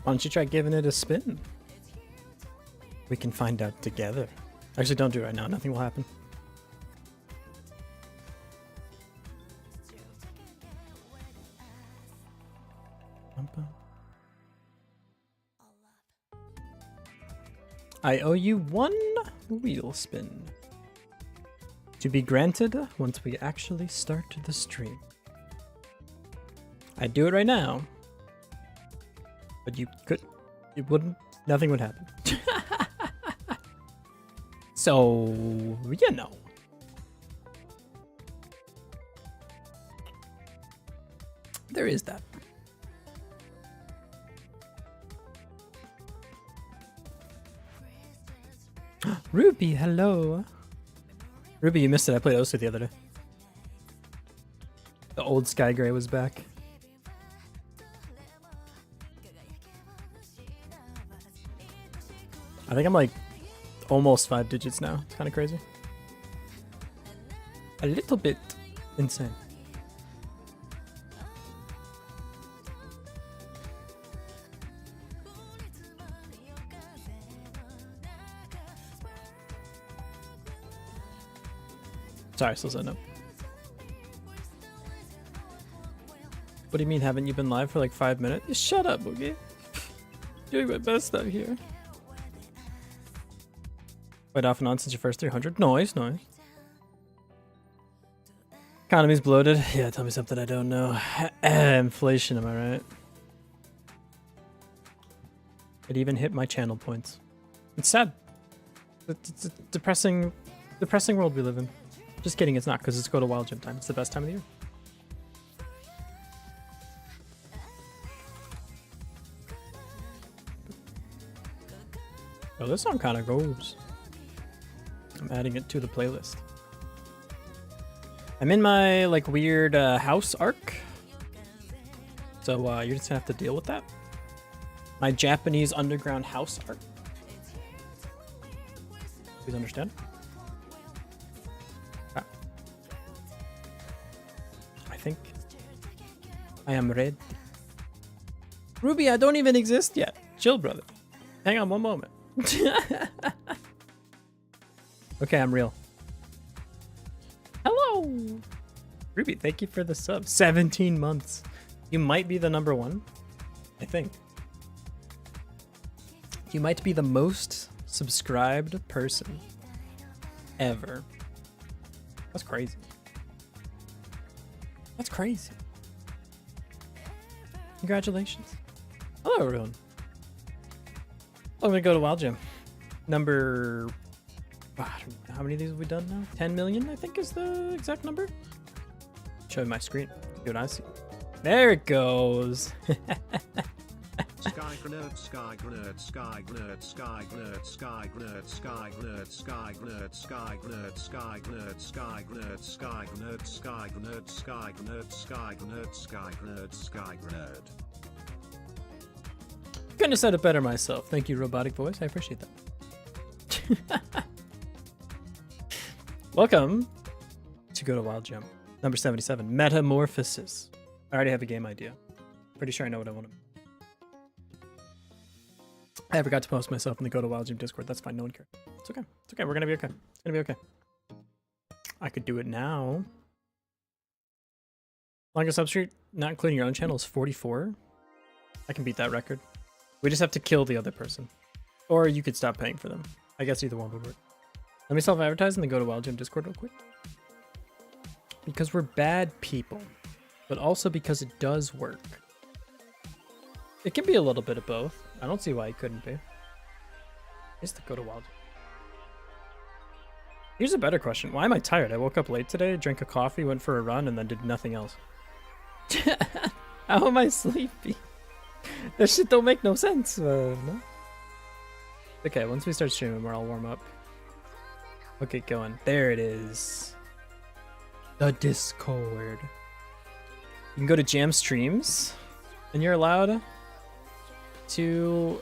Why don't you try giving it a spin? We can find out together. Actually, don't do it right now. Nothing will happen. I owe you 1 wheel spin. To be granted once we actually start the stream. I'd do it right now. But you wouldn't, nothing would happen. So, you know. There is that. Ruby, hello. Ruby, you missed it. I played Osu the other day. The old Sky Gray was back. I think I'm like almost 5 digits now. It's kind of crazy. A little bit insane. Sorry, still setting up. What do you mean, haven't you been live for like 5 minutes? Just shut up, Boogie. Doing my best out here. Quite off and on since your first 300. Nice, nice. Economy's bloated. Yeah, tell me something I don't know. Inflation, am I right? It even hit my channel points. It's sad. It's a depressing world we live in. Just kidding, it's not, because it's Godot Wild Jam time. It's the best time of the year. Oh, this song kind of goes. I'm adding it to the playlist. I'm in my like weird house arc. So you're just gonna have to deal with that. My Japanese underground house arc. Please understand. Ah. I think I am ready. Ruby, I don't even exist yet. Chill, brother. Hang on one moment. Okay, I'm real. Hello! Ruby, thank you for the sub. 17 months. You might be the #1. I think. You might be the most subscribed person ever. That's crazy. That's crazy. Congratulations. Hello, everyone. I'm gonna go to Wild Jam. Number... how many of these have we done now? 10 million, I think, is the exact number. Show you my screen. See what I see. There it goes. Sky Grenade, Sky Grenade, Sky Grenade, Sky Grenade, Sky Grenade, Sky Grenade, Sky Grenade, Sky Grenade, Sky Grenade, Sky Grenade, Sky Grenade, Sky Grenade, Sky Grenade, Sky Grenade, Sky Grenade, Sky Grenade. Couldn't have said it better myself. Thank you, robotic voice. I appreciate that. Welcome to Godot Wild Jam. Number 77, Metamorphosis. I already have a game idea. Pretty sure I know what I want to. I forgot to post myself in the Godot Wild Jam Discord. That's fine. No one cares. It's okay. It's okay. We're gonna be okay. It's gonna be okay. I could do it now. Longest substreet, not including your own channel, is 44. I can beat that record. We just have to kill the other person. Or you could stop paying for them. I guess either one would work. Let me self-advertise and then go to Wild Jam Discord real quick. Because we're bad people. But also because it does work. It can be a little bit of both. I don't see why it couldn't be. Just to go to Wild Jam. Here's a better question. Why am I tired? I woke up late today, drank a coffee, went for a run, and then did nothing else. How am I sleepy? That shit don't make no sense. No? Okay, once we start streaming, we're all warm up. Okay, going. There it is. The Discord. You can go to Jam Streams, and you're allowed to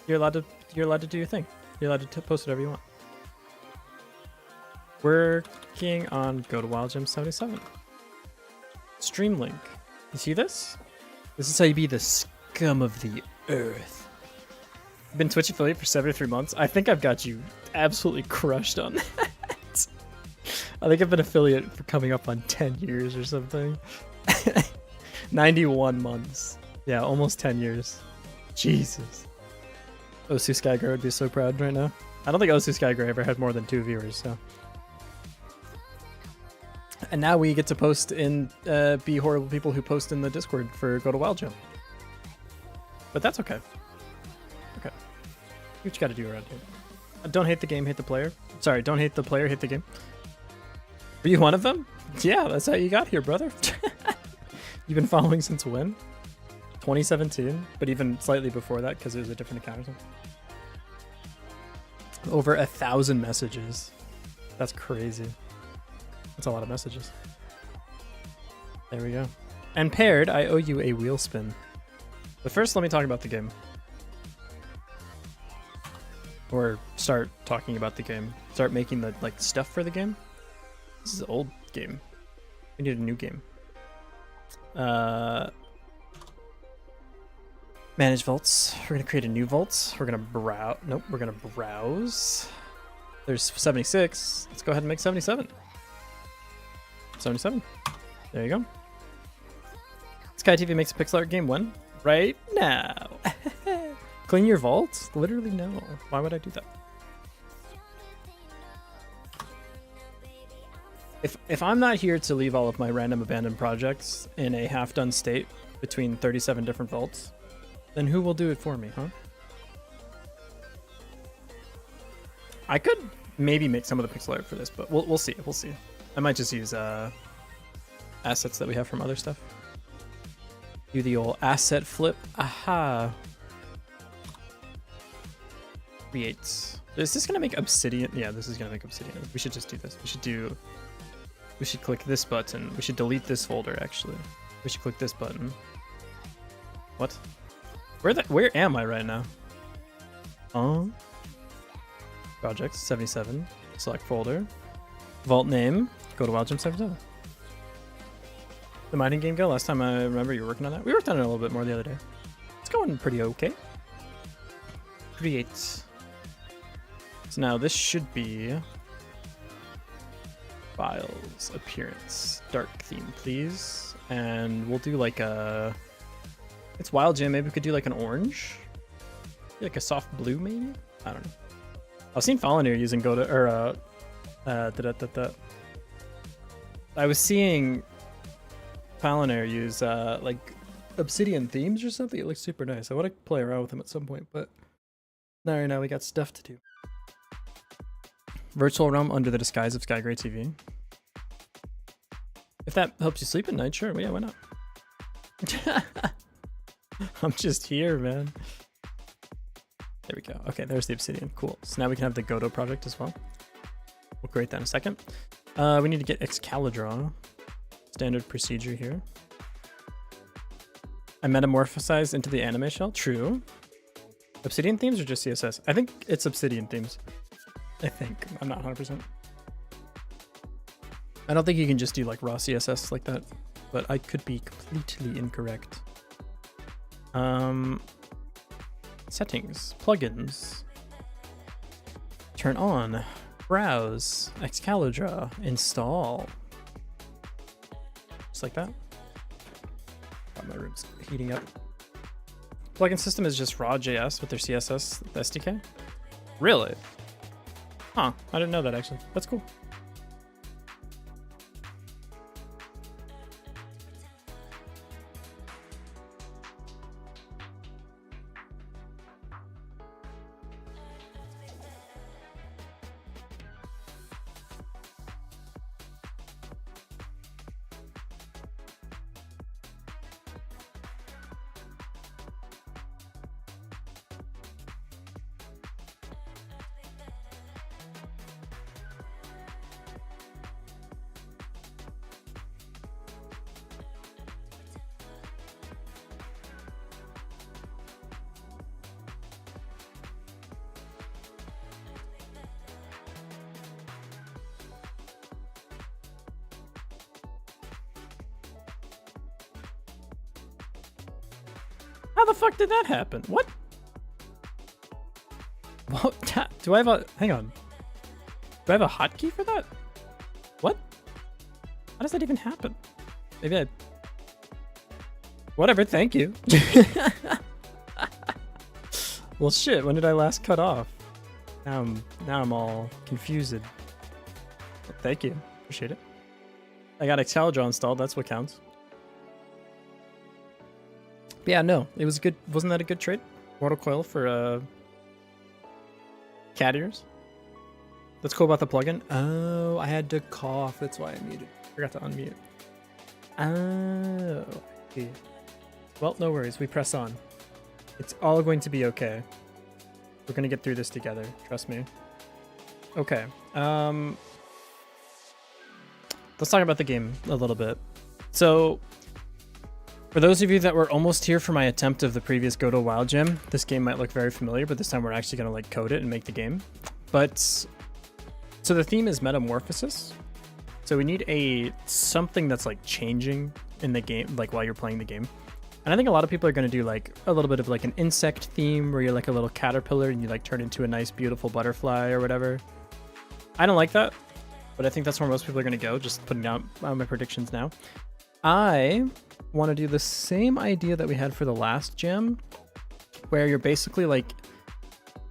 do your thing. You're allowed to post whatever you want. Working on Godot Wild Jam 77. Stream link. You see this? This is how you be the Scum of the earth. I've been Twitch affiliate for 73 months. I think I've got you absolutely crushed on that. I think I've been affiliate for coming up on 10 years or something. 91 months. Yeah, almost 10 years. Jesus. Osu Skygrey would be so proud right now. I don't think Osu Skygrey ever had more than 2 viewers, so. And now we get to post in, be horrible people who post in the Discord for Godot Wild Jam. But that's okay. Okay. Do what you gotta do around here. Don't hate the game, hate the player. Sorry, don't hate the player, hate the game. Were you one of them? Yeah, that's how you got here, brother. You've been following since when? 2017, but even slightly before that because it was a different account or something. Over 1,000 messages. That's crazy. That's a lot of messages. There we go. And paired, I owe you a wheel spin. But first, let me talk about the game. Or start talking about the game. Start making the stuff for the game. This is an old game. We need a new game. Manage vaults. We're gonna create a new vault. We're gonna browse. Nope, we're gonna browse. There's 76. Let's go ahead and make 77. 77. There you go. Sky TV makes a pixel art game when? Right now. Clean your vault? Literally no. Why would I do that? If I'm not here to leave all of my random abandoned projects in a half-done state between 37 different vaults, then who will do it for me, huh? I could maybe make some of the pixel art for this, but we'll see. We'll see. I might just use assets that we have from other stuff. Do the old asset flip. Aha. Create. Is this gonna make obsidian? Yeah, this is gonna make obsidian. We should just do this. We should click this button. We should delete this folder, actually. We should click this button. What? Where am I right now? Projects, 77. Select folder. Vault name. Go to Wild Jam 77. The mining game go. Last time I remember you were working on that. We worked on it a little bit more the other day. It's going pretty okay. Create. So now this should be files, appearance, dark theme, please. And we'll do like a, it's Wild Jam. Maybe we could do like an orange, like a soft blue, maybe. I don't know. I've seen Falloneer using Godot or I was seeing Falloneer use like obsidian themes or something. It looks super nice. I want to play around with them at some point, but not right now. We got stuff to do. Virtual realm under the disguise of Skygrey TV. If that helps you sleep at night, sure. Yeah, why not? I'm just here, man. There we go. Okay, there's the obsidian. Cool. So now we can have the Godot project as well. We'll create that in a second. We need to get Excalibur. Standard procedure here. I metamorphosized into the anime shell. True. Obsidian themes or just CSS? I think it's obsidian themes. I think. I'm not 100%. I don't think you can just do like raw CSS like that, but I could be completely incorrect. Settings, plugins, turn on, browse, Excalibur, install. Just like that. God, my room's heating up. Plugin system is just raw.js with their CSS SDK. Really? Huh, I didn't know that actually. That's cool. How the fuck did that happen? What? What? Do I have a... Hang on. Do I have a hotkey for that? What? How does that even happen? Maybe I... Whatever, thank you. Well, shit, when did I last cut off? Now I'm all confused. Well, thank you. Appreciate it. I got IntelliDraw installed, that's what counts. But yeah, no, it was good. Wasn't that a good trade? Mortal Coil for cat ears. That's cool about the plugin. Oh, I had to cough. That's why I muted. Forgot to unmute. Oh, I see. Well, no worries. We press on. It's all going to be okay. We're going to get through this together. Trust me. Okay. Let's talk about the game a little bit. So, for those of you that were almost here for my attempt of the previous Godot Wild Jam, this game might look very familiar, but this time we're actually going to like code it and make the game. But, so the theme is metamorphosis. So we need something that's like changing in the game, like while you're playing the game. And I think a lot of people are going to do like a little bit of like an insect theme where you're like a little caterpillar and you like turn into a nice beautiful butterfly or whatever. I don't like that, but I think that's where most people are going to go, just putting out my predictions now. I want to do the same idea that we had for the last jam, where you're basically like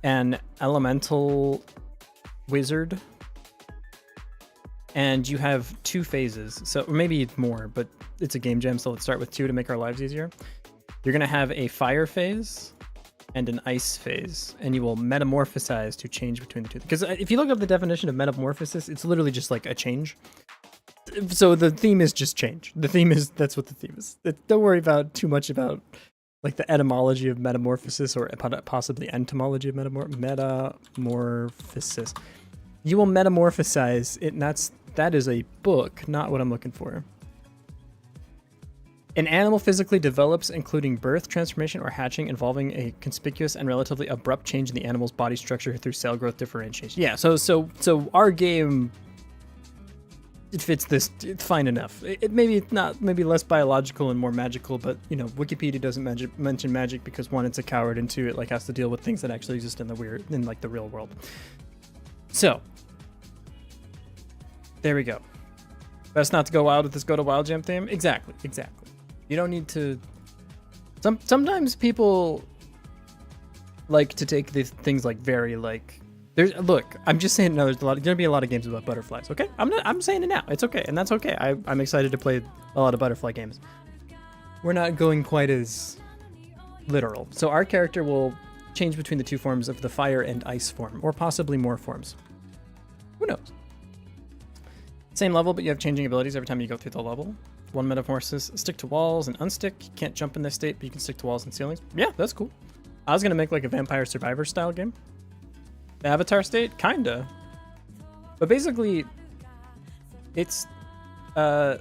an elemental wizard and you have two phases. So or maybe more, but it's a game jam, so let's start with two to make our lives easier. You're going to have a fire phase and an ice phase, and you will metamorphosize to change between the two. Because if you look up the definition of metamorphosis, it's literally just like a change. So the theme is just change. The theme is, that's what the theme is. Don't worry about too much about like the etymology of metamorphosis or possibly entomology of metamorphosis. You will metamorphosize it, and that is a book, not what I'm looking for. An animal physically develops, including birth, transformation, or hatching, involving a conspicuous and relatively abrupt change in the animal's body structure through cell growth differentiation. Yeah, so our game, it fits this fine enough. It maybe not, maybe less biological and more magical, but you know, Wikipedia doesn't mention magic because one, it's a coward, and two, it like has to deal with things that actually exist in the like the real world. So there we go. Best not to go wild with this Godot Wild Jam theme. Exactly. You don't need to. Sometimes people like to take these things like very like. Look, I'm just saying. No, there's gonna be a lot of games about butterflies. Okay, I'm saying it now. It's okay, and that's okay. I'm excited to play a lot of butterfly games. We're not going quite as literal. So our character will change between the two forms of the fire and ice form, or possibly more forms. Who knows? Same level, but you have changing abilities every time you go through the level. One metamorphosis, stick to walls and unstick. You can't jump in this state, but you can stick to walls and ceilings. Yeah, that's cool. I was gonna make like a Vampire Survivor style game. The Avatar state, kinda. But basically, it's yeah,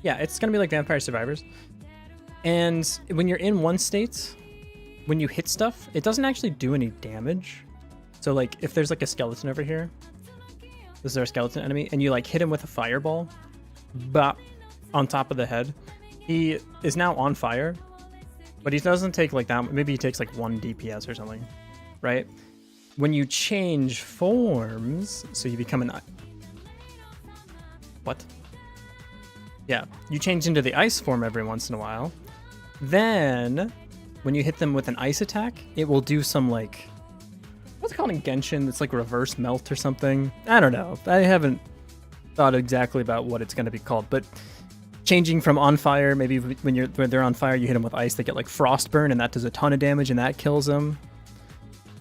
it's gonna be like Vampire Survivors. And when you're in one state, when you hit stuff, it doesn't actually do any damage. So like if there's like a skeleton over here, this is our skeleton enemy, and you like hit him with a fireball, bop, on top of the head, he is now on fire, but he doesn't take like that. Maybe he takes like 1 DPS or something, right? When you change forms, so you become an... What? Yeah, you change into the ice form every once in a while. Then, when you hit them with an ice attack, it will do some like... What's it called in Genshin? It's like reverse melt or something. I don't know. I haven't thought exactly about what it's going to be called, but changing from on fire, maybe when they're on fire, you hit them with ice, they get like frostburn, and that does a ton of damage, and that kills them.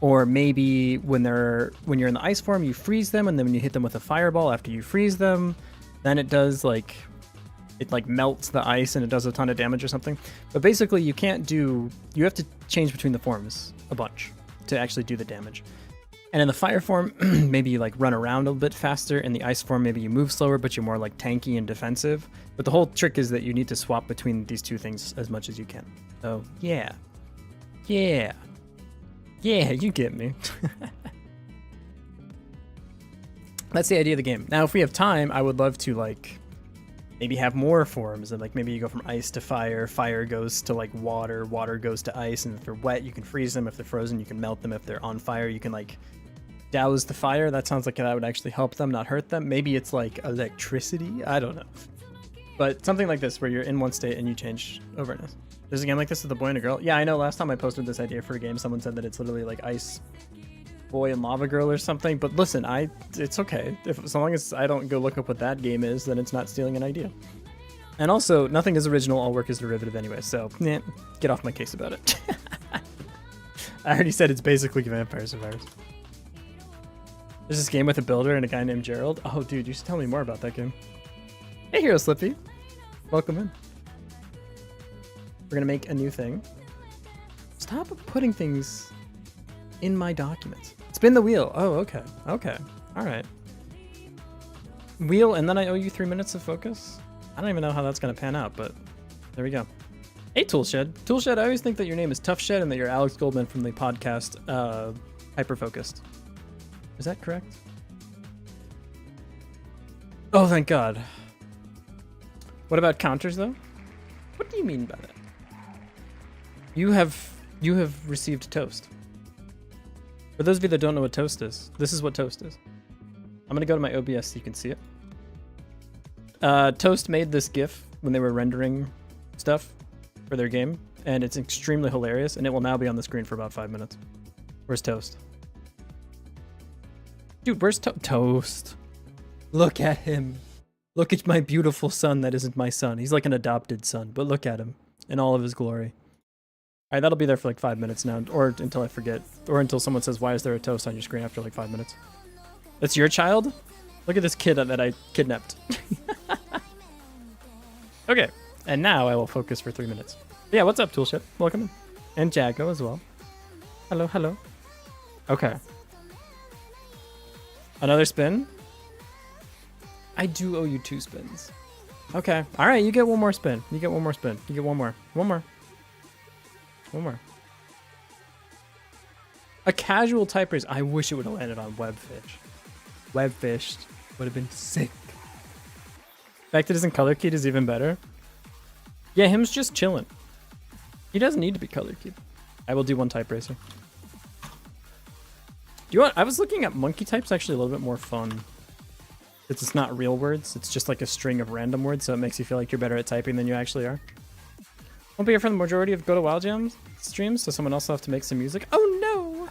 Or maybe when you're in the ice form, you freeze them, and then when you hit them with a fireball after you freeze them, then it does like melts the ice and it does a ton of damage or something. But basically, you have to change between the forms a bunch to actually do the damage. And in the fire form, maybe you like run around a little bit faster. In the ice form, maybe you move slower, but you're more like tanky and defensive. But the whole trick is that you need to swap between these two things as much as you can. So yeah, you get me. That's the idea of the game. Now, if we have time, I would love to like maybe have more forms, and like maybe you go from ice to fire, fire goes to like water, water goes to ice, and if they're wet you can freeze them, if they're frozen you can melt them, if they're on fire you can like douse the fire. That sounds like that would actually help them, not hurt them. Maybe it's like electricity, I don't know, but something like this where you're in one state and you change overnight. There's a game like this with a boy and a girl. Yeah, I know, last time I posted this idea for a game someone said that it's literally like ice boy and lava girl or something, but listen, it's okay if, as long as I don't go look up what that game is, then it's not stealing an idea. And also, nothing is original, all work is derivative anyway, so get off my case about it. I already said it's basically Vampire Survivors. There's this game with a builder and a guy named Gerald. Oh dude, you should tell me more about that game. Hey Hero Slippy, welcome in. We're gonna make a new thing. Stop putting things in my documents. Spin the wheel. Oh, okay. Okay. All right. Wheel, and then I owe you 3 minutes of focus? I don't even know how that's going to pan out, but there we go. Hey, Toolshed. Toolshed, I always think that your name is Toughshed and that you're Alex Goldman from the podcast Hyperfocused. Is that correct? Oh, thank God. What about counters, though? What do you mean by that? You have received toast. For those of you that don't know what toast is, this is what toast is. I'm gonna go to my OBS so you can see it. Toast made this GIF when they were rendering stuff for their game, and it's extremely hilarious, and it will now be on the screen for about 5 minutes. Where's Toast? Dude, where's Toast? Look at him. Look at my beautiful son that isn't my son. He's like an adopted son, but look at him in all of his glory. All right, that'll be there for like 5 minutes now, or until I forget, or until someone says, why is there a toast on your screen after like 5 minutes? That's your child? Look at this kid that I kidnapped. Okay, and now I will focus for 3 minutes. Yeah, what's up, Toolship? Welcome in. And Jago as well. Hello, hello. Okay. Another spin? I do owe you 2 spins. Okay, all right, you get one more spin. You get one more spin. You get one more. One more. One more. A casual type raise. I wish it would have landed on Webfish. Webfished would have been sick. The fact that it isn't color keyed is even better. Yeah, him's just chilling. He doesn't need to be color keyed. I will do one type racer. Do you want? I was looking at monkey types, actually a little bit more fun. It's not real words. It's just like a string of random words, so it makes you feel like you're better at typing than you actually are. Won't be here for the majority of Godot Wild Jam streams, so someone else will have to make some music. Oh no!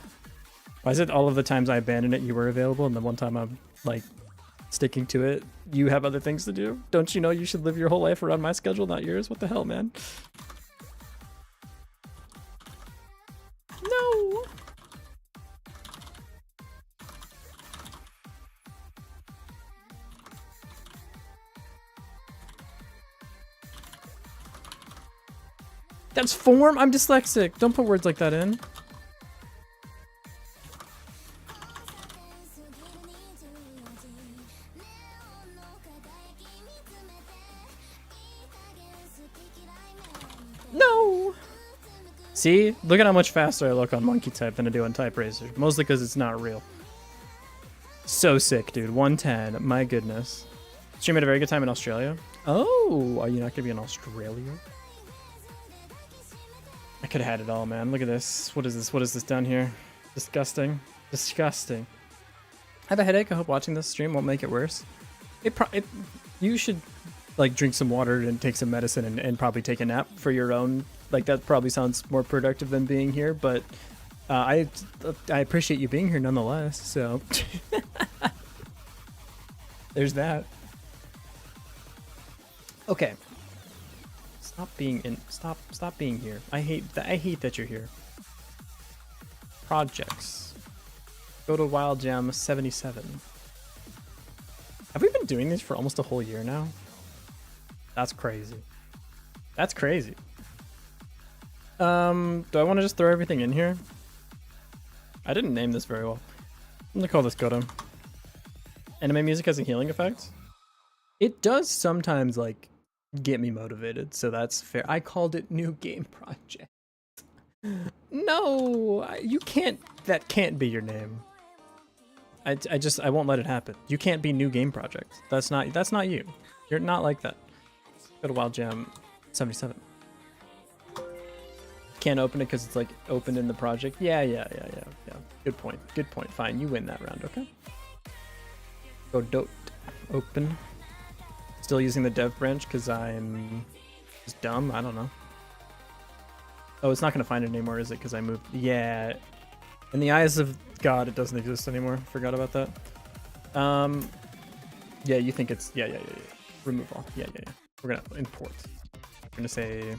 Why is it all of the times I abandoned it, you were available, and the one time I'm like sticking to it, you have other things to do? Don't you know you should live your whole life around my schedule, not yours? What the hell, man? No! That's form? I'm dyslexic. Don't put words like that in. No! See? Look at how much faster I look on monkey type than I do on type razor. Mostly because it's not real. So sick, dude. 110. My goodness. Stream had a very good time in Australia. Oh, are you not going to be in Australia? I could have had it all, man. Look at this. What is this? What is this down here? Disgusting. Disgusting. I have a headache. I hope watching this stream won't make it worse. You should like drink some water and take some medicine and probably take a nap for your own. Like that probably sounds more productive than being here, but I appreciate you being here nonetheless. So there's that. Okay. Stop being here. I hate that you're here. Projects. Godot Wild Jam 77. Have we been doing these for almost a whole year now? That's crazy. That's crazy. Do I want to just throw everything in here? I didn't name this very well. I'm gonna call this Godot. Anime music has a healing effect. It does sometimes like get me motivated, so that's fair. I called it new game project. No, you can't. That can't be your name. I won't let it happen. You can't be new game project. That's not you. You're not like that. Godot Wild Jam 77. Can't open it because it's like opened in the project. Yeah. Good point. Good point. Fine, you win that round. Okay. Godot open. Still using the dev branch because I'm just dumb. I don't know. Oh, it's not gonna find it anymore, is it? Because I moved. Yeah. In the eyes of God, it doesn't exist anymore. Forgot about that. Yeah, you think it's yeah. Remove all. Yeah. We're gonna import. We're gonna say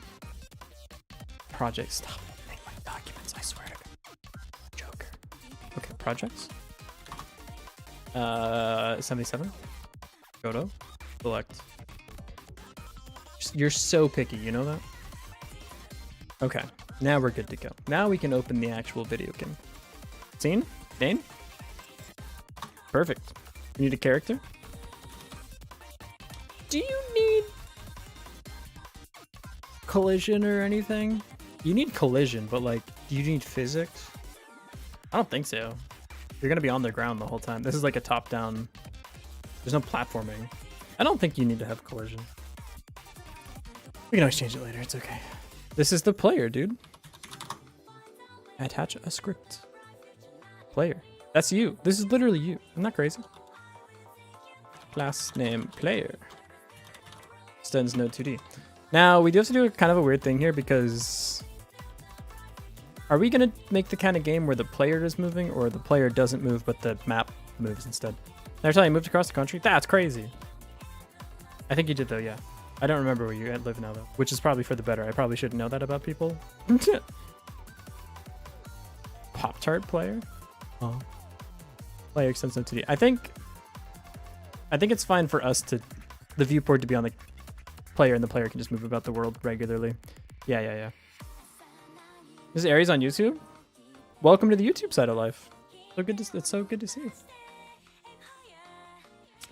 project. Stop opening my documents, I swear to God. Joker. Okay, projects. 77. Godot. Select. You're so picky, you know that? Okay, now we're good to go. Now we can open the actual video game. Scene? Name? Perfect. You need a character? Do you need collision or anything? You need collision, but like, do you need physics? I don't think so. You're gonna be on the ground the whole time. This is like a top-down. There's no platforming. I don't think you need to have collision. We can always change it later. It's okay. This is the player, dude. Attach a script. Player. That's you. This is literally you. Isn't that crazy? Class name player. Extends node 2D. Now, we do have to do kind of a weird thing here because are we going to make the kind of game where the player is moving or the player doesn't move but the map moves instead? Never tell you moved across the country? That's crazy. I think you did though, yeah. I don't remember where you live now though, which is probably for the better. I probably shouldn't know that about people. Pop-Tart player? Oh. Player extends node 2D. I think it's fine for us to the viewport to be on the player and the player can just move about the world regularly. Yeah. This is Aries on YouTube. Welcome to the YouTube side of life. It's so good to see you.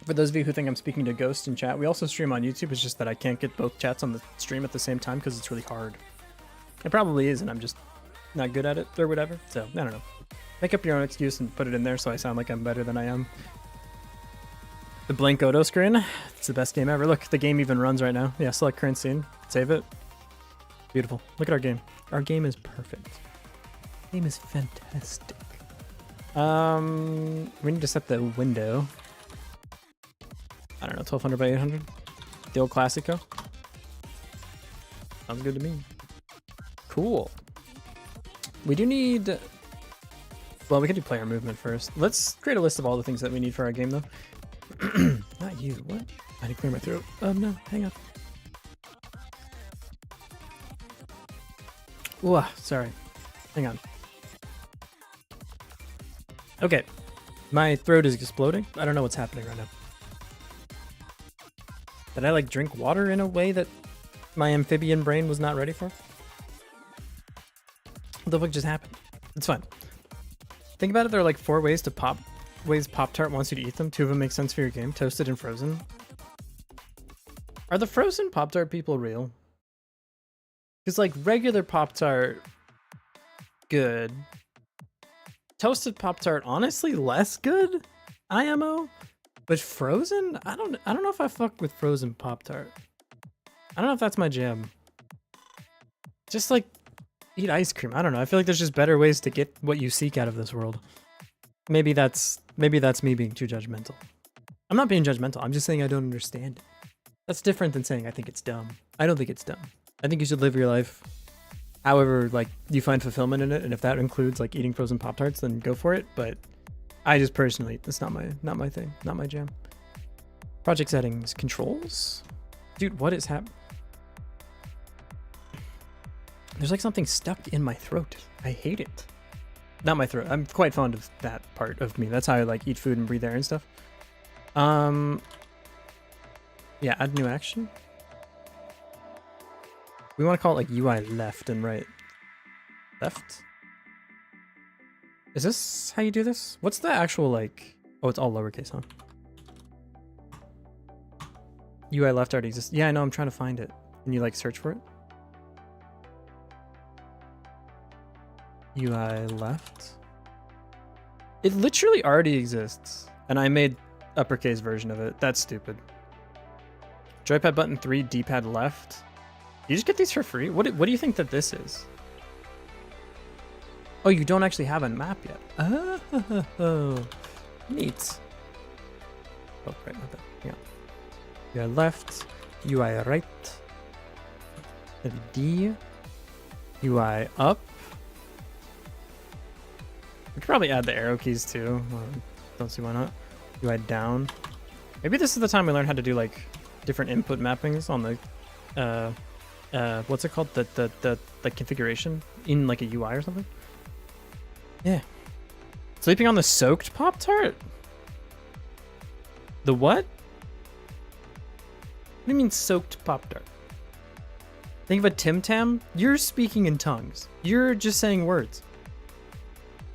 For those of you who think I'm speaking to Ghost in chat, we also stream on YouTube. It's just that I can't get both chats on the stream at the same time because it's really hard. It probably is, and I'm just not good at it or whatever. So, I don't know. Make up your own excuse and put it in there so I sound like I'm better than I am. The blank Godot screen. It's the best game ever. Look, the game even runs right now. Yeah, select current scene. Save it. Beautiful. Look at our game. Our game is perfect. The game is fantastic. We need to set the window. I don't know, 1200 by 800. The old Classico. Sounds good to me. Cool. We do need... Well, we can do player movement first. Let's create a list of all the things that we need for our game, though. Not you. What? I had to clear my throat. No. Hang on. Ooh, sorry. Hang on. Okay. My throat is exploding. I don't know what's happening right now. Did I like drink water in a way that my amphibian brain was not ready for? What the fuck just happened? It's fine. Think about it. There are like 4 ways Pop-Tart wants you to eat them. 2 of them make sense for your game. Toasted and frozen. Are the frozen Pop-Tart people real? Because like regular Pop-Tart, good. Toasted Pop-Tart, honestly, less good. IMO. But frozen? I don't know if I fuck with frozen Pop-Tart. I don't know if that's my jam. Just like eat ice cream. I don't know. I feel like there's just better ways to get what you seek out of this world. Maybe that's me being too judgmental. I'm not being judgmental. I'm just saying I don't understand it. That's different than saying I think it's dumb. I don't think it's dumb. I think you should live your life however like you find fulfillment in it, and if that includes like eating frozen Pop-Tarts, then go for it. But I just personally, that's not my thing, not my jam. Project settings, controls? Dude, what is happening? There's like something stuck in my throat. I hate it. Not my throat. I'm quite fond of that part of me. That's how I like eat food and breathe air and stuff. Yeah, add new action. We want to call it like UI left and right. Left? Is this how you do this? What's the actual like... Oh, it's all lowercase, huh? UI left already exists. Yeah, I know, I'm trying to find it. Can you like search for it? UI left. It literally already exists. And I made uppercase version of it. That's stupid. Joypad button 3, D-pad left. You just get these for free? What do you think that this is? Oh, you don't actually have a map yet. Oh, neat. Oh, right, not that. Yeah. UI left, UI right. D. UI up. We could probably add the arrow keys too. Don't see why not. UI down. Maybe this is the time we learn how to do like different input mappings on the what's it called? The configuration in like a UI or something. Yeah. Sleeping on the soaked Pop-Tart? The what? What do you mean soaked Pop-Tart? Think of a Tim Tam? You're speaking in tongues. You're just saying words.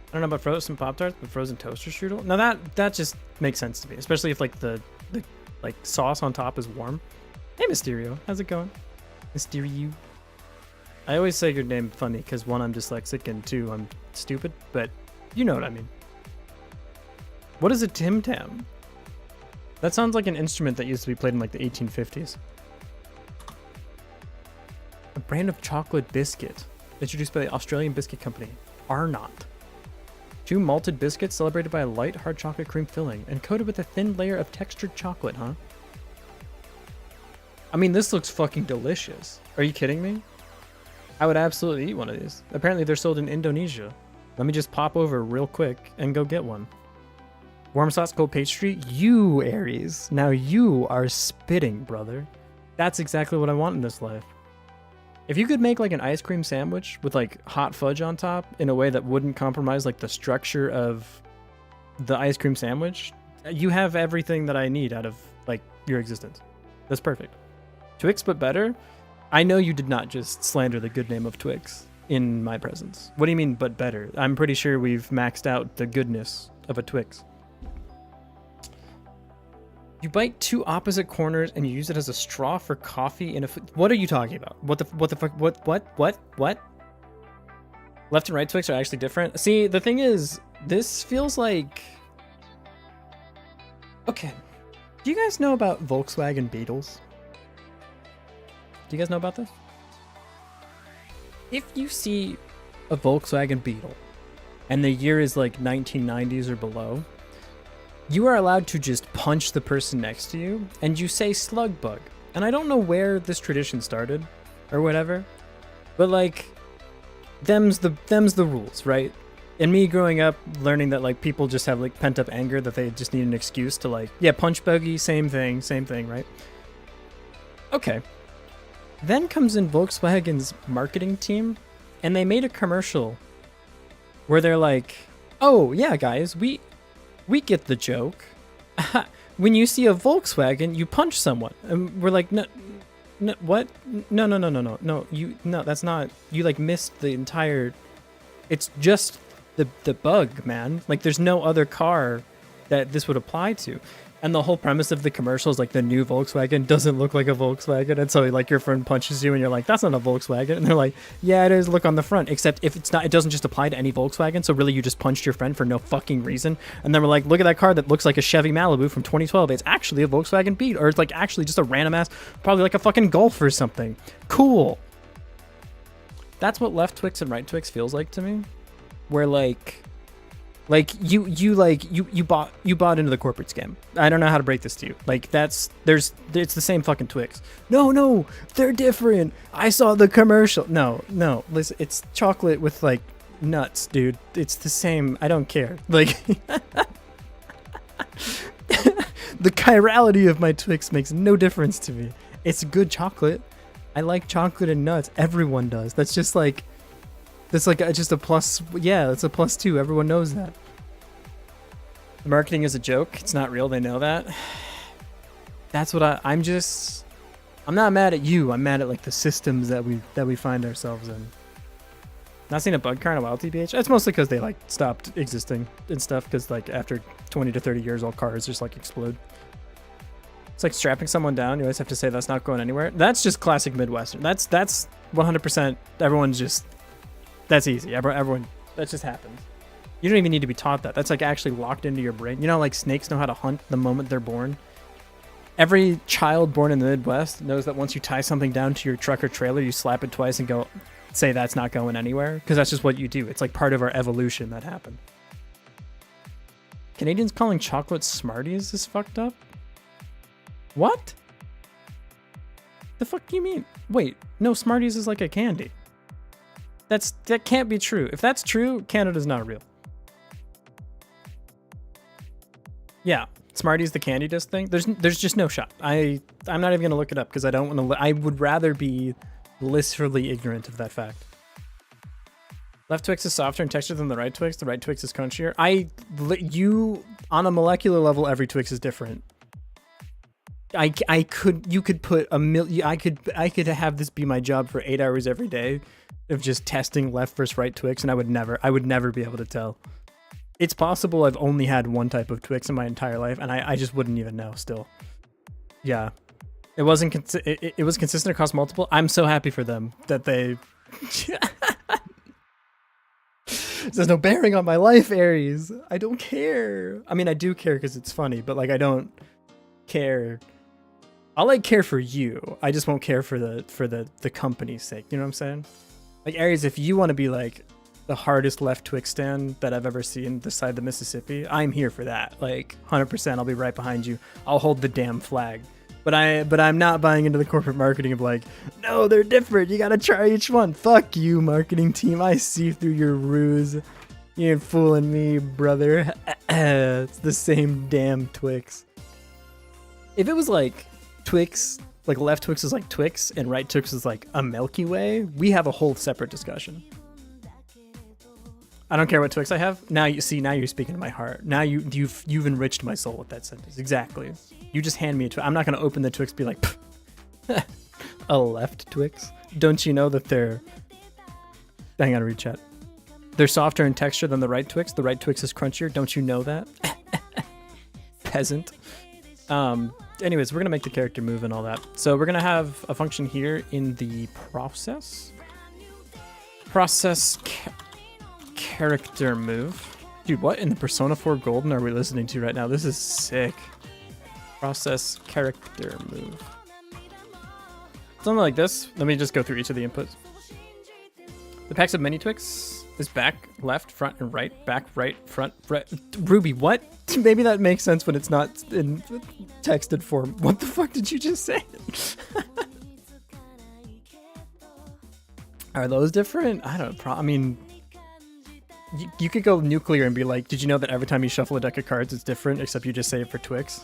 I don't know about frozen Pop-Tarts, but frozen toaster strudel? Now that just makes sense to me, especially if like the like sauce on top is warm. Hey Mysterio, how's it going? Mysterio. I always say your name funny because 1, I'm dyslexic, and 2, I'm stupid, but you know what I mean. What is a Tim Tam? That sounds like an instrument that used to be played in like the 1850s. A brand of chocolate biscuit introduced by the Australian biscuit company, Arnott. 2 malted biscuits celebrated by a light hard chocolate cream filling and coated with a thin layer of textured chocolate, huh? I mean, this looks fucking delicious. Are you kidding me? I would absolutely eat one of these. Apparently they're sold in Indonesia. Let me just pop over real quick and go get one. Warm sauce cold pastry? You, Aries. Now you are spitting, brother. That's exactly what I want in this life. If you could make like an ice cream sandwich with like hot fudge on top in a way that wouldn't compromise like the structure of the ice cream sandwich, you have everything that I need out of like your existence. That's perfect. Twix but better? I know you did not just slander the good name of Twix in my presence. What do you mean but better? I'm pretty sure we've maxed out the goodness of a Twix. You bite 2 opposite corners and you use it as a straw for coffee in a... What are you talking about? What the fuck? What? Left and right Twix are actually different. See, the thing is, this feels like... Okay. Do you guys know about Volkswagen Beetles? Do you guys know about this? If you see a Volkswagen Beetle and the year is like 1990s or below, you are allowed to just punch the person next to you and you say slug bug. And I don't know where this tradition started or whatever, but like them's the rules, right? And me growing up learning that like people just have like pent up anger that they just need an excuse to like, yeah, punch buggy, same thing, right? Okay. Then comes in Volkswagen's marketing team and they made a commercial where they're like, oh yeah, guys, we get the joke. When you see a Volkswagen, you punch someone. And we're like, no, what? No, that's not, you like missed the entire, it's just the bug, man. Like there's no other car that this would apply to. And the whole premise of the commercial is like the new Volkswagen doesn't look like a Volkswagen. And so like your friend punches you and you're like, that's not a Volkswagen. And they're like, yeah, it is. Look on the front. Except if it's not, it doesn't just apply to any Volkswagen. So really you just punched your friend for no fucking reason. And then we're like, look at that car that looks like a Chevy Malibu from 2012. It's actually a Volkswagen Beetle. Or it's like actually just a random ass, probably like a fucking Golf or something. Cool. That's what left Twix and right Twix feels like to me. Where you bought into the corporate scam. I don't know how to break this to you. Like it's the same fucking Twix. No, they're different. I saw the commercial. No, listen, it's chocolate with like nuts, dude. It's the same. I don't care. Like the chirality of my Twix makes no difference to me. It's good chocolate. I like chocolate and nuts. Everyone does. That's just like just a plus. Yeah, it's a +2. Everyone knows that. The marketing is a joke. It's not real. They know that. That's what I'm not mad at you. I'm mad at like the systems that we find ourselves in. Not seeing a bug car in a wild TBH. That's mostly because they like stopped existing and stuff. Because like after 20 to 30 years, all cars just like explode. It's like strapping someone down. You always have to say that's not going anywhere. That's just classic Midwestern. That's 100%. Everyone's just. That's easy. Everyone. That just happens. You don't even need to be taught that. That's like actually locked into your brain. You know, like snakes know how to hunt the moment they're born. Every child born in the Midwest knows that once you tie something down to your truck or trailer, you slap it twice and go, say that's not going anywhere, because that's just what you do. It's like part of our evolution that happened. Canadians calling chocolate Smarties is fucked up? What? The fuck do you mean? Wait, no, Smarties is like a candy. That can't be true. If that's true, Canada's not real. Yeah, Smarties the candy disc thing. There's just no shot. I'm not even gonna look it up because I don't want to. I would rather be blissfully ignorant of that fact. Left Twix is softer and textured than the right Twix. The right Twix is crunchier. On a molecular level, every Twix is different. You could put I could have this be my job for 8 hours every day of just testing left versus right Twix, and I would never be able to tell. It's possible I've only had one type of Twix in my entire life, and I just wouldn't even know still. Yeah. It wasn't it was consistent across multiple. I'm so happy for them that they There's no bearing on my life, Aries. I don't care. I mean, I do care because it's funny, but like I don't care. I'll like care for you. I just won't care for the company's sake. You know what I'm saying? Like Aries, if you want to be like the hardest left Twix stand that I've ever seen this side of the Mississippi, I'm here for that. Like 100%, I'll be right behind you. I'll hold the damn flag. But I'm not buying into the corporate marketing of like, no, they're different. You gotta try each one. Fuck you, marketing team. I see through your ruse. You ain't fooling me, brother. It's the same damn Twix. If it was like Twix, like left Twix is like Twix and right Twix is like a Milky Way, we have a whole separate discussion. I don't care what Twix I have. Now you're speaking to my heart. Now you've enriched my soul with that sentence. Exactly. You just hand me a Twix. I'm not gonna open the Twix and be like, a left Twix. Don't you know that they're? I gotta read chat. They're softer in texture than the right Twix. The right Twix is crunchier. Don't you know that? Peasant. Anyways, we're gonna make the character move and all that. So we're gonna have a function here in the process. Character move. Dude, what in the Persona 4 Golden are we listening to right now? This is sick. Process character move. Something like this. Let me just go through each of the inputs. The packs of mini Twix is back, left, front, and right. Back, right, front, right. Ruby, what? Maybe that makes sense when it's not in texted form. What the fuck did you just say? Are those different? I don't know. I mean, you could go nuclear and be like, did you know that every time you shuffle a deck of cards, it's different, except you just say it for Twix?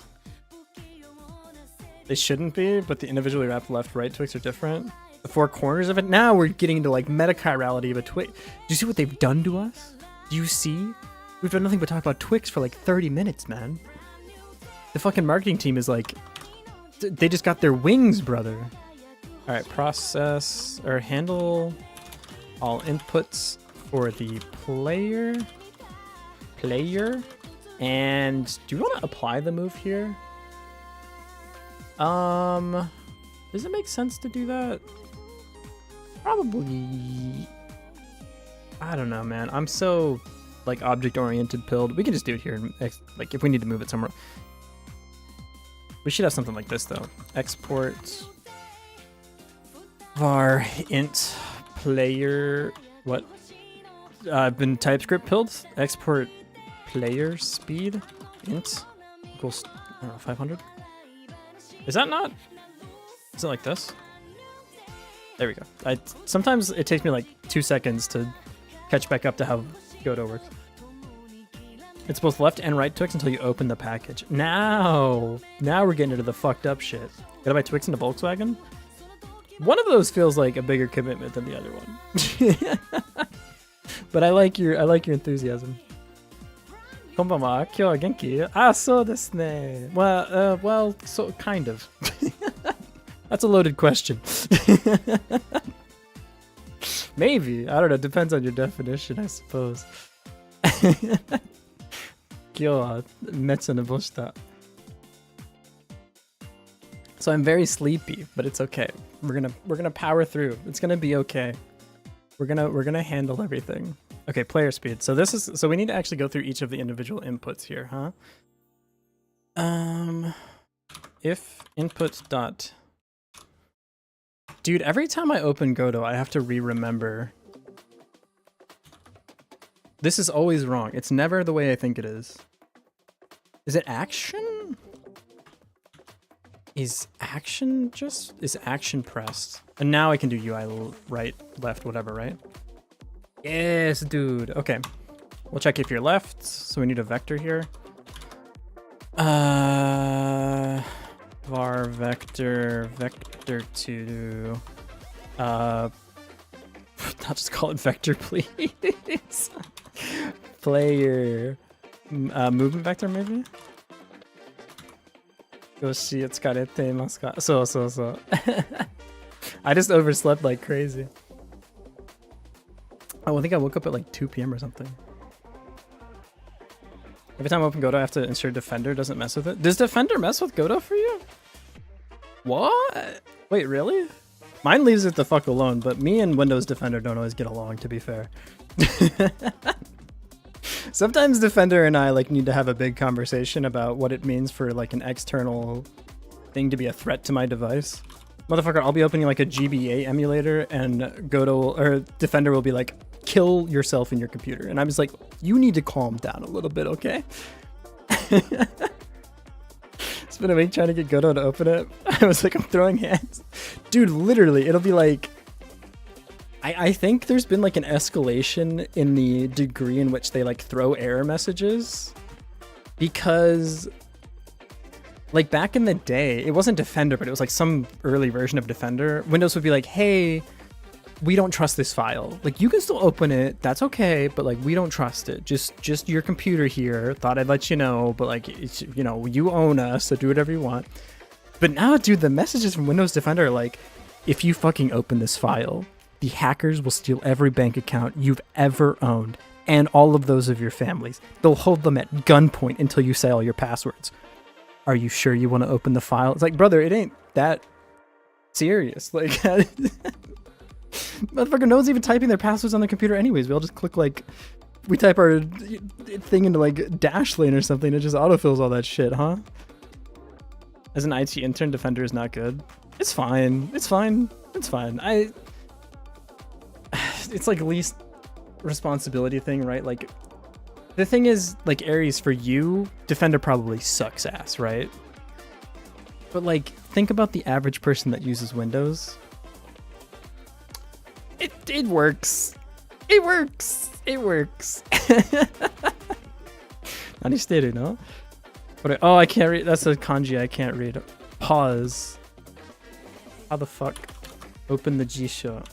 They shouldn't be, but the individually wrapped left, right Twix are different. The four corners of it. Now we're getting into like meta-chirality of a Twix. Do you see what they've done to us? Do you see? We've done nothing but talk about Twix for like 30 minutes, man. The fucking marketing team is like, they just got their wings, brother. All right, process or handle all inputs for the player. And do you want to apply the move here? Does it make sense to do that? Probably. I don't know, man. I'm so like object-oriented pilled. We can just do it here. Like if we need to move it somewhere. We should have something like this though. Export var int player. What? I've been TypeScript pilled. Export player speed int equals 500. Is that not? Is it like this? There we go. Sometimes it takes me like 2 seconds to catch back up to how Godot works. It's both left and right Twix until you open the package. Now we're getting into the fucked up shit. Gotta buy Twix into Volkswagen? One of those feels like a bigger commitment than the other one. But I like your enthusiasm. Konbanwa, kyou wa genki? Ah, so desu ne. Well, so kind of. That's a loaded question. Maybe. I don't know. Depends on your definition, I suppose. Kyou wa metsu neboshita. So I'm very sleepy, but it's okay. We're gonna power through. It's gonna be okay. We're gonna handle everything. Okay, player speed. So we need to actually go through each of the individual inputs here, huh? if input dot. Dude, every time I open Godot, I have to remember. This is always wrong. It's never the way I think it is. Is it action? Is action pressed? And now I can do UI right, left, whatever, right? Yes, dude. Okay. We'll check if you're left. So we need a vector here. Var vector 2. I'll just call it vector, please. Player. Movement vector, maybe? Yoshi, tsukarete imasu ka? So. I just overslept like crazy. Oh, I think I woke up at like 2 p.m. or something. Every time I open Godot, I have to ensure Defender doesn't mess with it. Does Defender mess with Godot for you? What? Wait, really? Mine leaves it the fuck alone, but me and Windows Defender don't always get along, to be fair. Sometimes Defender and I like need to have a big conversation about what it means for like an external thing to be a threat to my device. Motherfucker, I'll be opening like a GBA emulator and Godot or Defender will be like, kill yourself in your computer. And I'm just like, you need to calm down a little bit, okay? It's been a week trying to get Godot to open it. I was like, I'm throwing hands. Dude, literally, it'll be like, I think there's been like an escalation in the degree in which they like throw error messages, because like back in the day, it wasn't Defender, but it was like some early version of Defender. Windows would be like, hey, we don't trust this file. Like you can still open it, that's okay, but like we don't trust it. Just your computer here. Thought I'd let you know, but like it's, you know, you own us, so do whatever you want. But now, dude, the messages from Windows Defender are like, if you fucking open this file, the hackers will steal every bank account you've ever owned and all of those of your families. They'll hold them at gunpoint until you say all your passwords. Are you sure you want to open the file? It's like, brother, it ain't that serious. Like, motherfucker, no one's even typing their passwords on the computer anyways. We all just click like, we type our thing into like Dashlane or something. It just autofills all that shit, huh? As an IT intern, Defender is not good. It's fine. It's fine. It's fine. It's like least responsibility thing, right? Like the thing is, like Ares, for you, Defender probably sucks ass, right? But like, think about the average person that uses Windows. It works. It works. It works. Nanishiteru, no? Oh, I can't read. That's a kanji I can't read. Pause. How the fuck? Open the Jisho.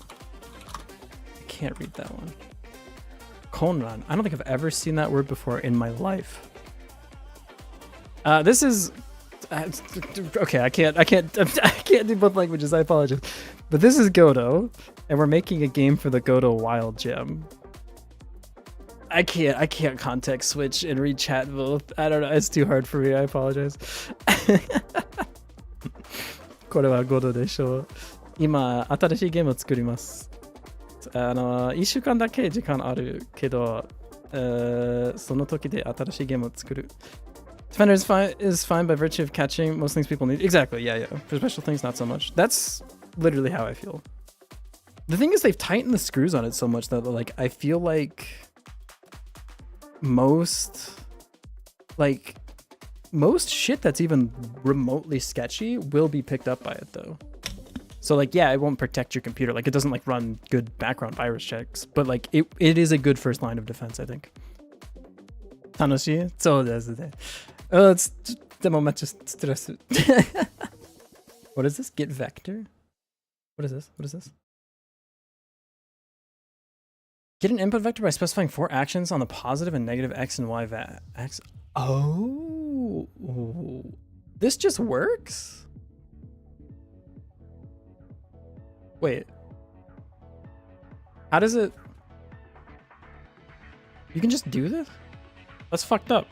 Can't read that one. Konran. I don't think I've ever seen that word before in my life. This is okay. I can't do both languages. I apologize. But this is Godot, and we're making a game for the Godot Wild Jam. I can't context switch and read chat both. I don't know. It's too hard for me. I apologize. これはGodotでしょう。今新しいゲームを作ります。1週間だけ時間あるけど、その時で新しいゲームを作る。Defender is fine by virtue of catching most things people need. Exactly, yeah. For special things, not so much. That's literally how I feel. The thing is, they've tightened the screws on it so much that, like, I feel like most shit that's even remotely sketchy will be picked up by it, though. So like, yeah, it won't protect your computer. Like it doesn't like run good background virus checks, but like it is a good first line of defense, I think. Tanoshi? So desu ne. It's demo matcha stress. What is this? Get vector? What is this? What is this? Get an input vector by specifying 4 actions on the positive and negative x and y x. Oh, this just works? Wait, how does it? You can just do this? That's fucked up.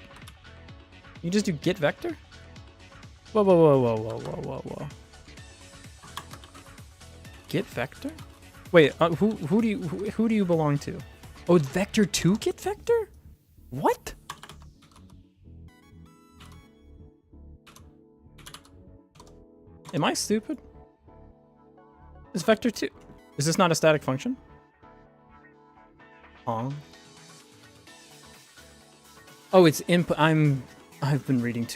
You just do get vector? Whoa. Get vector? Wait, who do you belong to? Oh, vector 2 get vector? What? Am I stupid? Is vector 2? Is this not a static function? Oh, it's input. I've been reading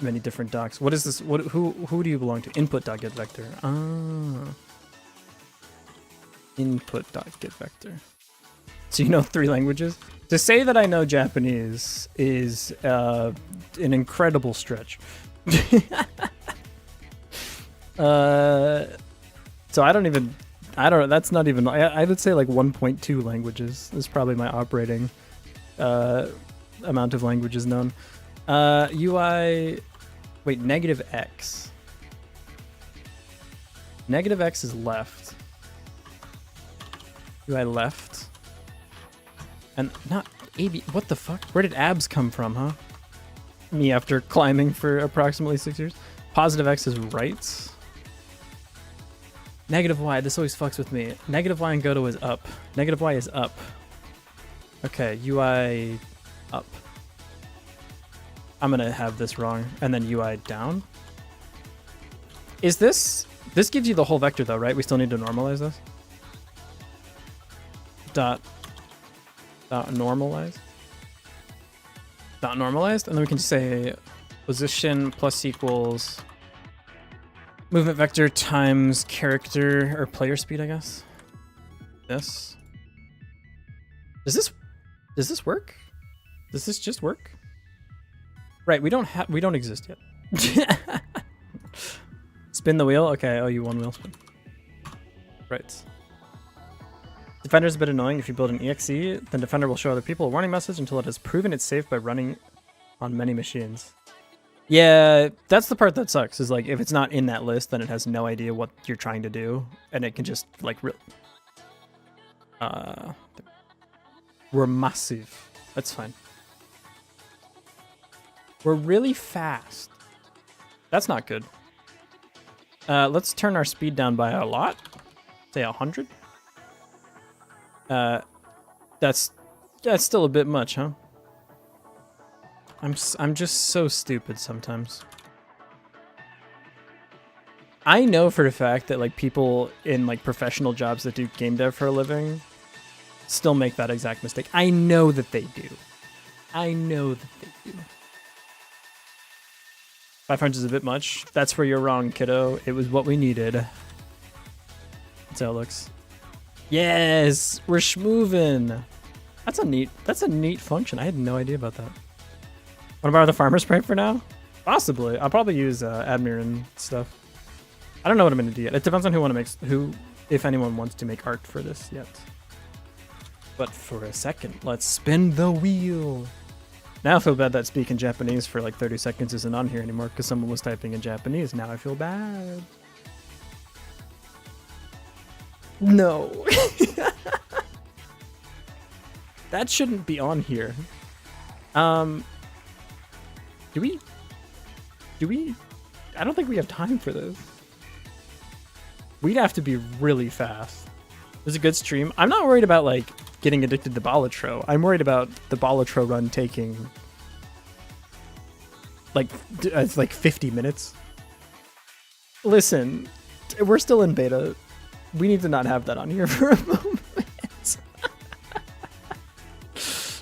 many different docs. What is this? Who do you belong to? Input.getVector. Ah. Input.getVector. So you know 3 languages? To say that I know Japanese is an incredible stretch. So that's not even, I would say like 1.2 languages is probably my operating amount of languages known. UI, wait, -x. -x is left. UI left. And not AB, what the fuck? Where did abs come from, huh? Me after climbing for approximately 6 years. +x is right. -y, this always fucks with me. -y in Godot is up. -y is up. Okay, UI up. I'm gonna have this wrong. And then UI down. Is this gives you the whole vector though, right? We still need to normalize this. Dot normalize. Dot normalized, and then we can say position plus equals movement vector times character or player speed, I guess. This. Does this work? Does this just work? Right, we don't exist yet. Spin the wheel? Okay, I owe you 1 wheel spin. Right. Defender's a bit annoying. If you build an EXE, then Defender will show other people a warning message until it has proven it's safe by running on many machines. Yeah, that's the part that sucks, is like if it's not in that list, then it has no idea what you're trying to do, and it can just like we're massive. That's fine. We're really fast. That's not good. Let's turn our speed down by a lot. Say 100. That's still a bit much, huh? I'm just so stupid sometimes. I know for a fact that like people in like professional jobs that do game dev for a living still make that exact mistake. I know that they do. I know that they do. 500 is a bit much. That's where you're wrong, kiddo. It was what we needed. That's how it looks. Yes, we're schmoovin'. That's a neat function. I had no idea about that. Want to borrow the farmer sprite for now? Possibly. I'll probably use Admir and stuff. I don't know what I'm gonna do yet. It depends on if anyone wants to make art for this yet. But for a second, let's spin the wheel. Now I feel bad that speaking Japanese for like 30 seconds isn't on here anymore because someone was typing in Japanese. Now I feel bad. No. That shouldn't be on here. Do we? I don't think we have time for this. We'd have to be really fast. It was a good stream. I'm not worried about like getting addicted to Balatro. I'm worried about the Balatro run taking like 50 minutes. Listen, we're still in beta. We need to not have that on here for a moment.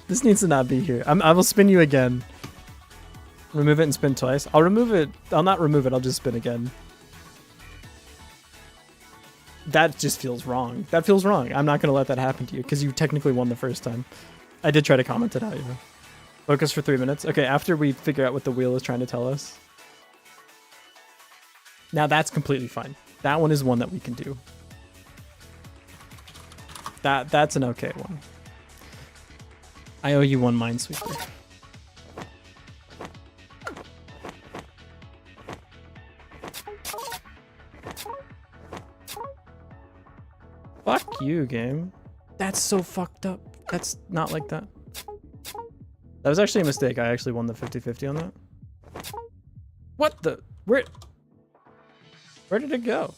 This needs to not be here. I will spin you again. Remove it and spin twice. I'll remove it. I'll not remove it. I'll just spin again. That just feels wrong. That feels wrong. I'm not going to let that happen to you because you technically won the first time. I did try to comment it out, you know. Focus for 3 minutes. Okay, after we figure out what the wheel is trying to tell us. Now that's completely fine. That one is one that we can do. That's an okay one. I owe you 1 Minesweeper. Fuck you, game. That's so fucked up. That's not like that. That was actually a mistake. I actually won the 50-50 on that. What the? Where did it go?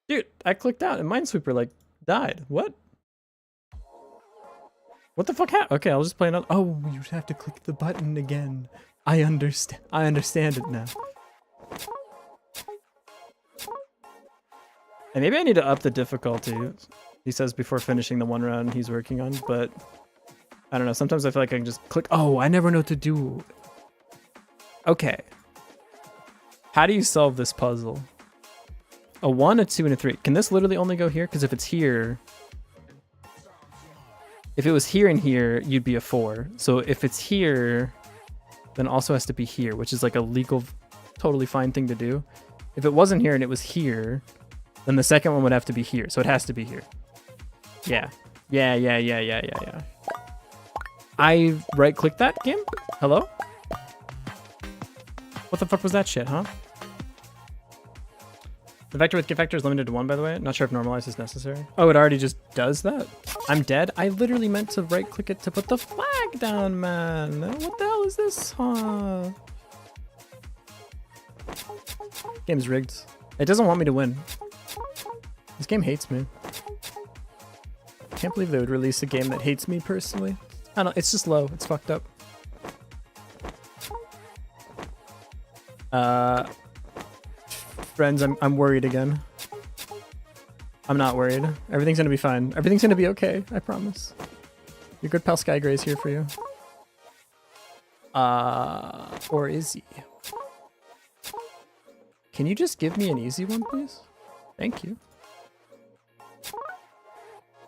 Dude, I clicked out and Minesweeper like died. What? What the fuck happened? Okay, I'll just play another. Oh, you have to click the button again. I understand it now. And maybe I need to up the difficulty. He says before finishing the one round he's working on, but I don't know. Sometimes I feel like I can just click. Oh, I never know what to do. Okay. How do you solve this puzzle? A 1, a 2, and a 3. Can this literally only go here? Because if it's here... If it was here and here, you'd be a 4. So if it's here, then it also has to be here, which is like a legal, totally fine thing to do. If it wasn't here and it was here, then the second one would have to be here. So it has to be here. Yeah. Yeah. I right-clicked that game? Hello? What the fuck was that shit, huh? The vector with get vector is limited to 1, by the way. Not sure if normalize is necessary. Oh, it already just does that? I'm dead? I literally meant to right-click it to put the flag down, man. What the hell is this, huh? Game's rigged. It doesn't want me to win. This game hates me. Can't believe they would release a game that hates me personally. I don't know, it's just low. It's fucked up. Friends, I'm worried again. I'm not worried. Everything's gonna be fine. Everything's gonna be okay, I promise. Your good pal Skygray's here for you. Or is he? Can you just give me an easy one, please? Thank you.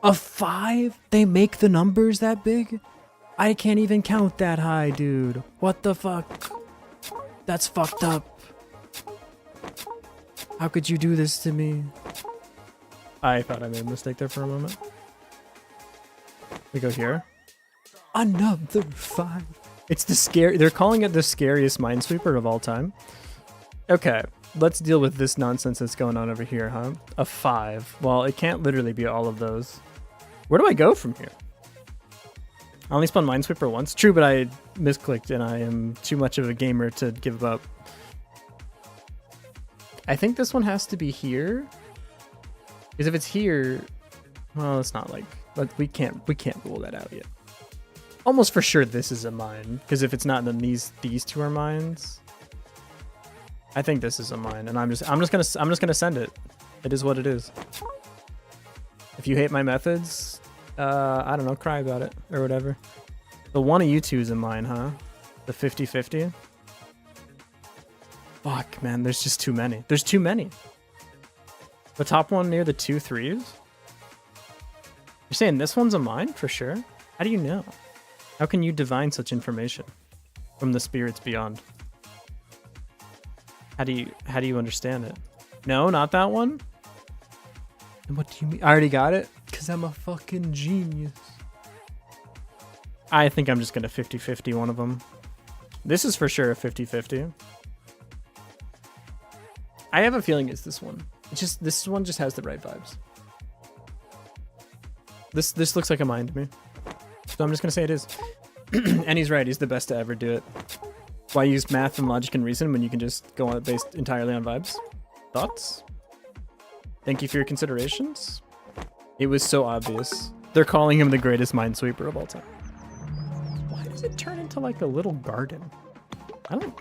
A 5? They make the numbers that big? I can't even count that high, dude. What the fuck? That's fucked up. How could you do this to me? I thought I made a mistake there for a moment. We go here. Another 5. It's the scary. They're calling it the scariest Minesweeper of all time. Okay, let's deal with this nonsense that's going on over here, huh? A 5. Well, it can't literally be all of those. Where do I go from here? I only spun Minesweeper once. True, but I misclicked and I am too much of a gamer to give up. I think this one has to be here. Because if it's here, well, it's not like, but we can't rule that out yet. Almost for sure this is a mine, because if it's not, then these two are mines. I think this is a mine, and I'm just gonna send it. It is what it is. If you hate my methods, I don't know, cry about it or whatever. The one of you two is a mine, huh? The 50-50. Fuck, man, there's just too many. There's too many. The top one near the 2 3s? You're saying this one's a mine for sure? How do you know? How can you divine such information from the spirits beyond? How do you understand it? No, not that one? And what do you mean? I already got it? Because I'm a fucking genius. I think I'm just going to 50-50 one of them. This is for sure a 50-50. I have a feeling it's this one. It's just, this one just has the right vibes. This looks like a mine to me. So I'm just going to say it is. And he's right. He's the best to ever do it. Why use math and logic and reason when you can just go on it based entirely on vibes? Thoughts? Thank you for your considerations. It was so obvious. They're calling him the greatest minesweeper of all time. Why does it turn into like a little garden? I don't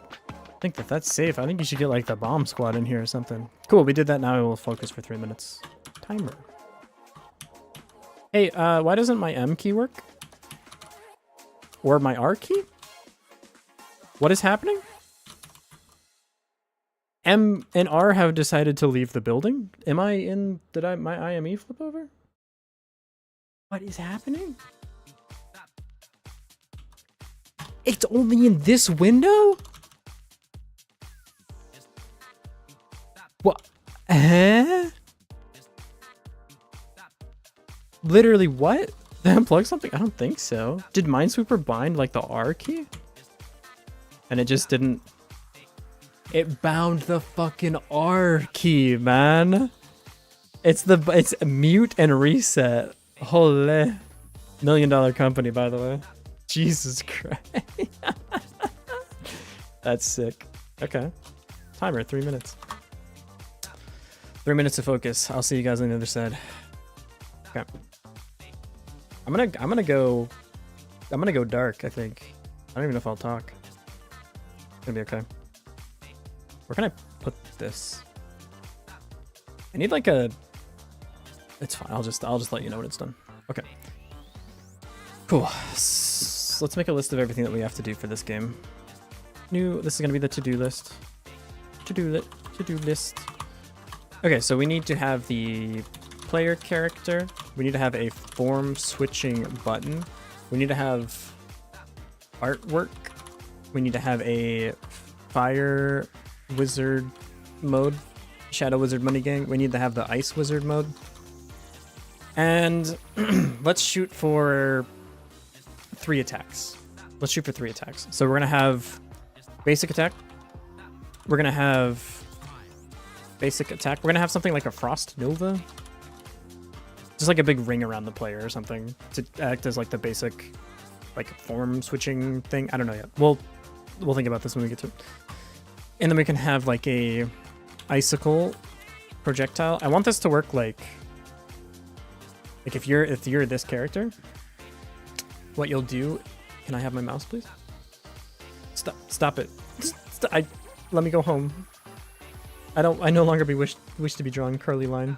think that that's safe. I think you should get like the bomb squad in here or something. Cool, we did that. Now we will focus for 3 minutes. Timer. Hey, why doesn't my M key work? Or my R key? What is happening? M and R have decided to leave the building. Am I in? Did my IME flip over? What is happening? It's only in this window? What? Literally what? Did I unplug something? I don't think so. Did Minesweeper bind like the R key? And it just didn't. It bound the fucking R key, man. It's mute and reset. Holy. $1 million company, by the way. Jesus Christ. That's sick. Okay. Timer, 3 minutes. 3 minutes of focus. I'll see you guys on the other side. Okay. I'm gonna go dark, I think. I don't even know if I'll talk. It's gonna be okay. Where can I put this? I need like a It's fine. I'll just let you know when it's done. Okay. Cool. Let's make a list of everything that we have to do for this game. This is gonna be the to-do list. To-do list. Okay, so we need to have the player character. We need to have a form switching button. We need to have artwork. We need to have a fire wizard mode, shadow wizard money gang. We need to have the ice wizard mode. And let's shoot for 3 attacks. Let's shoot for 3 attacks. So we're gonna have basic attack. We're gonna have basic attack. We're gonna have something like a frost nova. Just like a big ring around the player or something to act as like the basic like form switching thing. I don't know yet. We'll think about this when we get to it. And then we can have like a icicle projectile. I want this to work like if you're this character, what you'll do. Can I have my mouse, please? Stop it. Let me go home. I no longer wish to be drawing curly line.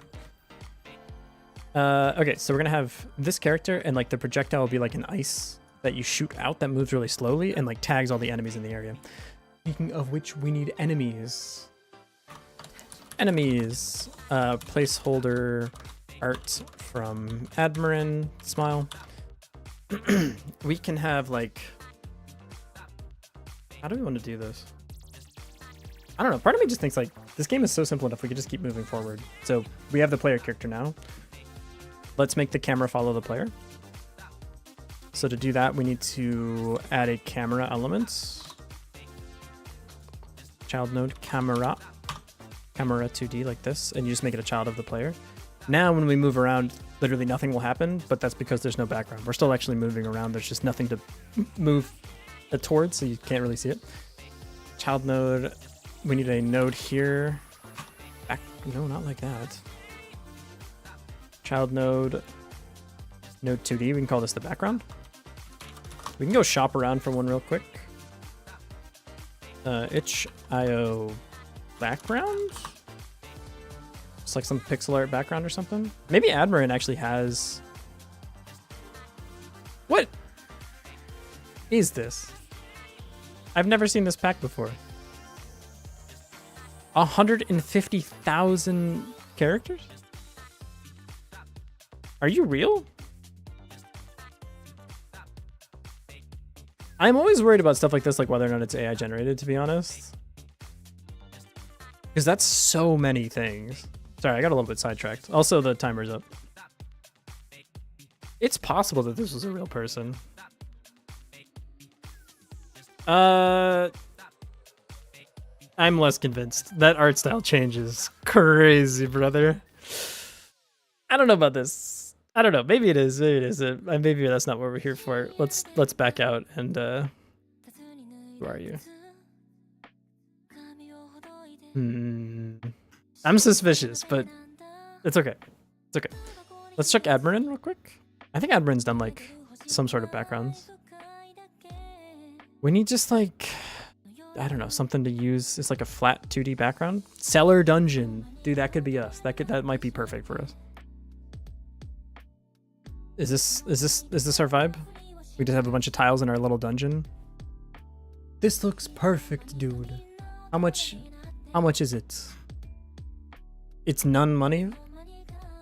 Okay, so we're gonna have this character, and like the projectile will be like an ice that you shoot out that moves really slowly and like tags all the enemies in the area. Speaking of which, we need enemies. Placeholder art from Admirin. Smile. We can have like, how do we want to do this? I don't know. Part of me just thinks like this game is so simple enough we could just keep moving forward. So we have the player character now. Let's make the camera follow the player. So to do that, we need to add a camera element. Child node camera 2D like this, and you just make it a child of the player. Now when we move around, literally nothing will happen, but that's because there's no background. We're still actually moving around. There's just nothing to move towards, so you can't really see it. Child node, we need a node here. No, not like that. Child node 2D, we can call this the background. We can go shop around for one real quick. itch.io background? It's like some pixel art background or something. Maybe Admirin actually has... What is this? I've never seen this pack before. 150,000 characters? Are you real? I'm always worried about stuff like this, like whether or not it's AI generated, to be honest. Because that's so many things. Sorry, I got a little bit sidetracked. Also, the timer's up. It's possible that this was a real person. I'm less convinced. That art style change is crazy, brother. I don't know about this. I don't know. Maybe it is. Maybe it isn't. Maybe that's not what we're here for. Let's back out and who are you? I'm suspicious, but it's okay. It's okay. Let's check Admirin real quick. I think Admirin's done like some sort of backgrounds. We need just like, I don't know, something to use. It's like a flat 2D background. Cellar dungeon. Dude, that could be us. That might be perfect for us. Is this our vibe? We just have a bunch of tiles in our little dungeon. This looks perfect, dude. How much is it? It's none money.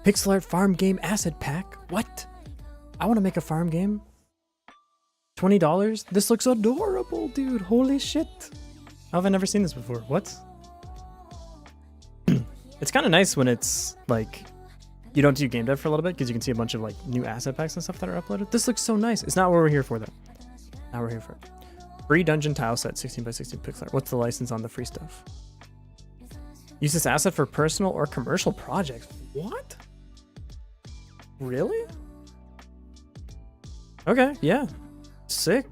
Pixel art farm game asset pack. What? I want to make a farm game. $20? This looks adorable, dude. Holy shit. How have I never seen this before? What? It's kind of nice when it's like you don't do game dev for a little bit because you can see a bunch of like new asset packs and stuff that are uploaded. This looks so nice. It's not what we're here for though. Now we're here for it. Free dungeon tile set, 16 by 16 pixel art. What's the license on the free stuff? Use this asset for personal or commercial projects. What? Really? Okay, yeah. Sick.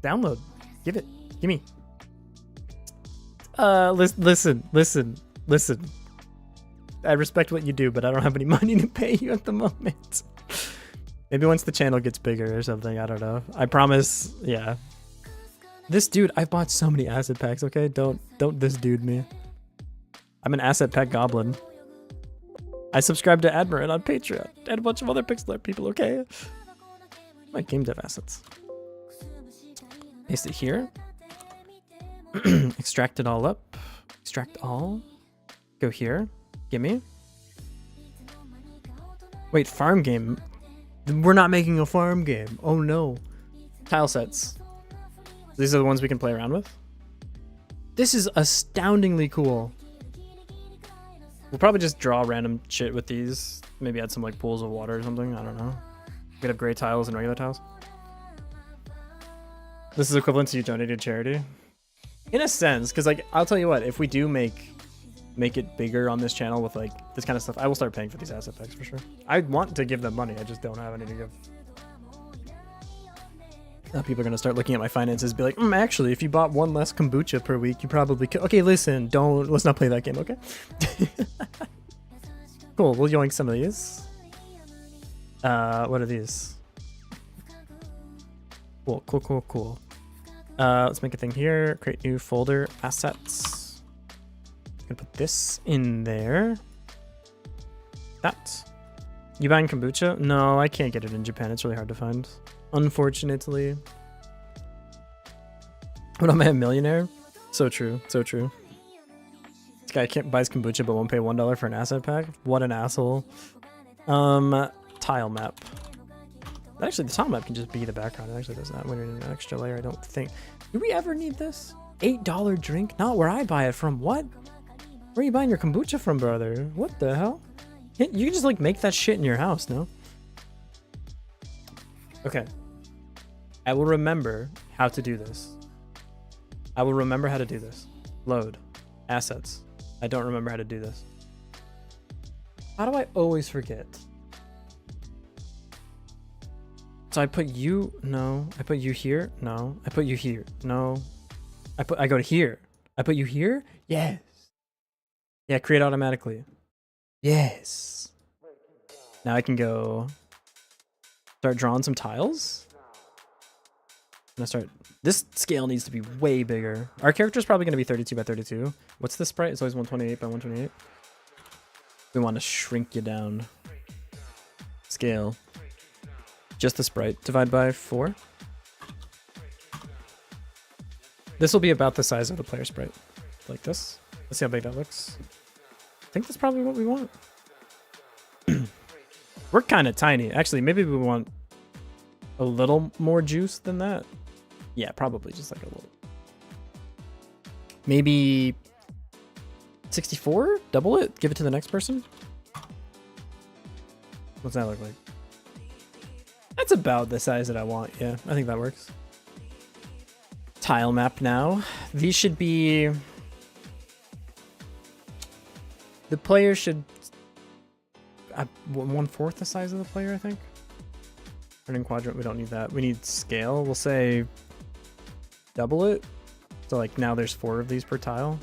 Download. Give it. Gimme. Listen. I respect what you do, but I don't have any money to pay you at the moment. Maybe once the channel gets bigger or something, I don't know. I promise, yeah. This dude, I've bought so many asset packs, okay? Don't this dude me. I'm an asset pack goblin. I subscribe to Admiral on Patreon and a bunch of other pixel art people, okay? My game dev assets. Paste it here. Extract it all up. Extract all. Go here. Gimme. Wait, farm game. We're not making a farm game. Oh no. Tile sets. These are the ones we can play around with. This is astoundingly cool. We'll probably just draw random shit with these. Maybe add some like pools of water or something. I don't know. We could have gray tiles and regular tiles. This is equivalent to you donating to charity. In a sense, because like I'll tell you what, if we do make it bigger on this channel with like this kind of stuff, I will start paying for these asset packs for sure. I want to give them money, I just don't have any to give. Now people are gonna start looking at my finances and be like, actually, if you bought one less kombucha per week, you probably could. Okay, listen, let's not play that game, okay? Cool, we'll yoink some of these. What are these? Cool. Let's make a thing here. Create new folder, assets. Gonna put this in there. That. You buying kombucha? No, I can't get it in Japan. It's really hard to find. Unfortunately. What, am I a millionaire? So true, so true. This guy buys kombucha but won't pay $1 for an asset pack? What an asshole. Tile map. Actually, the tile map can just be the background. It actually does not. We need an extra layer, I don't think. Do we ever need this? $8 drink? Not where I buy it from. What? Where are you buying your kombucha from, brother? What the hell? You can just like make that shit in your house, no? Okay. I will remember how to do this. I will remember how to do this. Load. Assets. I don't remember how to do this. How do I always forget? So I put you, no. I put you here, no. I put you here, no. I go to here. I put you here? Yes. Yeah, create automatically. Yes. Now I can go start drawing some tiles. I'm gonna start. This scale needs to be way bigger. Our character's probably gonna be 32 by 32. What's the sprite? It's always 128 by 128. We want to shrink you down. Scale. Just the sprite. Divide by 4. This will be about the size of the player sprite. Like this. Let's see how big that looks. I think that's probably what we want. We're kind of tiny. Actually, maybe we want a little more juice than that. Yeah, probably just like a little. Maybe 64? Double it? Give it to the next person? What's that look like? That's about the size that I want. Yeah, I think that works. Tile map now. These should be... The player should... 1/4 the size of the player, I think. Turning quadrant, we don't need that. We need scale. We'll say double it. So like now there's 4 of these per tile.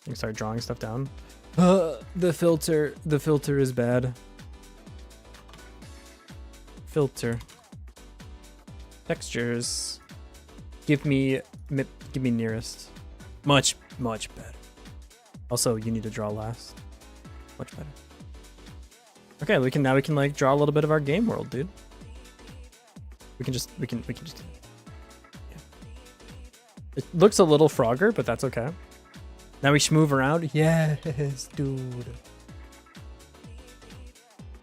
You can start drawing stuff down. The filter is bad. Filter. Textures. Give me nearest. Much better. Also, you need to draw last. Much better. Okay, we can like draw a little bit of our game world, dude. We can just yeah. It looks a little Frogger, but that's okay. Now we move around. Yes, dude.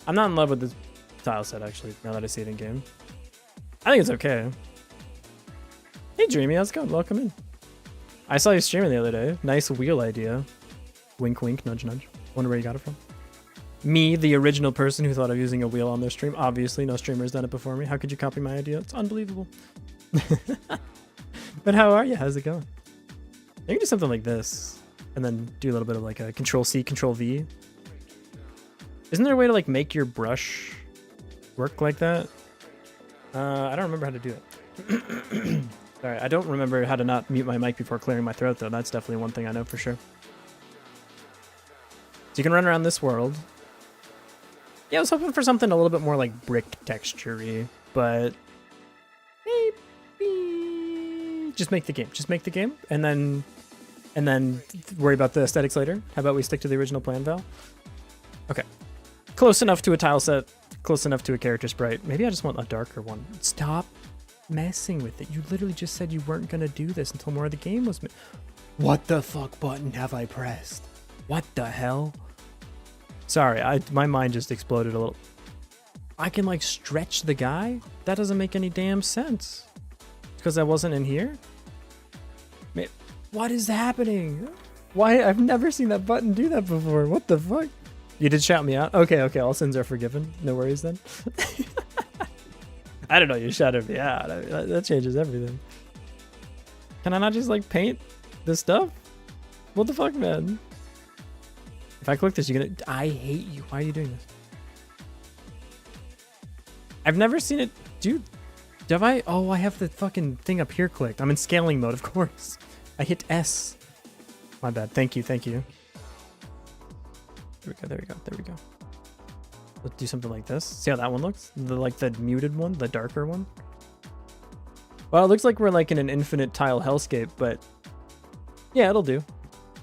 I'm not in love with this tile set actually, now that I see it in game. I think it's okay. Hey Dreamy, how's it going? Welcome in. I saw you streaming the other day. Nice wheel idea. Wink wink, nudge nudge. Wonder where you got it from. Me, the original person who thought of using a wheel on their stream. Obviously, no streamer has done it before me. How could you copy my idea? It's unbelievable. But how are you? How's it going? You can do something like this, and then do a little bit of like a Control-C, Control-V. Isn't there a way to like make your brush work like that? I don't remember how to do it. Sorry, I don't remember how to not mute my mic before clearing my throat, though. That's definitely one thing I know for sure. So you can run around this world. Yeah, I was hoping for something a little bit more like brick texture-y, but maybe just make the game. Just make the game, and then worry about the aesthetics later. How about we stick to the original plan, Val? Okay. Close enough to a tile set, close enough to a character sprite. Maybe I just want a darker one. Stop messing with it. You literally just said you weren't gonna do this until more of the game was. What the fuck button have I pressed? What the hell? Sorry, my mind just exploded a little. I can like stretch the guy? That doesn't make any damn sense. Because I wasn't in here? What is happening? Why? I've never seen that button do that before. What the fuck? You did shout me out? Okay, all sins are forgiven. No worries then. I don't know, you shouted me out. That changes everything. Can I not just like paint this stuff? What the fuck, man? If I click this, you're gonna... I hate you. Why are you doing this? I've never seen it... Dude, have I... Oh, I have the fucking thing up here clicked. I'm in scaling mode, of course. I hit S. My bad. Thank you. There we go. Let's do something like this. See how that one looks? The muted one, the darker one. Well, it looks like we're like in an infinite tile hellscape, but yeah, it'll do.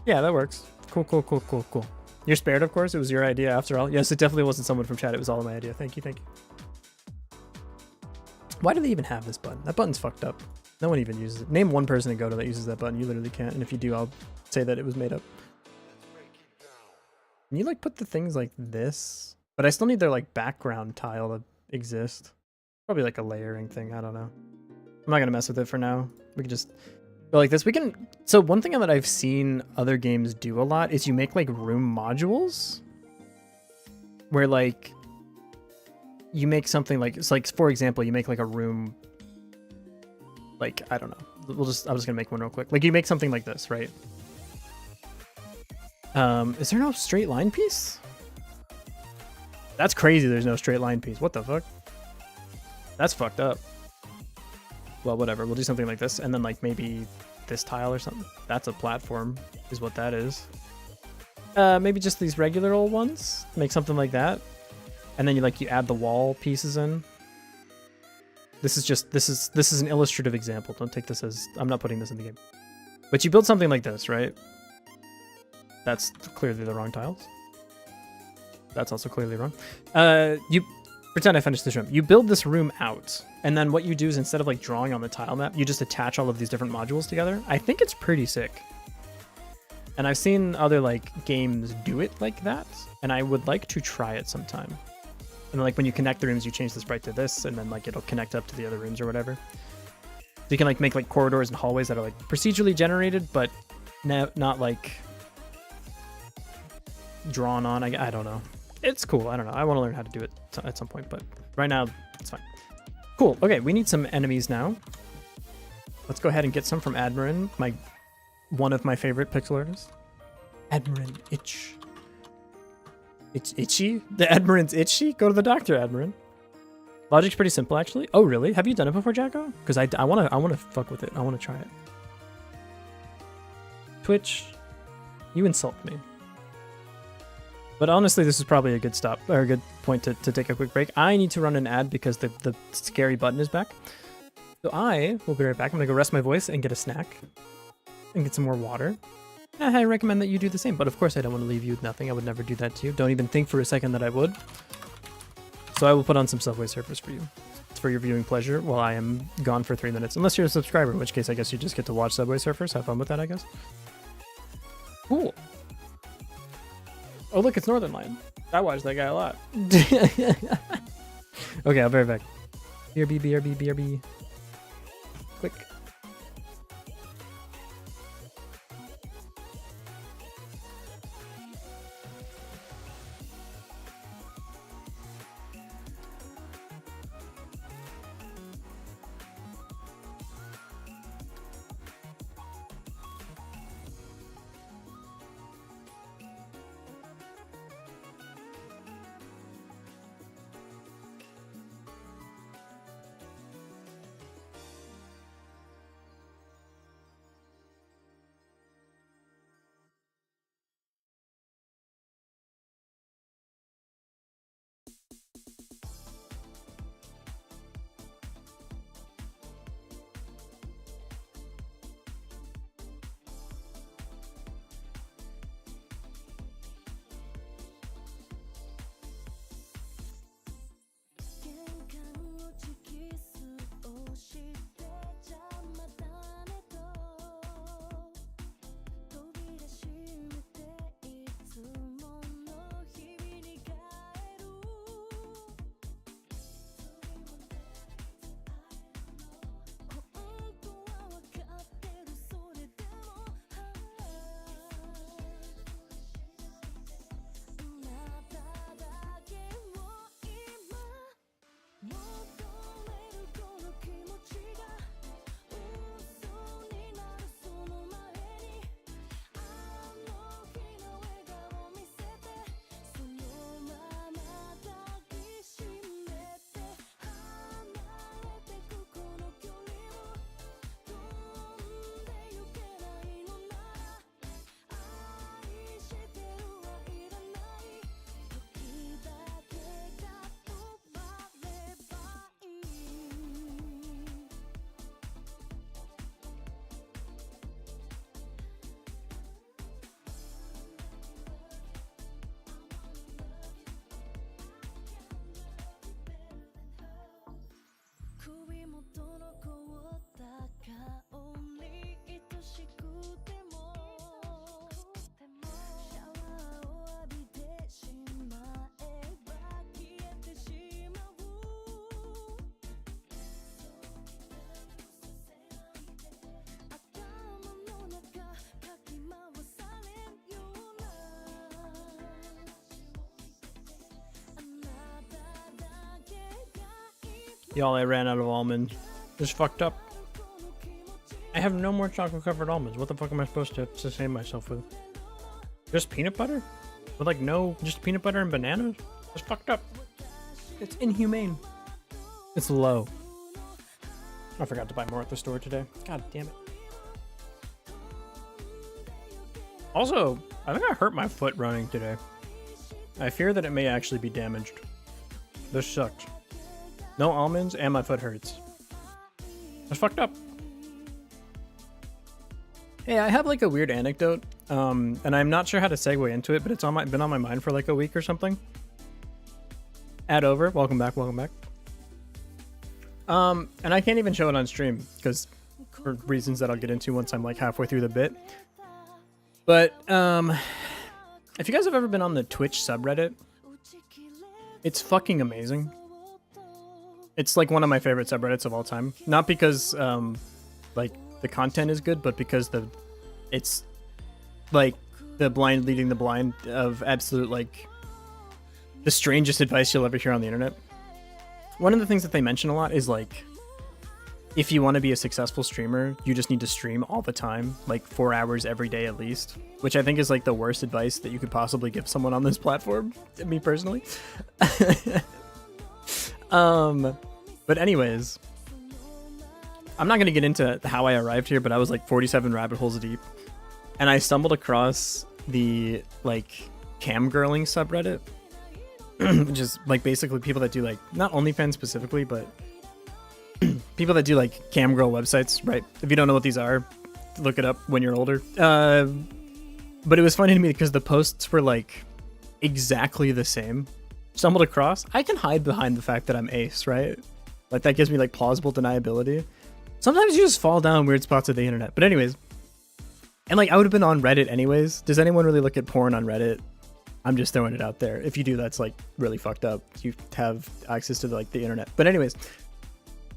Yeah, that works. Cool. You're spared, of course. It was your idea after all. Yes, it definitely wasn't someone from chat. It was all my idea. Thank you. Why do they even have this button? That button's fucked up. No one even uses it. Name one person in Godot that uses that button. You literally can't. And if you do, I'll say that it was made up. Can you like put the things like this? But I still need their like background tile to exist. Probably like a layering thing. I don't know. I'm not gonna mess with it for now. We can just go like this. We can. So one thing that I've seen other games do a lot is you make like room modules where like you make something like it's like, for example, you make like a room. Like, I don't know. I'm just gonna make one real quick. Like you make something like this, right? Is there no straight line piece? That's crazy. There's no straight line piece. What the fuck? That's fucked up. Well, whatever. We'll do something like this, and then like maybe this tile or something. That's a platform, is what that is. Maybe just these regular old ones. Make something like that, and then you add the wall pieces in. This is an illustrative example. Don't take this as I'm not putting this in the game. But you build something like this, right? That's clearly the wrong tiles. That's also clearly wrong. You pretend I finished this room. You build this room out, and then what you do is instead of like drawing on the tile map, you just attach all of these different modules together. I think it's pretty sick. And I've seen other like games do it like that, and I would like to try it sometime. And then like when you connect the rooms, you change the sprite to this, and then like it'll connect up to the other rooms or whatever. So you can like make like corridors and hallways that are like procedurally generated, but not like drawn on. I don't know. It's cool. I don't know. I want to learn how to do it at some point, but right now it's fine. Cool. Okay, we need some enemies now. Let's go ahead and get some from Admirin, one of my favorite pixel artists. Admirin itch. It's itchy? The Admirin's itchy? Go to the doctor, Admirin. Logic's pretty simple, actually. Oh, really? Have you done it before, Jacko? Because I wanna fuck with it. I wanna try it. Twitch, you insult me. But honestly, this is probably a good stop, or a good point to take a quick break. I need to run an ad because the scary button is back. So I will be right back. I'm gonna go rest my voice and get a snack and get some more water. I recommend that you do the same, but of course I don't want to leave you with nothing. I would never do that to you. Don't even think for a second that I would. So I will put on some Subway Surfers for you. It's for your viewing pleasure while I am gone for 3 minutes. Unless you're a subscriber, in which case I guess you just get to watch Subway Surfers. Have fun with that, I guess. Cool. Oh, look, it's Northern Lion. I watch that guy a lot. Okay, I'll be right back. BRB. Click. Y'all, I ran out of almond. Just fucked up. I have no more chocolate covered almonds. What the fuck am I supposed to sustain myself with? Just peanut butter? With like no, just peanut butter and bananas? It's fucked up. It's inhumane. It's low. I forgot to buy more at the store today. God damn it. Also, I think I hurt my foot running today. I fear that it may actually be damaged. This sucks. No almonds and my foot hurts. That's fucked up. Hey, I have like a weird anecdote, and I'm not sure how to segue into it, but it's been on my mind for like a week or something. Add over. Welcome back. Welcome back. And I can't even show it on stream because for reasons that I'll get into once I'm like halfway through the bit. But if you guys have ever been on the Twitch subreddit, it's fucking amazing. It's like one of my favorite subreddits of all time. Not because like the content is good, but because it's like the blind leading the blind of absolute like the strangest advice you'll ever hear on the internet. One of the things that they mention a lot is like, if you want to be a successful streamer, you just need to stream all the time, like 4 hours every day at least, which I think is like the worst advice that you could possibly give someone on this platform, me personally. But anyways, I'm not going to get into how I arrived here, but I was like 47 rabbit holes deep, and I stumbled across the like cam girling subreddit, which is like basically people that do like not OnlyFans specifically, but people that do like cam girl websites, right? If you don't know what these are, look it up when you're older. But it was funny to me because the posts were like exactly the same. Stumbled across. I can hide behind the fact that I'm ace, right? Like that gives me like plausible deniability. Sometimes you just fall down weird spots of the internet. But anyways, and like I would have been on Reddit anyways. Does anyone really look at porn on Reddit? I'm just throwing it out there. If you do, that's like really fucked up. You have access to like the internet. But anyways,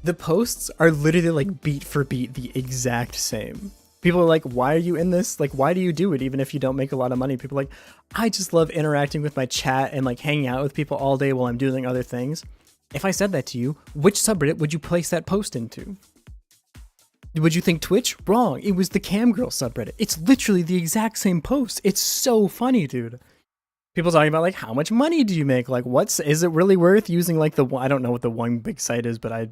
the posts are literally like beat for beat the exact same. People are like, why are you in this? Like, why do you do it even if you don't make a lot of money? People are like, I just love interacting with my chat and like hanging out with people all day while I'm doing other things. If I said that to you, which subreddit would you place that post into? Would you think Twitch? Wrong. It was the Camgirl subreddit. It's literally the exact same post. It's so funny, dude. People talking about like, how much money do you make? Like, is it really worth using like I don't know what the one big site is, but I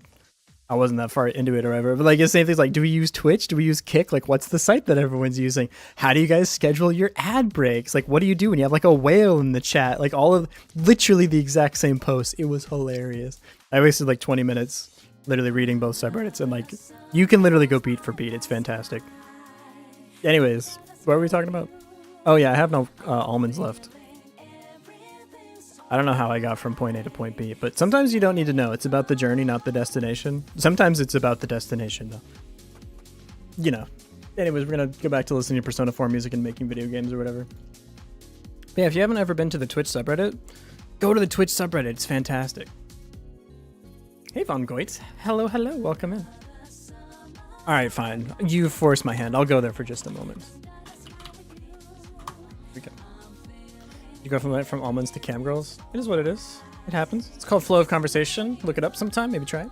wasn't that far into it or whatever. But like the same things like, do we use Twitch? Do we use Kick? Like, what's the site that everyone's using? How do you guys schedule your ad breaks? Like, what do you do when you have like a whale in the chat? Like literally the exact same post. It was hilarious. I wasted like 20 minutes literally reading both subreddits, and like you can literally go beat for beat. It's fantastic. Anyways, what were we talking about? Oh yeah, I have no almonds left. I don't know how I got from point A to point B, but sometimes you don't need to know. It's about the journey, not the destination. Sometimes it's about the destination, though. You know. Anyways, we're going to go back to listening to Persona 4 music and making video games or whatever. But yeah, if you haven't ever been to the Twitch subreddit, go to the Twitch subreddit. It's fantastic. Hey, Von Goitz. Hello, hello. Welcome in. All right, fine. You forced my hand. I'll go there for just a moment. Okay. You go from almonds to cam girls. It is what it is. It happens. It's called flow of conversation. Look it up sometime. Maybe try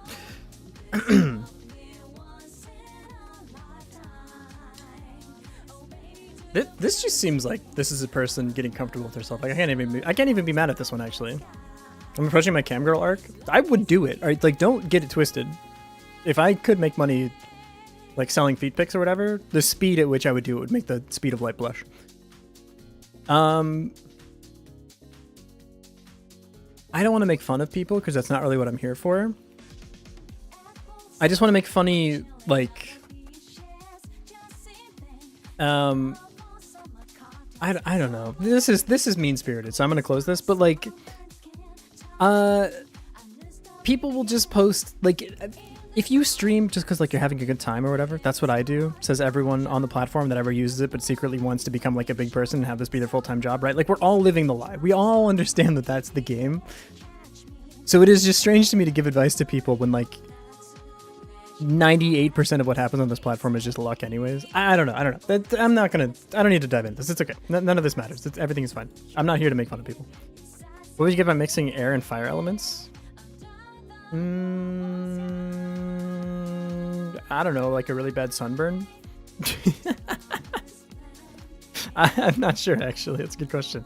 it. This just seems like this is a person getting comfortable with herself. Like I can't even be mad at this one actually. I'm approaching my cam girl arc. I would do it. All right, like don't get it twisted. If I could make money, like selling feet pics or whatever, the speed at which I would do it would make the speed of light blush. I don't want to make fun of people because that's not really what I'm here for. I just want to make funny, like, I don't know. This is mean spirited, so I'm gonna close this. But like, people will just post like, if you stream just because like you're having a good time or whatever, that's what I do. Says everyone on the platform that ever uses it but secretly wants to become like a big person and have this be their full-time job, right? Like we're all living the lie. We all understand that that's the game. So it is just strange to me to give advice to people when like 98% of what happens on this platform is just luck anyways. I don't know. I don't need to dive into this. It's okay. None of this matters. Everything is fine. I'm not here to make fun of people. What would you get by mixing air and fire elements? I don't know, like a really bad sunburn? I'm not sure, actually. That's a good question.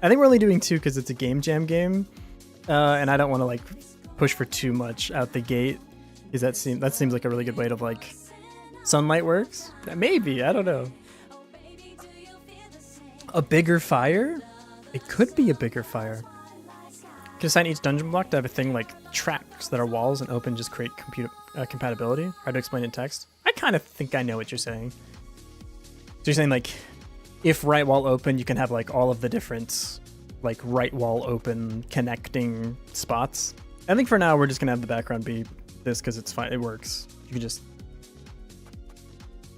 I think we're only doing 2 because it's a game jam game. And I don't want to like push for too much out the gate. Because that seems like a really good way to like... Sunlight works? Maybe, I don't know. A bigger fire? It could be a bigger fire. Can assign each dungeon block to have a thing like tracks that are walls and open just create computer compatibility. Hard to explain in text. I kind of think I know what you're saying. So you're saying like, if right wall open, you can have like all of the different like right wall open connecting spots. I think for now we're just gonna have the background be this because it's fine. It works. You can just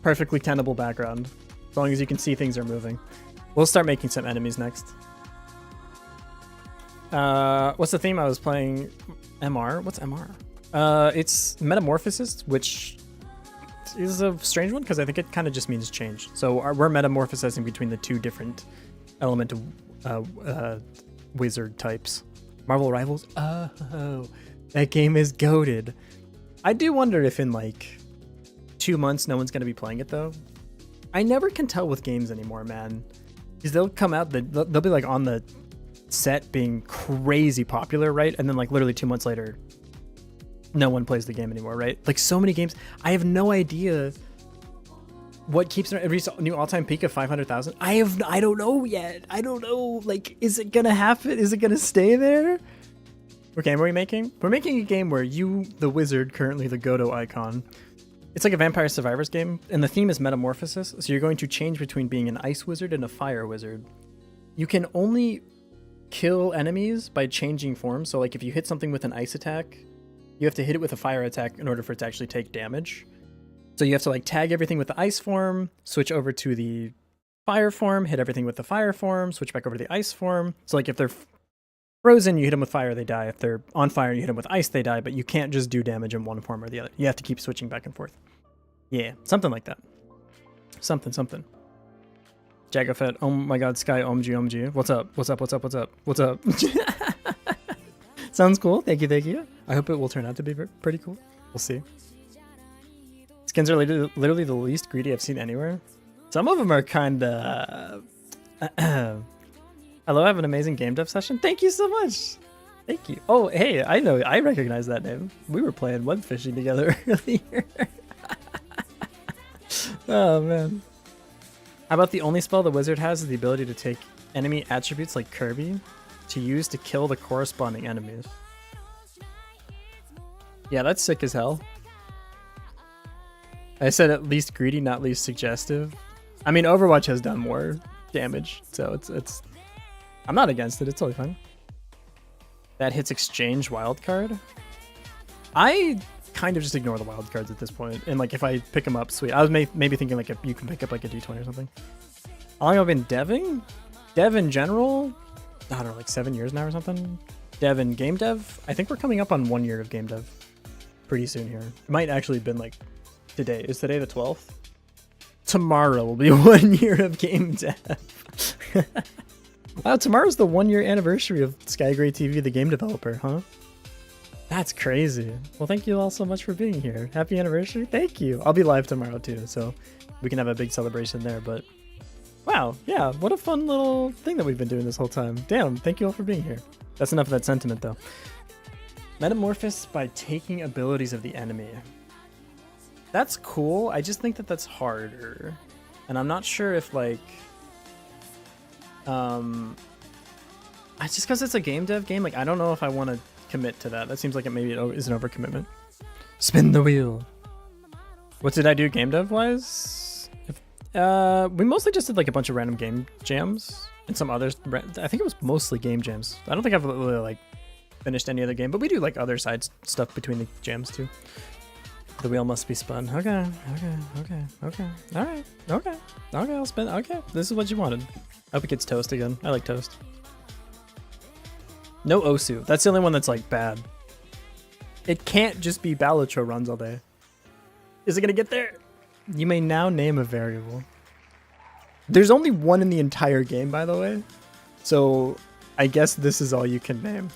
perfectly tenable background as long as you can see things are moving. We'll start making some enemies next. What's the theme? I was playing MR. What's MR? It's Metamorphosis, which is a strange one because I think it kind of just means change. So we're metamorphosizing between the 2 different element wizard types. Marvel Rivals. Oh, that game is goated. I do wonder if in like 2 months no one's going to be playing it though. I never can tell with games anymore, man. Because they'll come out, they'll be like on the set being crazy popular, right? And then like literally 2 months later, no one plays the game anymore, right? Like so many games, I have no idea what keeps every new all-time peak of 500,000. I don't know yet. I don't know. Like, is it gonna happen? Is it gonna stay there? What game are we making? We're making a game where you, the wizard, currently the Godot icon. It's like a Vampire Survivors game, and the theme is metamorphosis. So you're going to change between being an ice wizard and a fire wizard. You can only kill enemies by changing forms. So like if you hit something with an ice attack, you have to hit it with a fire attack in order for it to actually take damage. So you have to like tag everything with the ice form, switch over to the fire form, hit everything with the fire form, switch back over to the ice form. So like if they're frozen, you hit them with fire, they die. If they're on fire, you hit them with ice, they die. But you can't just do damage in one form or the other. You have to keep switching back and forth. Yeah, something like that. Something. Jagafet, oh my god, Sky, OMG. What's up? Sounds cool. Thank you. I hope it will turn out to be pretty cool. We'll see. Skins are literally the least greedy I've seen anywhere. Some of them are kind of... Hello, I have an amazing game dev session. Thank you so much. Thank you. Oh, hey, I recognize that name. We were playing web fishing together earlier. Oh, man. How about the only spell the wizard has is the ability to take enemy attributes like Kirby to use to kill the corresponding enemies. Yeah, that's sick as hell. I said at least greedy, not least suggestive. I mean, Overwatch has done more damage, so it's I'm not against it. It's totally fine. That hits exchange wildcard. I kind of just ignore the wildcards at this point, and like if I pick them up, sweet. I was maybe thinking like if you can pick up like a D20 or something. How long have I been deving? Dev in general? I don't know, like 7 years now or something. Dev and game dev? I think we're coming up on 1 year of game dev pretty soon here. It might actually have been like today. Is today the 12th? Tomorrow will be 1 year of game dev. Wow, tomorrow's the 1 year anniversary of Sky Gray TV, the game developer, huh? That's crazy. Well, thank you all so much for being here. Happy anniversary. Thank you. I'll be live tomorrow too, so we can have a big celebration there. But wow, yeah, what a fun little thing that we've been doing this whole time. Damn, thank you all for being here. That's enough of that sentiment though. Metamorphosis by taking abilities of the enemy. That's cool. I just think that that's harder. And I'm not sure if like... It's just because it's a game dev game. Like, I don't know if I want to commit to that. That seems like it maybe is an overcommitment. Spin the wheel. What did I do game dev wise? We mostly just did like a bunch of random game jams and some others. I think it was mostly game jams. I don't think I've really like finished any other game, but we do like other side stuff between the jams too. The wheel must be spun. Okay. Alright. Okay, I'll spin. Okay, this is what you wanted. I hope it gets toast again. I like toast. No Osu. That's the only one that's like bad. It can't just be Balatro runs all day. Is it gonna get there? You may now name a variable. There's only one in the entire game, by the way. So I guess this is all you can name.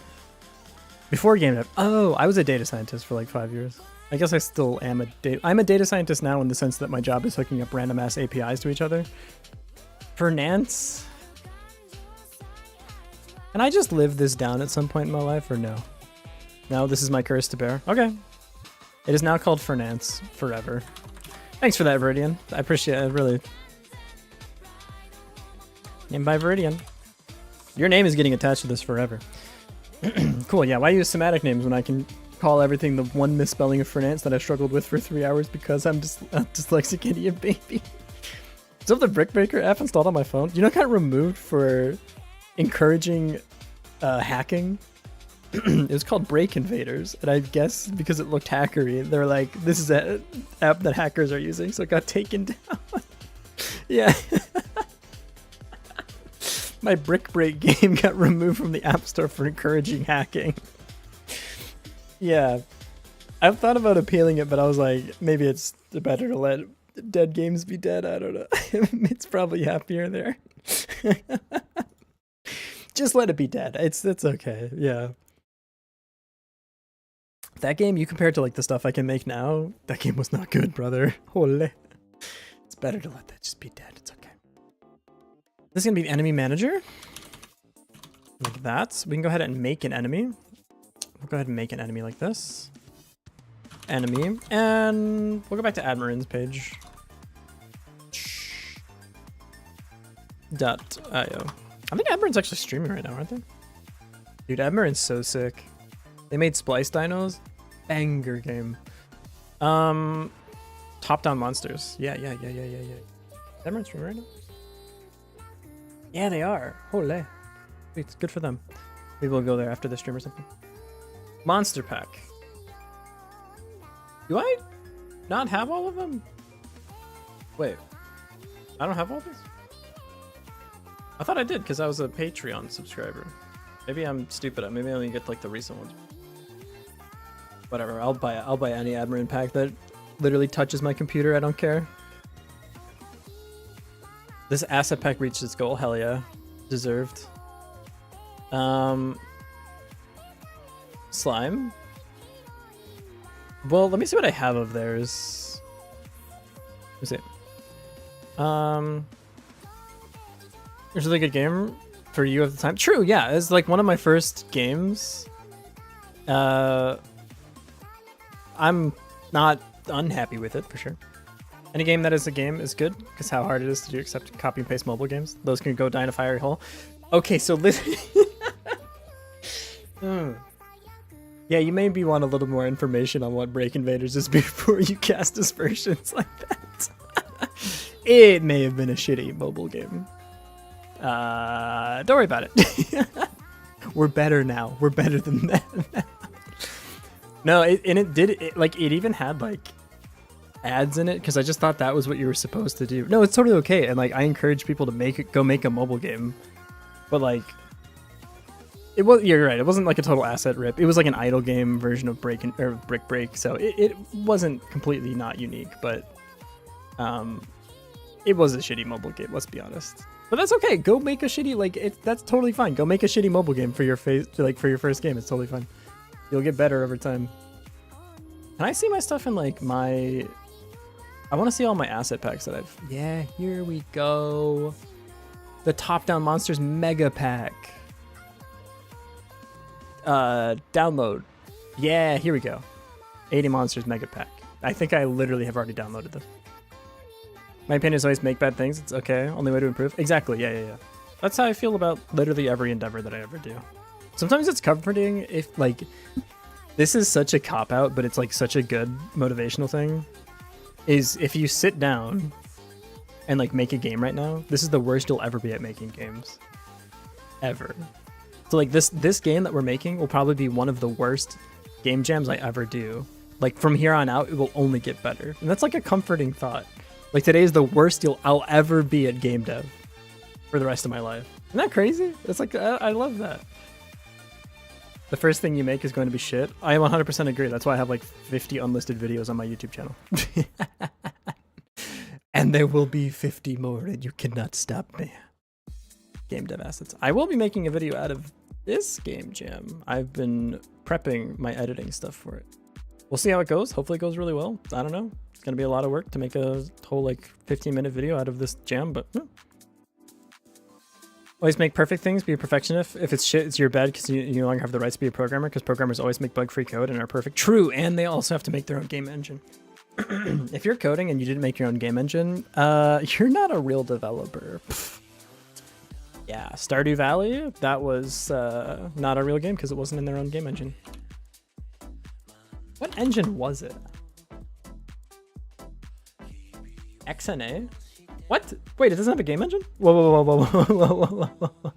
Before game dev. Oh, I was a data scientist for like 5 years. I guess I still am I'm a data scientist now in the sense that my job is hooking up random ass APIs to each other. For Nance, can I just live this down at some point in my life or no? No, this is my curse to bear. Okay. It is now called Fernance forever. Thanks for that, Viridian. I appreciate it, really. Named by Viridian. Your name is getting attached to this forever. Cool, yeah, why use semantic names when I can call everything the one misspelling of Fernance that I've struggled with for 3 hours because I'm just a dyslexic idiot baby. So the Brick Breaker app installed on my phone, you know, it got removed for encouraging hacking. It was called Break Invaders, and I guess because it looked hackery, they're like, this is an app that hackers are using, so it got taken down. Yeah. My Brick Break game got removed from the App Store for encouraging hacking. Yeah. I've thought about appealing it, but I was like, maybe it's better to let dead games be dead. I don't know. It's probably happier there. Just let it be dead. It's okay. Yeah. That game, you compare it to like the stuff I can make now, that game was not good, brother. Ole. It's better to let that just be dead. It's okay. This is going to be the enemy manager. Like that. We can go ahead and make an enemy. We'll go ahead and make an enemy like this. Enemy. And we'll go back to Admirin's page. .io. I think Admirin's actually streaming right now, aren't they? Dude, Admirin's so sick. They made Splice Dinos. Banger game. Top-down monsters. Yeah. Admirin's streaming right now? Yeah, they are. Holy. It's good for them. Maybe we'll go there after the stream or something. Monster Pack. Do I not have all of them? Wait. I don't have all these? I thought I did because I was a Patreon subscriber. Maybe I'm stupid. Maybe I only get like the recent ones. Whatever. I'll buy any Admirin pack that literally touches my computer. I don't care. This asset pack reached its goal. Hell yeah. Deserved. Slime. Well, let me see what I have of theirs. Let me see. It's a really good game for you at the time. True, yeah. It's like one of my first games. I'm not unhappy with it, for sure. Any game that is a game is good, because how hard it is to do except copy and paste mobile games. Those can go die in a fiery hole. Okay, so listen. Yeah, you maybe want a little more information on what Break Invaders is before you cast aspersions like that. It may have been a shitty mobile game. Don't worry about it. We're better now. We're better than that now. No, it even had like ads in it because I just thought that was what you were supposed to do. No, it's totally okay, and like I encourage people to go make a mobile game, but like you're right, it wasn't like a total asset rip. It was like an idle game version of Brick Break, so it wasn't completely not unique, but it was a shitty mobile game. Let's be honest, but that's okay. Go make a shitty that's totally fine. Go make a shitty mobile game for your for your first game. It's totally fine. You'll get better over time. Can I see my stuff in like my? I want to see all my asset packs that I've. Yeah, here we go. The top-down monsters mega pack. Download. Yeah, here we go. 80 monsters mega pack. I think I literally have already downloaded this. My opinion is always make bad things. It's okay. Only way to improve. Exactly. Yeah. That's how I feel about literally every endeavor that I ever do. Sometimes it's comforting if like this is such a cop-out, but it's like such a good motivational thing. Is if you sit down and like make a game right now, this is the worst you'll ever be at making games. Ever. So like this game that we're making will probably be one of the worst game jams I ever do. Like from here on out, it will only get better. And that's like a comforting thought. Like today is the worst I'll ever be at game dev for the rest of my life. Isn't that crazy? It's like, I love that. The first thing you make is going to be shit. I 100% agree. That's why I have like 50 unlisted videos on my YouTube channel. And there will be 50 more and you cannot stop me. Game dev assets. I will be making a video out of this game jam. I've been prepping my editing stuff for it. We'll see how it goes. Hopefully it goes really well. I don't know. It's going to be a lot of work to make a whole like 15-minute video out of this jam, but always make perfect things, be a perfectionist. If it's shit, it's your bad because you no longer have the rights to be a programmer, because programmers always make bug-free code and are perfect. True, and they also have to make their own game engine. If you're coding and you didn't make your own game engine, you're not a real developer. Yeah, Stardew Valley, that was not a real game because it wasn't in their own game engine. What engine was it? XNA? What? Wait, it doesn't have a game engine? Whoa, whoa, whoa, whoa, whoa, whoa, whoa, whoa.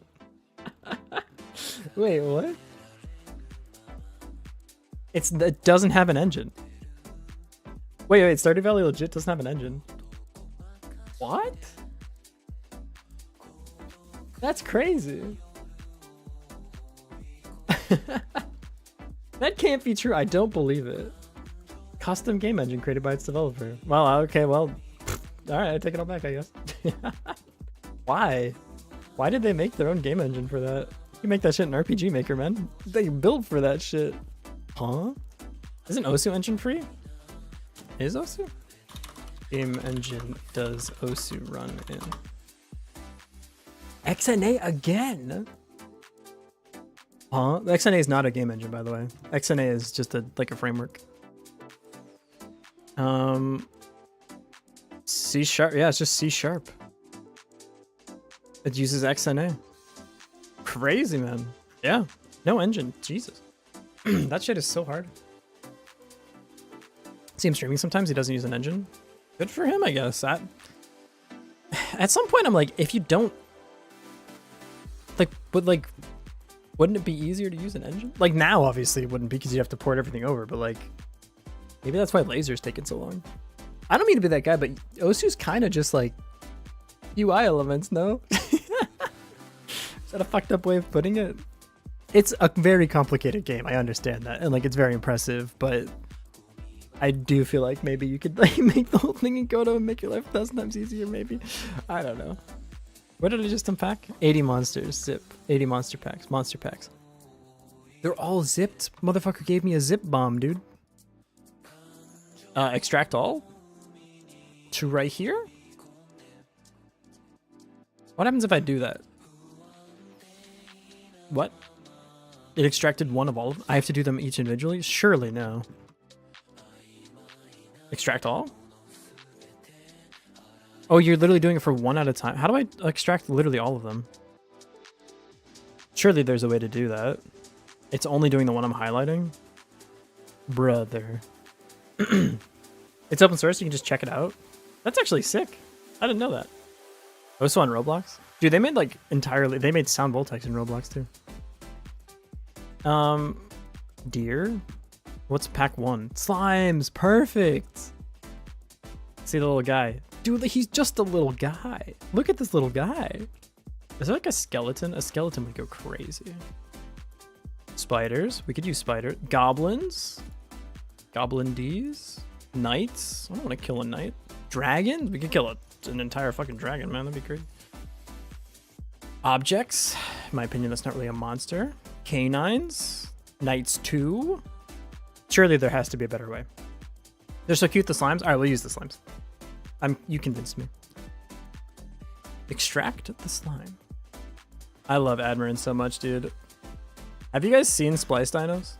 Wait, what? It doesn't have an engine. Wait, Stardew Valley legit doesn't have an engine. What? That's crazy. That can't be true. I don't believe it. Custom game engine created by its developer. Well, okay, well, all right, I take it all back, I guess. Why? Why did they make their own game engine for that? You can make that shit in RPG Maker, man. They built for that shit. Huh? Isn't Osu engine free? Is Osu? Game engine does Osu run in? XNA again? Huh? XNA is not a game engine, by the way. XNA is just like a framework. C sharp. Yeah, it's just C sharp. It uses XNA. Crazy, man. Yeah. No engine. Jesus. That shit is so hard. See him streaming sometimes. He doesn't use an engine. Good for him, I guess. At some point, I'm like, if you don't wouldn't it be easier to use an engine? Like now, obviously it wouldn't be because you have to port everything over, but like maybe that's why Laser's taking so long. I don't mean to be that guy, but Osu's kind of just like UI elements, no? Is that a fucked up way of putting it? It's a very complicated game. I understand that. And like, it's very impressive, but I do feel like maybe you could like make the whole thing in Godot and make your life 1,000 times easier, maybe. I don't know. What did I just unpack? 80 monsters, zip. 80 monster packs. They're all zipped. Motherfucker gave me a zip bomb, dude. Extract all? To right here? What happens if I do that? What? It extracted one of all of them? I have to do them each individually? Surely no. Extract all? Oh, you're literally doing it for one at a time. How do I extract literally all of them? Surely there's a way to do that. It's only doing the one I'm highlighting? Brother. It's open source, you can just check it out. That's actually sick. I didn't know that. Also on Roblox? Dude, they made like they made Sound Voltex in Roblox too. Deer? What's pack 1? Slimes, perfect! See the little guy. Dude, he's just a little guy. Look at this little guy. Is there like a skeleton? A skeleton would go crazy. Spiders. We could use spider. Goblins. Goblin D's. Knights. I don't want to kill a knight. Dragons. We could kill an entire fucking dragon, man. That'd be great. Objects. In my opinion, that's not really a monster. Canines. Knights 2. Surely there has to be a better way. They're so cute, the slimes. All right, we'll use the slimes. You convinced me. Extract the slime. I love Admirin so much, dude. Have you guys seen Splice Dinos?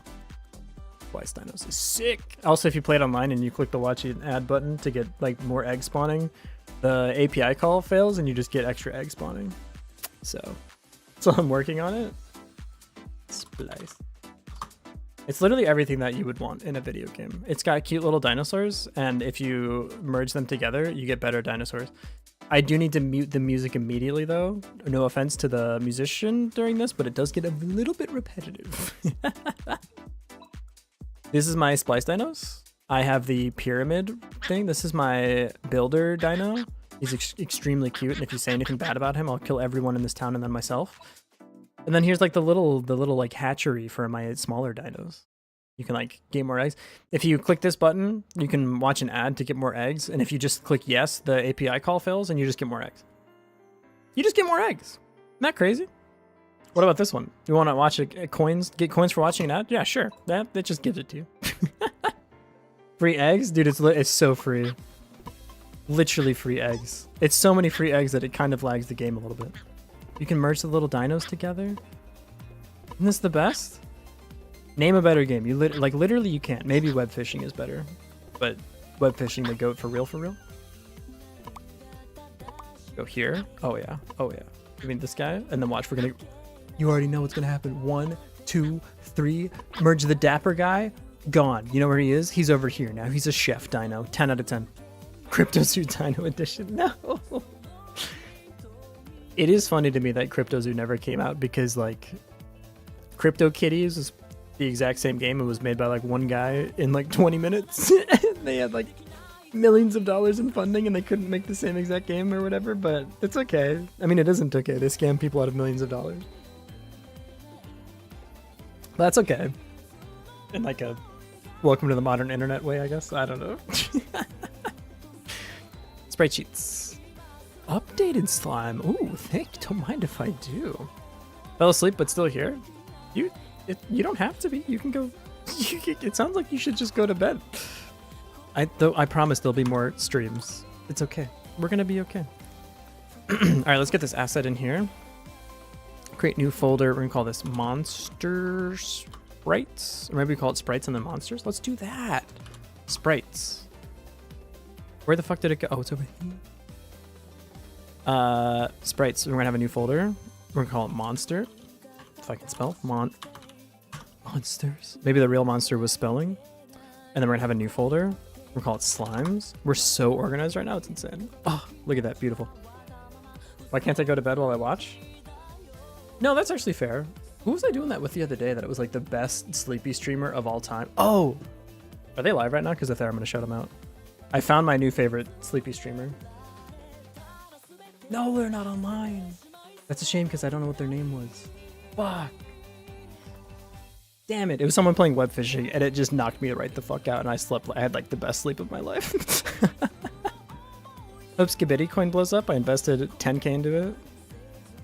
Splice Dinos is sick. Also, if you play it online and you click the watch an ad button to get like more egg spawning, the API call fails and you just get extra egg spawning. So I'm working on it. Splice. It's literally everything that you would want in a video game. It's got cute little dinosaurs, and if you merge them together, you get better dinosaurs. I do need to mute the music immediately, though. No offense to the musician during this, but it does get a little bit repetitive. This is my Splice Dinos. I have the pyramid thing. This is my builder dino. He's extremely cute, and if you say anything bad about him, I'll kill everyone in this town and then myself. And then here's like the little like hatchery for my smaller dinos. You can like get more eggs. If you click this button, you can watch an ad to get more eggs. And if you just click yes, the API call fails and you just get more eggs. You just get more eggs. Isn't that crazy? What about this one? You want to watch coins? Get coins for watching an ad? Yeah, sure. That just gives it to you. Free eggs? Dude, it's so free. Literally free eggs. It's so many free eggs that it kind of lags the game a little bit. You can merge the little dinos together. Isn't this the best? Name a better game. You literally you can't. Maybe web fishing is better, but web fishing the goat for real, for real. Go here. Oh yeah. Oh yeah. I mean this guy, and then watch. We're gonna. You already know what's gonna happen. 1, 2, 3. Merge the dapper guy. Gone. You know where he is? He's over here now. He's a chef dino. 10 out of 10. Crypto Zoo Dino Edition. No. It is funny to me that Crypto Zoo never came out because like Crypto Kitties is the exact same game. It was made by like one guy in like 20 minutes. They had like millions of dollars in funding and they couldn't make the same exact game or whatever, but it's okay. I mean, it isn't okay. They scam people out of millions of dollars. But that's okay. In like a welcome to the modern internet way, I guess. I don't know. Sprite sheets. Updated slime. Ooh, don't mind if I do. Fell asleep but still here. You don't have to be. You can go. It sounds like you should just go to bed. I promise there'll be more streams. It's okay. We're gonna be okay. All right, let's get this asset in here. Create new folder. We're gonna call this monster sprites, or maybe we call it sprites and then monsters. Let's do that. Sprites. Where the fuck did it go? Oh, it's over here. Sprites. We're gonna have a new folder. We're gonna call it monster. If I can spell monsters. Maybe the real monster was spelling. And then we're gonna have a new folder. We're gonna call it slimes. We're so organized right now, it's insane. Oh, look at that, beautiful. Why can't I go to bed while I watch? No, that's actually fair. Who was I doing that with the other day that it was like the best sleepy streamer of all time? Oh, are they live right now? Because if they're, I'm gonna shout them out. I found my new favorite sleepy streamer. No, they're not online. That's a shame because I don't know what their name was. Fuck. Damn it. It was someone playing web fishing and it just knocked me right the fuck out and I slept. I had like the best sleep of my life. Hope Skibidi coin blows up. I invested 10k into it.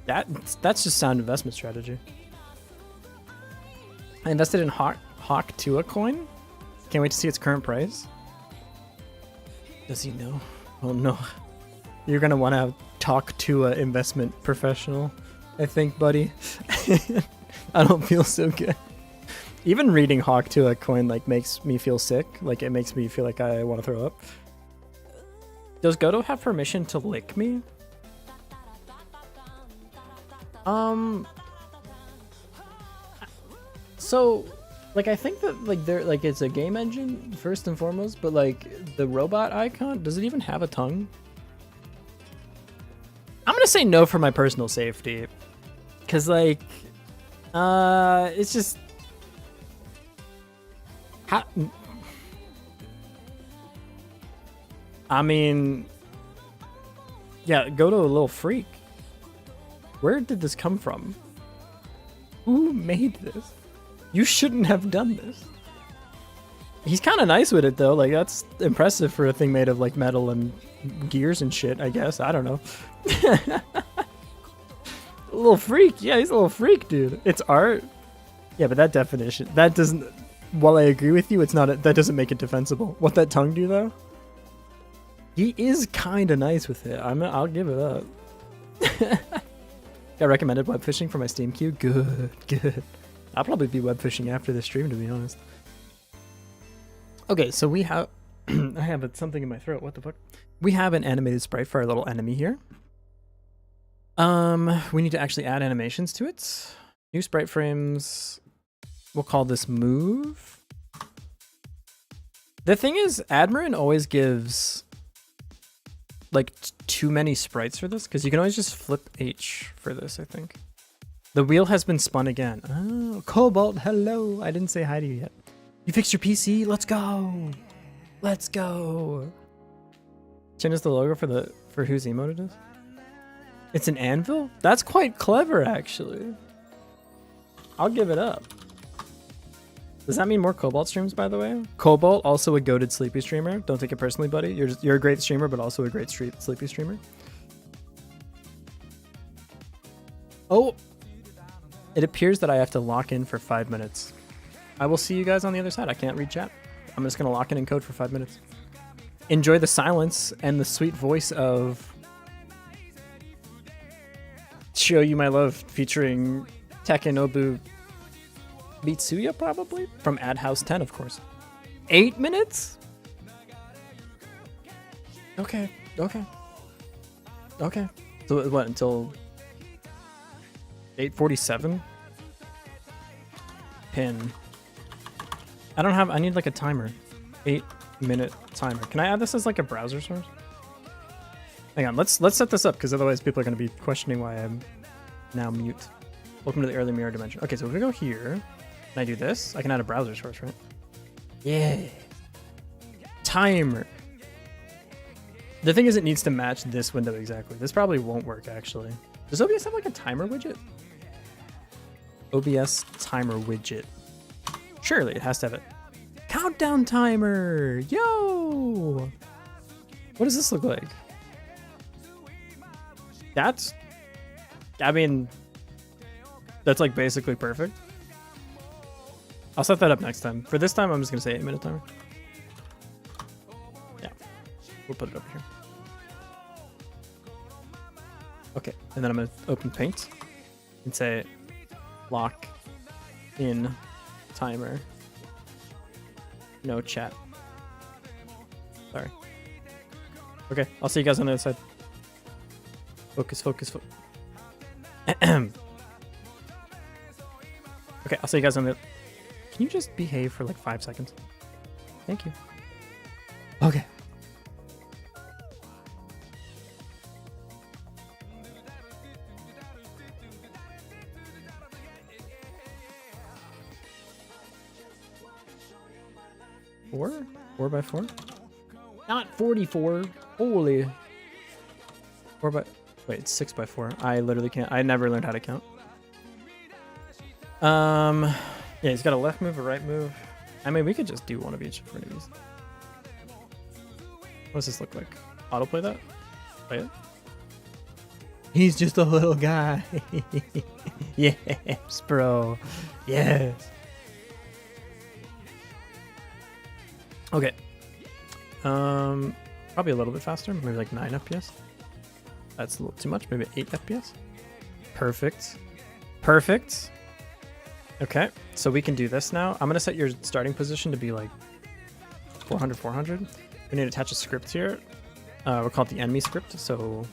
That's just sound investment strategy. I invested in Hawk Tua coin. Can't wait to see its current price. Does he know? Oh no. You're gonna want to talk to an investment professional, I think, buddy. I don't feel so good. Even reading Hawk to a coin like makes me feel sick. Like it makes me feel like I want to throw up. Does Godot have permission to lick me? So like I think that like they're like it's a game engine first and foremost, but like the robot icon, does it even have a tongue? I'm gonna say no for my personal safety. Cause like it's just I mean, yeah, go to a little freak. Where did this come from? Who made this? You shouldn't have done this. He's kind of nice with it though. Like that's impressive for a thing made of like metal and gears and shit, I guess. I don't know. A little freak. Yeah, he's a little freak, dude. It's art. Yeah, but that definition, that doesn't, while I agree with you, it's not, that doesn't make it defensible. What that tongue do though? He is kind of nice with it. I'll give it up. Got recommended web fishing for my Steam queue. Good, good. I'll probably be web fishing after the stream, to be honest. Okay, so we have, I have something in my throat. What the fuck? We have an animated sprite for our little enemy here. We need to actually add animations to it. New sprite frames. We'll call this move. The thing is, Admiral always gives like too many sprites for this because you can always just flip H for this, I think. The wheel has been spun again. Oh, Cobalt, hello. I didn't say hi to you yet. You fixed your PC? Let's go. Let's go. Chin is the logo for whose emote it is? It's an anvil? That's quite clever, actually. I'll give it up. Does that mean more Cobalt streams, by the way? Cobalt, also a goated sleepy streamer. Don't take it personally, buddy. You're a great streamer, but also a great sleepy streamer. Oh, it appears that I have to lock in for 5 minutes. I will see you guys on the other side. I can't read chat. I'm just going to lock in code for 5 minutes. Enjoy the silence and the sweet voice of Show You My Love featuring Takenobu Mitsuya, probably? From Ad House 10, of course. 8 minutes? Okay. So what, until 8:47? Pin. I need like a timer. 8-minute timer. Can I add this as like a browser source? Hang on, let's set this up, because otherwise people are going to be questioning why I'm now mute. Welcome to the early mirror dimension. Okay, so if we go here, and I do this, I can add a browser source, right? Yeah. Timer. The thing is, it needs to match this window exactly. This probably won't work, actually. Does OBS have like a timer widget? OBS timer widget. Surely it has to have it. Countdown timer! Yo! What does this look like? That's like basically perfect. I'll set that up next time. For this time, I'm just gonna say 8-minute timer. Yeah, we'll put it over here. Okay, and then I'm gonna open Paint and say lock in timer. No chat. Sorry. Okay, I'll see you guys on the other side. Focus. Okay, I'll see you guys on the... Can you just behave for like 5 seconds? Thank you. Okay. Four by 4? Not 44. Holy. 4 by... Wait, it's 6 by 4. I literally can't... I never learned how to count. Yeah, he's got a left move, a right move. I mean, we could just do one of each for these. What does this look like? Autoplay that? Play it? He's just a little guy. Yes, bro. Yes. Okay. Probably a little bit faster. Maybe like 9 FPS. That's a little too much. Maybe 8 FPS. Perfect. Perfect. Okay, so we can do this now. I'm going to set your starting position to be like 400, 400. We need to attach a script here. We'll call it the enemy script, so...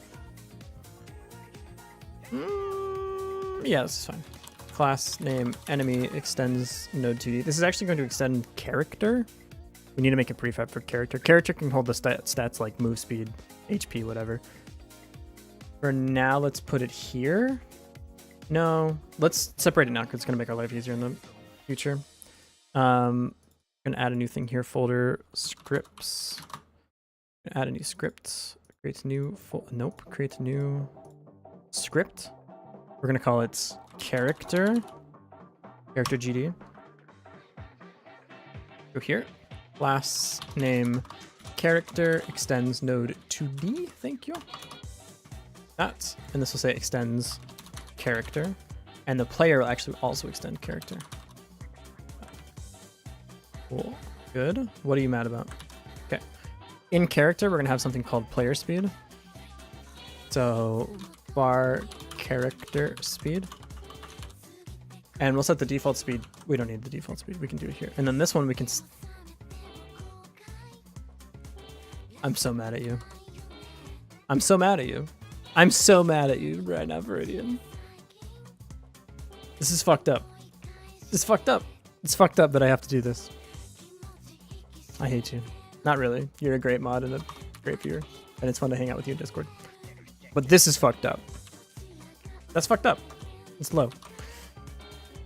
yeah, this is fine. Class name enemy extends node 2D. This is actually going to extend character. We need to make a prefab for character. Character can hold the stats like move speed, HP, whatever. For now, let's put it here. No, let's separate it now because it's going to make our life easier in the future. I'm going to add a new thing here, folder scripts. Add a new script. Create a new create a new script. We're going to call it character GD. Go here. Class name character extends node 2D. Thank you. That, and this will say extends character, and the player will actually also extend character. Cool. Good. What are you mad about? Okay. In character, we're going to have something called player speed. So bar character speed. And we'll set the default speed. We don't need the default speed. We can do it here. And then this one we can... I'm so mad at you. I'm so mad at you. I'm so mad at you right now, Viridian. This is fucked up. This is fucked up. It's fucked up that I have to do this. I hate you. Not really. You're a great mod and a great viewer. And it's fun to hang out with you in Discord. But this is fucked up. That's fucked up. It's low.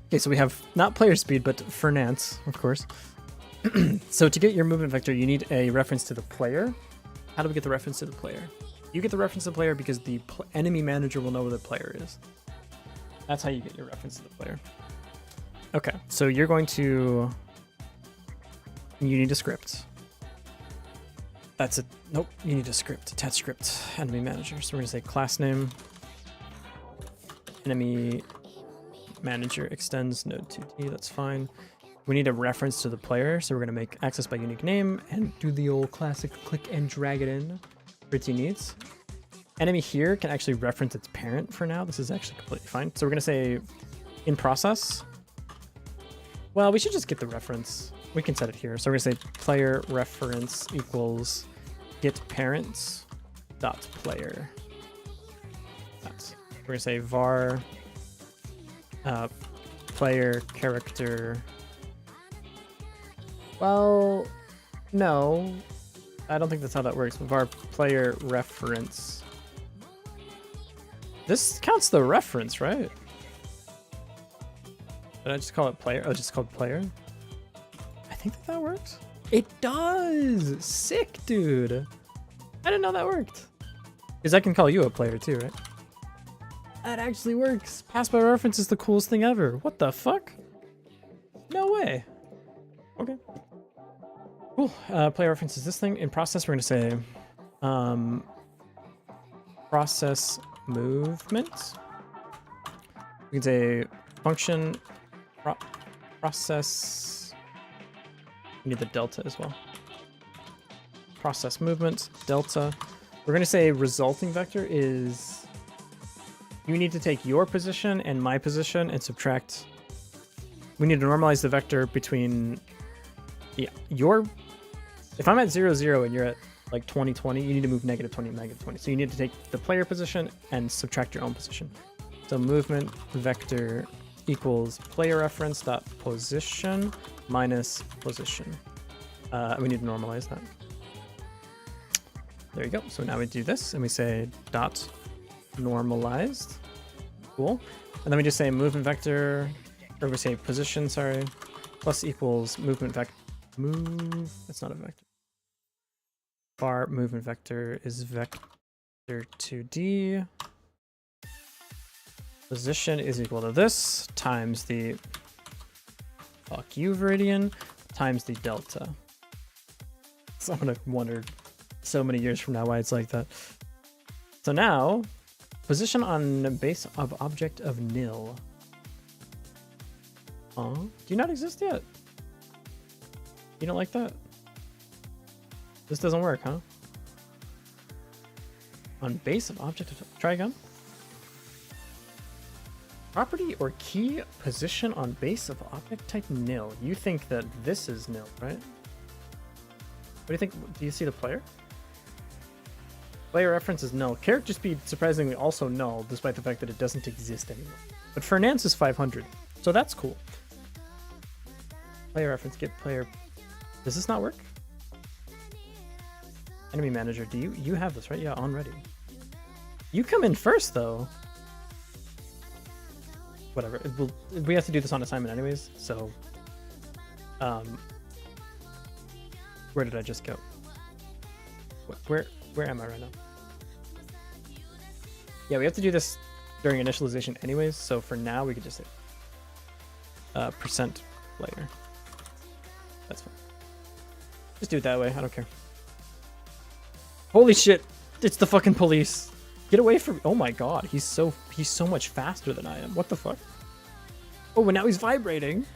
Okay, so we have not player speed, but Fernance, of course. So to get your movement vector, you need a reference to the player. How do we get the reference to the player? You get the reference to the player because the enemy manager will know where the player is. That's how you get your reference to the player. Okay, so you're going to... You need a script. That's it. Nope, you need a script. Attach script. Enemy manager. So we're going to say class name. Enemy manager extends node 2D. That's fine. We need a reference to the player, so we're going to make access by unique name and do the old classic click and drag it in for its needs. Enemy here can actually reference its parent for now. This is actually completely fine. So we're going to say in process. Well, we should just get the reference. We can set it here. So we're going to say player reference equals get parents dot player. We're going to say var player character. Well, no, I don't think that's how that works. Var player reference. This counts the reference, right? Did I just call it player? Oh, it's just called player? I think that works. It does! Sick, dude. I didn't know that worked. Because I can call you a player too, right? That actually works. Pass by reference is the coolest thing ever. What the fuck? No way. Okay. Cool. Player reference is this thing. In process, we're going to say process movement. We can say function process. We need the delta as well. Process movement, delta. We're going to say resulting vector is you need to take your position and my position and subtract. We need to normalize the vector between your. If I'm at 0, 0 and you're at like 20, 20, you need to move negative 20, negative 20. So you need to take the player position and subtract your own position. So movement vector equals player reference dot position minus position. We need to normalize that. There you go. So now we do this and we say dot normalized. Cool. And then we just say movement vector, or we say position, sorry, plus equals movement vector. Move, that's not a vector. Var movement vector is vector 2D. Position is equal to this times the fuck you Viridian times the delta. So I'm gonna wonder so many years from now why it's like that. So now, position on base of object of nil. Do you not exist yet? You don't like that? This doesn't work, huh? On base of object of... Try again. Property or key position on base of object type nil. You think that this is nil, right? What do you think? Do you see the player? Player reference is null. Character speed surprisingly also null, despite the fact that it doesn't exist anymore. But Fernance is 500, so that's cool. Player reference, get player... Does this not work? Enemy manager, do you have this, right? Yeah, on ready. You come in first, though. Whatever. We have to do this on assignment anyways, so... where did I just go? Where am I right now? Yeah, we have to do this during initialization anyways, so for now we could just say percent player. That's fine. Just do it that way, I don't care. Holy shit! It's the fucking police! Get away from me! Oh my god, he's so much faster than I am. What the fuck? Oh, and now he's vibrating!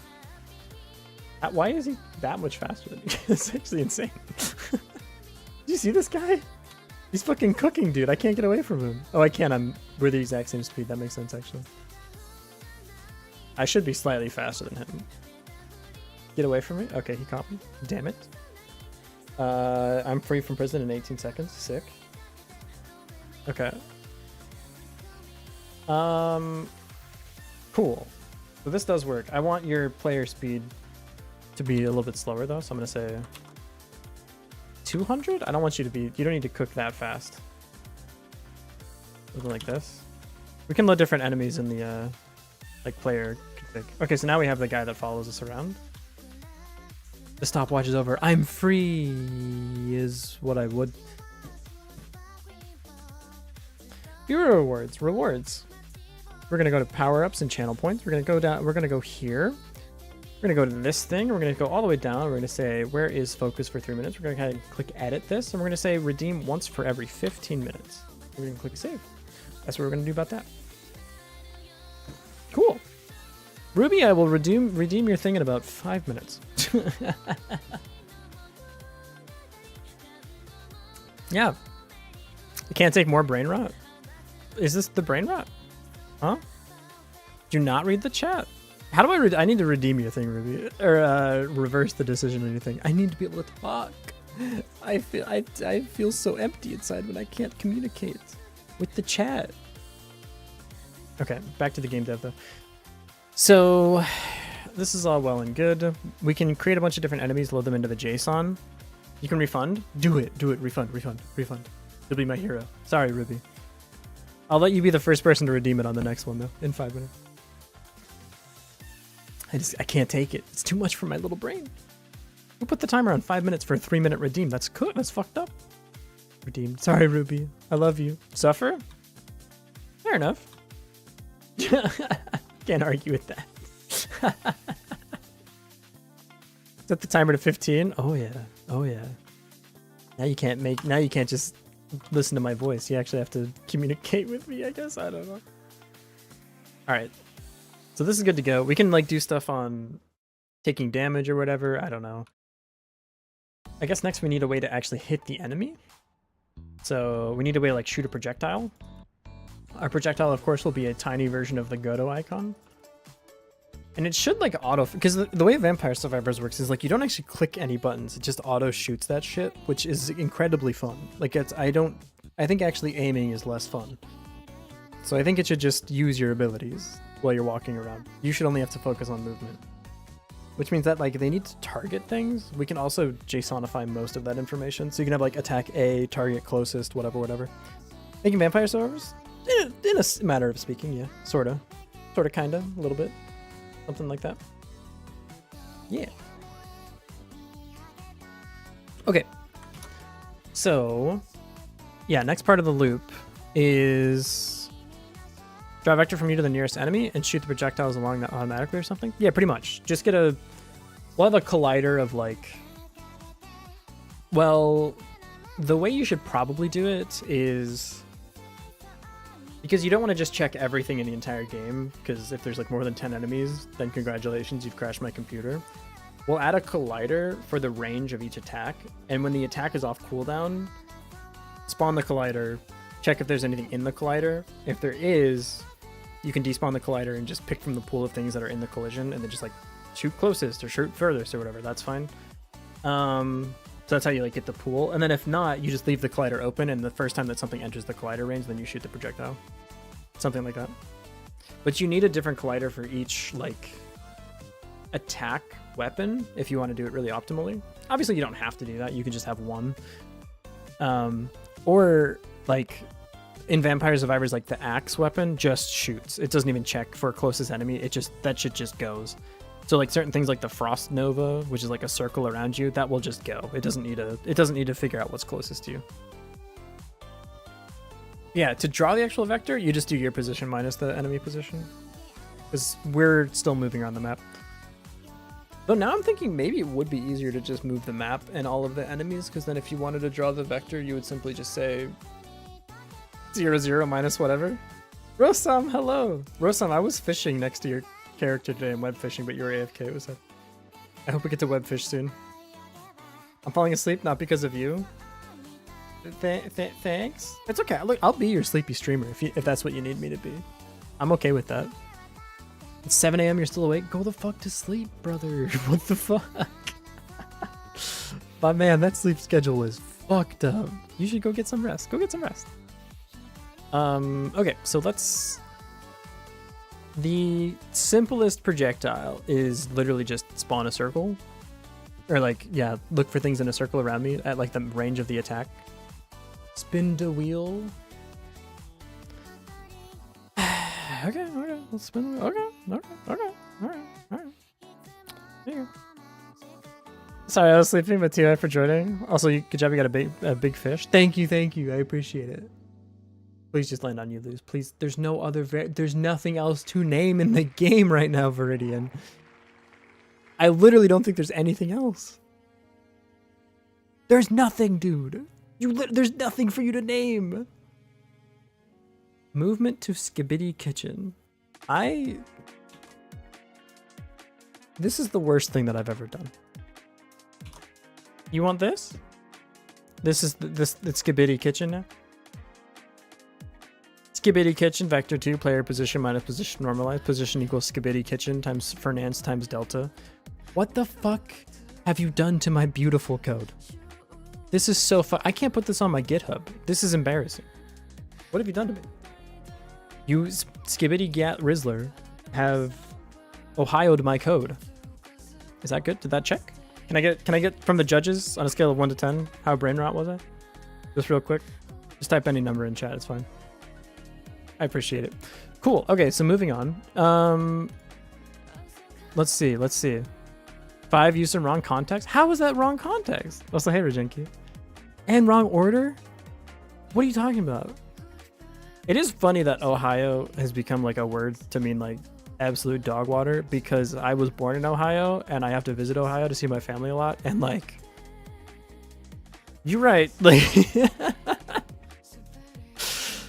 Why is he that much faster than me? It's actually insane. Did you see this guy? He's fucking cooking, dude. I can't get away from him. Oh, I can. We're the exact same speed. That makes sense, actually. I should be slightly faster than him. Get away from me. Okay, he caught me. Damn it. I'm free from prison in 18 seconds. Sick. Okay. Cool. So this does work. I want your player speed to be a little bit slower, though. So I'm going to say 200? I don't want you to be... You don't need to cook that fast. Something like this. We can load different enemies in the, like, player config. Okay, so now we have the guy that follows us around. The stopwatch is over. I'm free is what I would. Hero rewards. Rewards. We're gonna go to power-ups and channel points. We're gonna go down. We're gonna go here. We're gonna go to this thing. We're gonna go all the way down. We're gonna say, where is focus for 3 minutes? We're gonna kind of click edit this, and we're gonna say redeem once for every 15 minutes. We're gonna click save. That's what we're gonna do about that. Cool. Ruby, I will redeem your thing in about 5 minutes. Yeah. You can't take more brain rot. Is this the brain rot? Huh? Do not read the chat. How do I need to redeem your thing, Ruby, or reverse the decision or anything. I need to be able to talk. I feel so empty inside when I can't communicate with the chat. Okay, back to the game dev though. So this is all well and good. We can create a bunch of different enemies, load them into the JSON. You can refund. Do it. Refund. You'll be my hero. Sorry, Ruby. I'll let you be the first person to redeem it on the next one though, in 5 minutes. I can't take it. It's too much for my little brain. Who put the timer on 5 minutes for a 3-minute redeem? That's cool. That's fucked up. Redeemed. Sorry, Ruby. I love you. Suffer? Fair enough. Can't argue with that. Set the timer to 15. Oh yeah. Now you can't just listen to my voice. You actually have to communicate with me, I guess. I don't know. All right. So this is good to go. We can like do stuff on taking damage or whatever. I don't know. I guess next we need a way to actually hit the enemy. So we need a way to like shoot a projectile. Our projectile, of course, will be a tiny version of the Godot icon. And it should like auto, because the way Vampire Survivors works is like you don't actually click any buttons. It just auto shoots that shit, which is incredibly fun. Like I think actually aiming is less fun. So I think it should just use your abilities while you're walking around. You should only have to focus on movement. Which means that like they need to target things. We can also JSONify most of that information. So you can have like attack A, target closest, whatever. Making Vampire Survivors? In a matter of speaking, yeah. Sorta, kinda, a little bit. Something like that. Yeah. Okay. So, yeah, next part of the loop is draw a vector from you to the nearest enemy and shoot the projectiles along that automatically or something? Yeah, pretty much. Just we'll have a collider of like, well, the way you should probably do it is, because you don't want to just check everything in the entire game, because if there's like more than 10 enemies, then congratulations, you've crashed my computer. We'll add a collider for the range of each attack, and when the attack is off cooldown, spawn the collider, check if there's anything in the collider. If there is, you can despawn the collider and just pick from the pool of things that are in the collision, and then just like shoot closest or shoot furthest or whatever, that's fine. So that's how you like get the pool. And then if not, you just leave the collider open, and the first time that something enters the collider range, then you shoot the projectile. Something like that. But you need a different collider for each like attack weapon if you want to do it really optimally. Obviously you don't have to do that. You can just have one. Or like in Vampire Survivors, like the axe weapon just shoots. It doesn't even check for closest enemy. That shit just goes. So like certain things like the Frost Nova, which is like a circle around you, that will just go. It doesn't need to figure out what's closest to you. Yeah, to draw the actual vector, you just do your position minus the enemy position, because we're still moving around the map. Though now I'm thinking maybe it would be easier to just move the map and all of the enemies, because then if you wanted to draw the vector, you would simply just say 0, 0 minus whatever. Rosam, hello. Rosam, I was fishing next to your character today in web fishing, but you were AFK. What's up? I hope we get to web fish soon. I'm falling asleep, not because of you. Thanks. It's okay. Look, I'll be your sleepy streamer if that's what you need me to be. I'm okay with that. It's 7 a.m. You're still awake? Go the fuck to sleep, brother. What the fuck? But man, that sleep schedule is fucked up. You should go get some rest. Go get some rest. Okay, so the simplest projectile is literally just spawn a circle. Or like, yeah, look for things in a circle around me at like the range of the attack. Spin the wheel. Okay, let's spin the wheel. Okay, alright. There you go. Sorry, I was sleeping, but TI for joining. Also, good job, you got a big fish. Thank you, I appreciate it. Please just land on you, lose. Please, there's no other, there's nothing else to name in the game right now, Viridian. I literally don't think there's anything else. There's nothing, dude. There's nothing for you to name. Movement to Skibidi Kitchen. This is the worst thing that I've ever done. You want this? This is the Skibidi Kitchen now? Skibidi Kitchen, vector 2, player position minus position normalized. Position equals Skibidi Kitchen times Fernance times delta. What the fuck have you done to my beautiful code? This is so I can't put this on my GitHub. This is embarrassing. What have you done to me? You, Skibidi Gat Rizzler, have Ohio'd my code. Is that good? Did that check? Can I get from the judges on a scale of 1 to 10? How brain rot was I? Just real quick. Just type any number in chat, it's fine. I appreciate it. Cool. Okay, so moving on. Let's see. 5 use in wrong context. How is that wrong context? Also, hey, Rajinki. And wrong order? What are you talking about? It is funny that Ohio has become like a word to mean like absolute dog water, because I was born in Ohio and I have to visit Ohio to see my family a lot, and like, you're right, like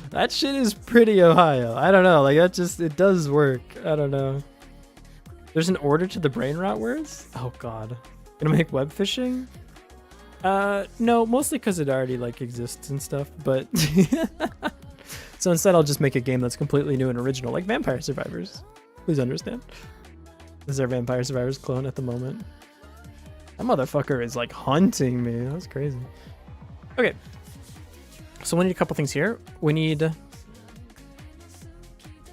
that shit is pretty Ohio. I don't know, like that just, it does work. I don't know. There's an order to the brain rot words? Oh god. Gonna make web fishing? No, mostly because it already like exists and stuff, but so instead I'll just make a game that's completely new and original, like Vampire Survivors. Please understand. This is our Vampire Survivors clone at the moment. That motherfucker is like haunting me. That's crazy. Okay. So we need a couple things here. We need...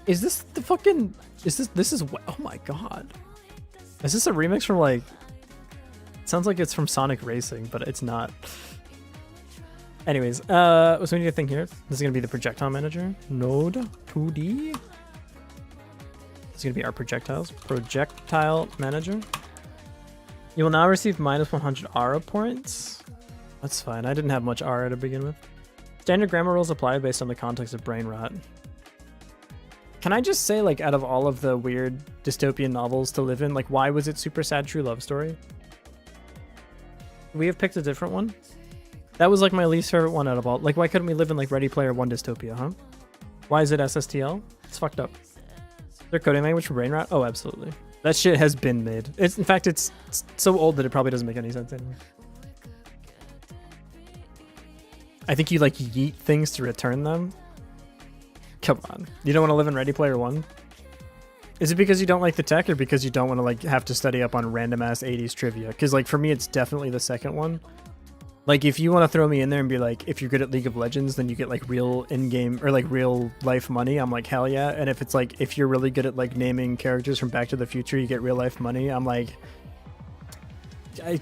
Is this the fucking... This is... Oh my god. Is this a remix from like... It sounds like it's from Sonic Racing, but it's not. Anyways, so we need a thing here. This is going to be the projectile manager. Node 2D. This is going to be our projectiles. Projectile manager. You will now receive minus 100 ARA points. That's fine. I didn't have much ARA to begin with. Standard grammar rules apply based on the context of brain rot. Can I just say, like, out of all of the weird dystopian novels to live in, like, why was it Super Sad True Love Story? We have picked a different one. That was like my least favorite one out of all. Like, why couldn't we live in like Ready Player One dystopia, huh? Why is it SSTL? It's fucked up. Is there coding language for brain rot? Oh, absolutely. That shit has been made. It's, in fact, it's so old that it probably doesn't make any sense anymore. I think you like yeet things to return them. Come on. You don't want to live in Ready Player One? Is it because you don't like the tech, or because you don't want to like have to study up on random ass 80s trivia? Because like for me, it's definitely the second one. Like if you want to throw me in there and be like, if you're good at League of Legends, then you get like real in-game or like real life money, I'm like, hell yeah. And if it's like, if you're really good at like naming characters from Back to the Future, you get real life money, I'm like,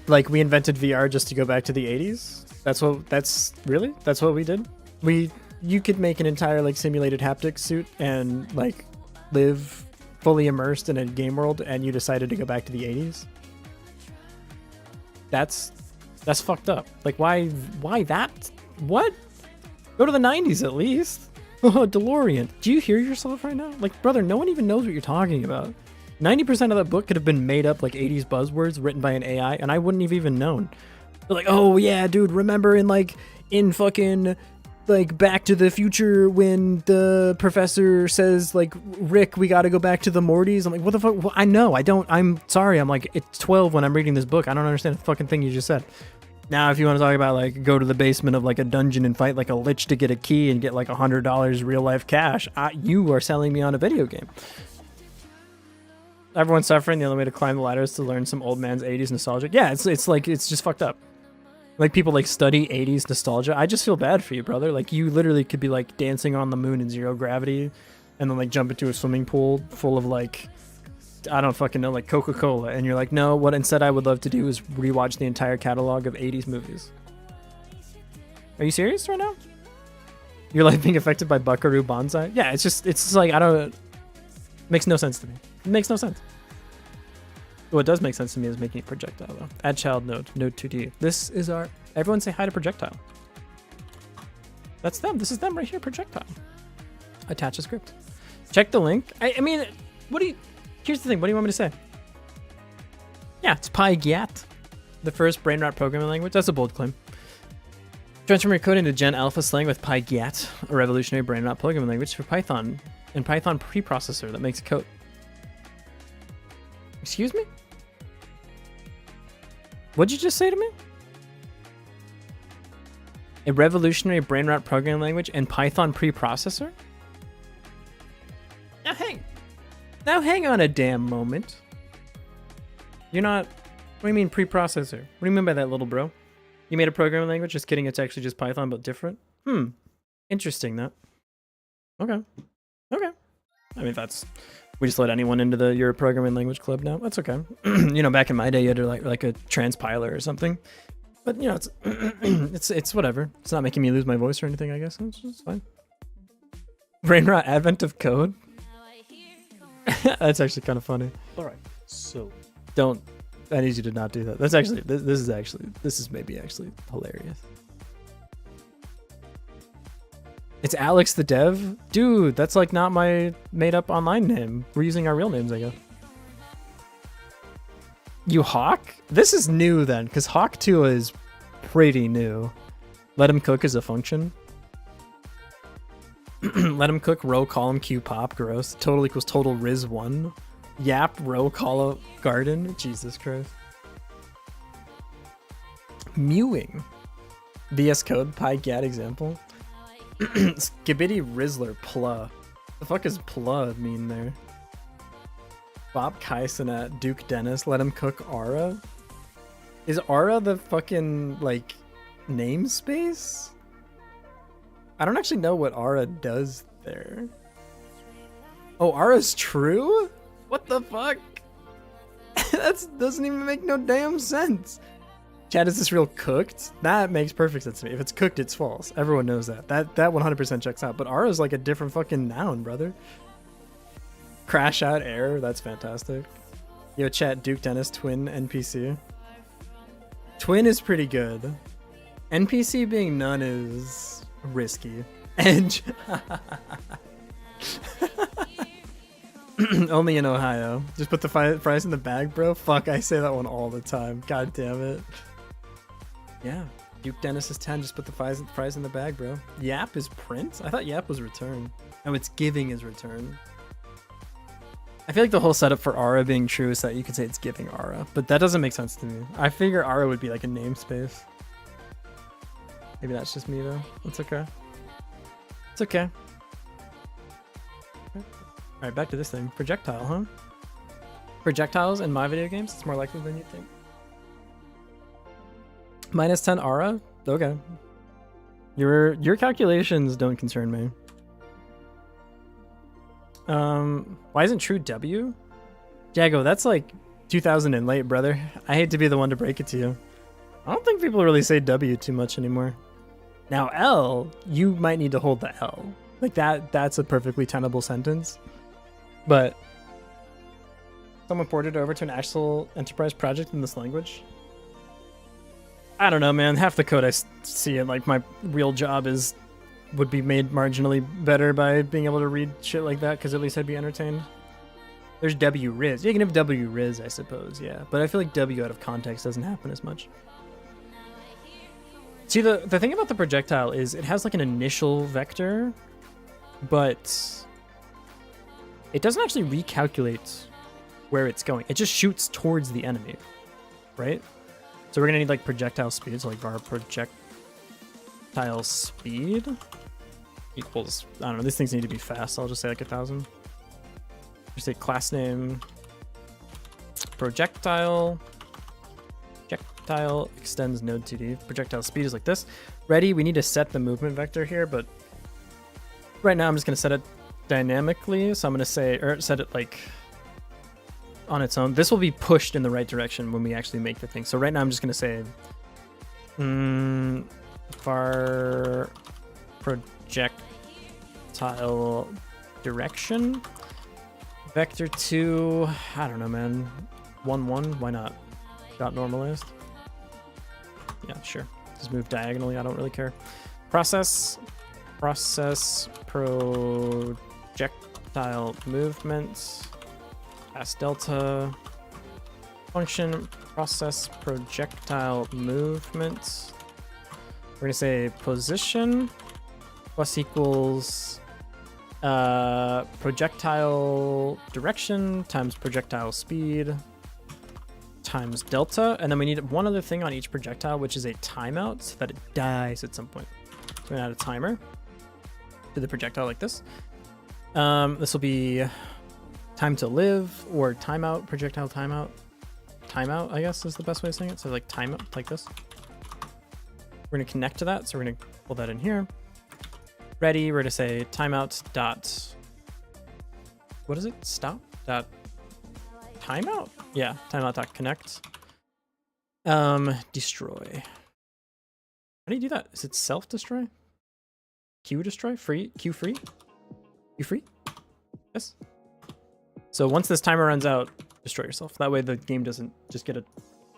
like we invented VR just to go back to the 80s. That's what we did. You could make an entire like simulated haptics suit and like live fully immersed in a game world, and you decided to go back to the 80s. That's fucked up. Like, why that? What? Go to the 90s at least. Oh, DeLorean. Do you hear yourself right now? Like, brother, no one even knows what you're talking about. 90% of that book could have been made up like 80s buzzwords written by an AI, and I wouldn't have even known. They're like, oh yeah, dude, remember in fucking like Back to the Future when the professor says like, Rick, we gotta go back to the Mortys. I'm like, what the fuck? Well, I know, I'm sorry. I'm like, it's 12 when I'm reading this book. I don't understand the fucking thing you just said. Now, if you want to talk about like go to the basement of like a dungeon and fight like a lich to get a key and get like $100 real life cash, you are selling me on a video game. Everyone's suffering. The only way to climb the ladder is to learn some old man's 80s nostalgia. Yeah, it's like, it's just fucked up. Like people like study 80s nostalgia. I just feel bad for you, brother. Like you literally could be like dancing on the moon in zero gravity and then like jump into a swimming pool full of like, I don't fucking know, like Coca-Cola. And you're like, no, what instead I would love to do is rewatch the entire catalog of 80s movies. Are you serious right now? Your life being affected by Buckaroo Banzai? Yeah, it's just like, I don't, makes no sense to me. It makes no sense. What does make sense to me is making it projectile though. Add child node, node 2D. This is our, everyone say hi to projectile. That's them. This is them right here, projectile. Attach a script. Check the link. I mean, here's the thing. What do you want me to say? Yeah, it's PyGat, the first brain rot programming language. That's a bold claim. Transform your code into Gen Alpha slang with PyGat, a revolutionary brain rot programming language for Python and Python preprocessor that makes code. Excuse me? What'd you just say to me? A revolutionary brain rot programming language and Python preprocessor? Now hang on a damn moment. You're not, what do you mean preprocessor? What do you mean by that, little bro? You made a programming language? Just kidding, it's actually just Python but different? Interesting that. Okay. I mean, we just let anyone into your programming language club now. That's okay. You know, back in my day, you had to like a transpiler or something. But you know, it's whatever. It's not making me lose my voice or anything. I guess it's fine. Brain rot, advent of code. That's actually kind of funny. All right, so I need you to not do that. That's actually this is maybe actually hilarious. It's Alex the dev? Dude, that's like not my made up online name. We're using our real names, I guess. You Hawk? This is new then, because Hawk 2 is pretty new. Let him cook is a function. Let him cook, row column, q pop, gross. Total equals total riz 1. Yap, row column, garden. Jesus Christ. Mewing. VS Code, PyGat example. Skibidi Rizzler, pla. The fuck is pla mean there? Bob Kaisenat, Duke Dennis, let him cook Aura? Is Aura the fucking, like, namespace? I don't actually know what Aura does there. Oh, Aura's true? What the fuck? That doesn't even make no damn sense. Chad, is this real cooked? That makes perfect sense to me. If it's cooked, it's false. Everyone knows that. That 100% checks out. But Aura's like a different fucking noun, brother. Crash out error. That's fantastic. Yo, chat, Duke Dennis, twin NPC. Twin is pretty good. NPC being none is risky. Edge. Only in Ohio. Just put the fries in the bag, bro. Fuck, I say that one all the time. God damn it. Yeah. Duke Dennis is 10. Just put the fries in the bag, bro. Yap is print? I thought Yap was return. Oh, it's giving is return. I feel like the whole setup for Aura being true is that you could say it's giving Aura, but that doesn't make sense to me. I figure Aura would be like a namespace. Maybe that's just me though. It's okay. It's okay. Alright, back to this thing. Projectile, huh? Projectiles in my video games? It's more likely than you think. Minus 10 Aura? Okay. Your calculations don't concern me. Why isn't true W? Jago, that's like 2000 and late, brother. I hate to be the one to break it to you. I don't think people really say W too much anymore. Now L, you might need to hold the L. Like that's a perfectly tenable sentence. But someone ported over to an actual enterprise project in this language. I don't know, man. Half the code I see it like my real job would be made marginally better by being able to read shit like that, because at least I'd be entertained. There's W Riz. You can have W Riz, I suppose, yeah. But I feel like W out of context doesn't happen as much. See, the thing about the projectile is it has like an initial vector, but it doesn't actually recalculate where it's going. It just shoots towards the enemy, right? So we're gonna need like projectile speed, so like var projectile speed equals, I don't know, these things need to be fast, so I'll just say like 1,000. Just say class name projectile extends node 2D. Projectile speed is like this. Ready, we need to set the movement vector here, but right now I'm just gonna set it dynamically, so I'm gonna say, or set it like on its own. This will be pushed in the right direction when we actually make the thing. So right now I'm just gonna say var projectile direction vector 2, I don't know, man, 1-1. Why not? Got normalized. Yeah, sure. Just move diagonally. I don't really care. Process projectile movement. Pass delta. Function process projectile movement. We're gonna say position plus equals projectile direction times projectile speed times delta, and then we need one other thing on each projectile, which is a timeout so that it dies at some point. So we're gonna add a timer to the projectile like this. This will be time to live or timeout, projectile timeout. Timeout, I guess, is the best way of saying it. So like timeout, like this. We're gonna connect to that, so we're gonna pull that in here. Ready, we're gonna say timeout dot, what is it? Stop dot timeout? Yeah, timeout dot connect. Destroy. How do you do that? Is it self destroy? Q destroy? Free? Q free? Q free? Yes. So once this timer runs out, destroy yourself. That way the game doesn't just get a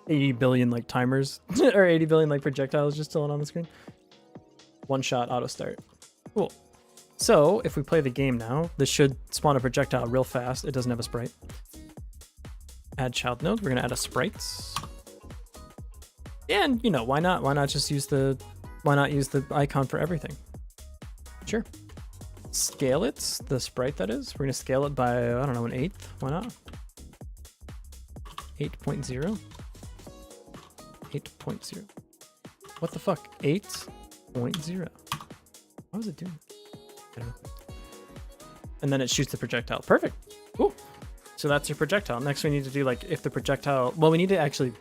80 billion like timers or 80 billion like projectiles just chilling on the screen. One shot auto start. Cool. So if we play the game now, this should spawn a projectile real fast. It doesn't have a sprite. Add child node. We're gonna add a sprite. And you know, why not? Why not just use the icon for everything? Sure. Scale it, the sprite that is. We're gonna scale it by, I don't know, 1/8. Why not? 8.0. 8.0. What the fuck? 8.0. What was it doing? I don't know. And then it shoots the projectile. Perfect. Cool. So that's your projectile. Next we need to do like if the projectile, well, we need to actually,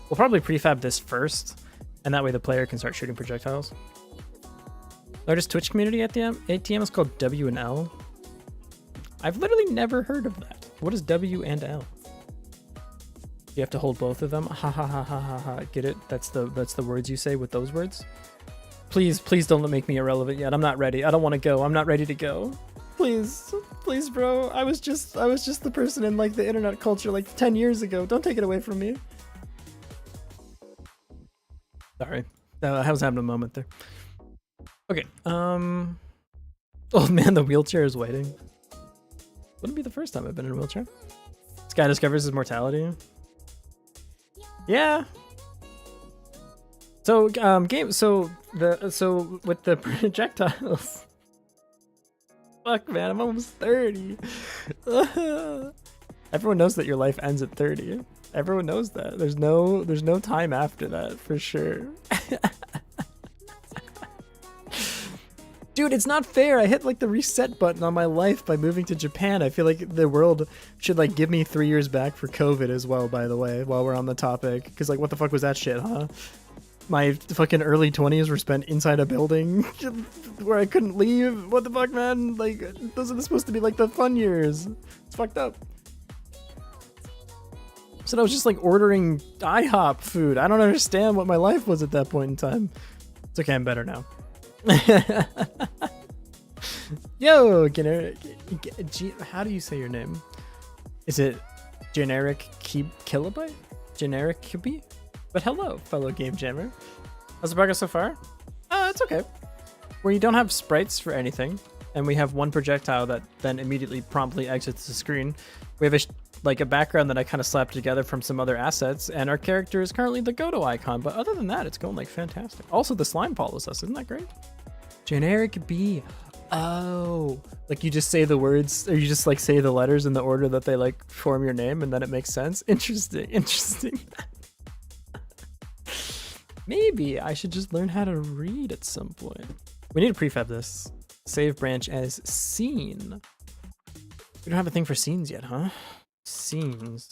we'll probably prefab this first, and that way the player can start shooting projectiles. Largest Twitch community at the ATM is called W and L. I've literally never heard of that. What is W and L? You have to hold both of them. Ha ha ha ha ha ha. Get it? That's the words you say with those words. Please don't make me irrelevant yet. I'm not ready. I don't want to go. I'm not ready to go. Please, bro. I was just the person in like the internet culture like 10 years ago. Don't take it away from me. Sorry, I was having a moment there. Okay. Oh man, the wheelchair is waiting. Wouldn't be the first time I've been in a wheelchair. This guy discovers his mortality. Yeah. So so with the projectiles. Fuck man, I'm almost 30. Everyone knows that your life ends at 30. Everyone knows that. There's no time after that for sure. Dude, it's not fair. I hit like the reset button on my life by moving to Japan. I feel like the world should like give me 3 years back for COVID as well, by the way, while we're on the topic. Because like, what the fuck was that shit, huh? My fucking early 20s were spent inside a building where I couldn't leave. What the fuck, man? Like, those are supposed to be like the fun years. It's fucked up. So I was just like ordering IHOP food. I don't understand what my life was at that point in time. It's okay, I'm better now. Yo, generic. How do you say your name? Is it generic kilobyte? Generic kibi? But hello, fellow game jammer. How's the progress so far? It's okay. Where you don't have sprites for anything, and we have one projectile that then immediately promptly exits the screen. We have a background that I kind of slapped together from some other assets, and our character is currently the Godot icon. But other than that, it's going like fantastic. Also, the slime follows us. Isn't that great? Generic B. Oh, like you just say the words, or you just like say the letters in the order that they like form your name, and then it makes sense. Interesting. Maybe I should just learn how to read at some point. We need to prefab this. Save branch as scene. We don't have a thing for scenes yet, huh? Scenes.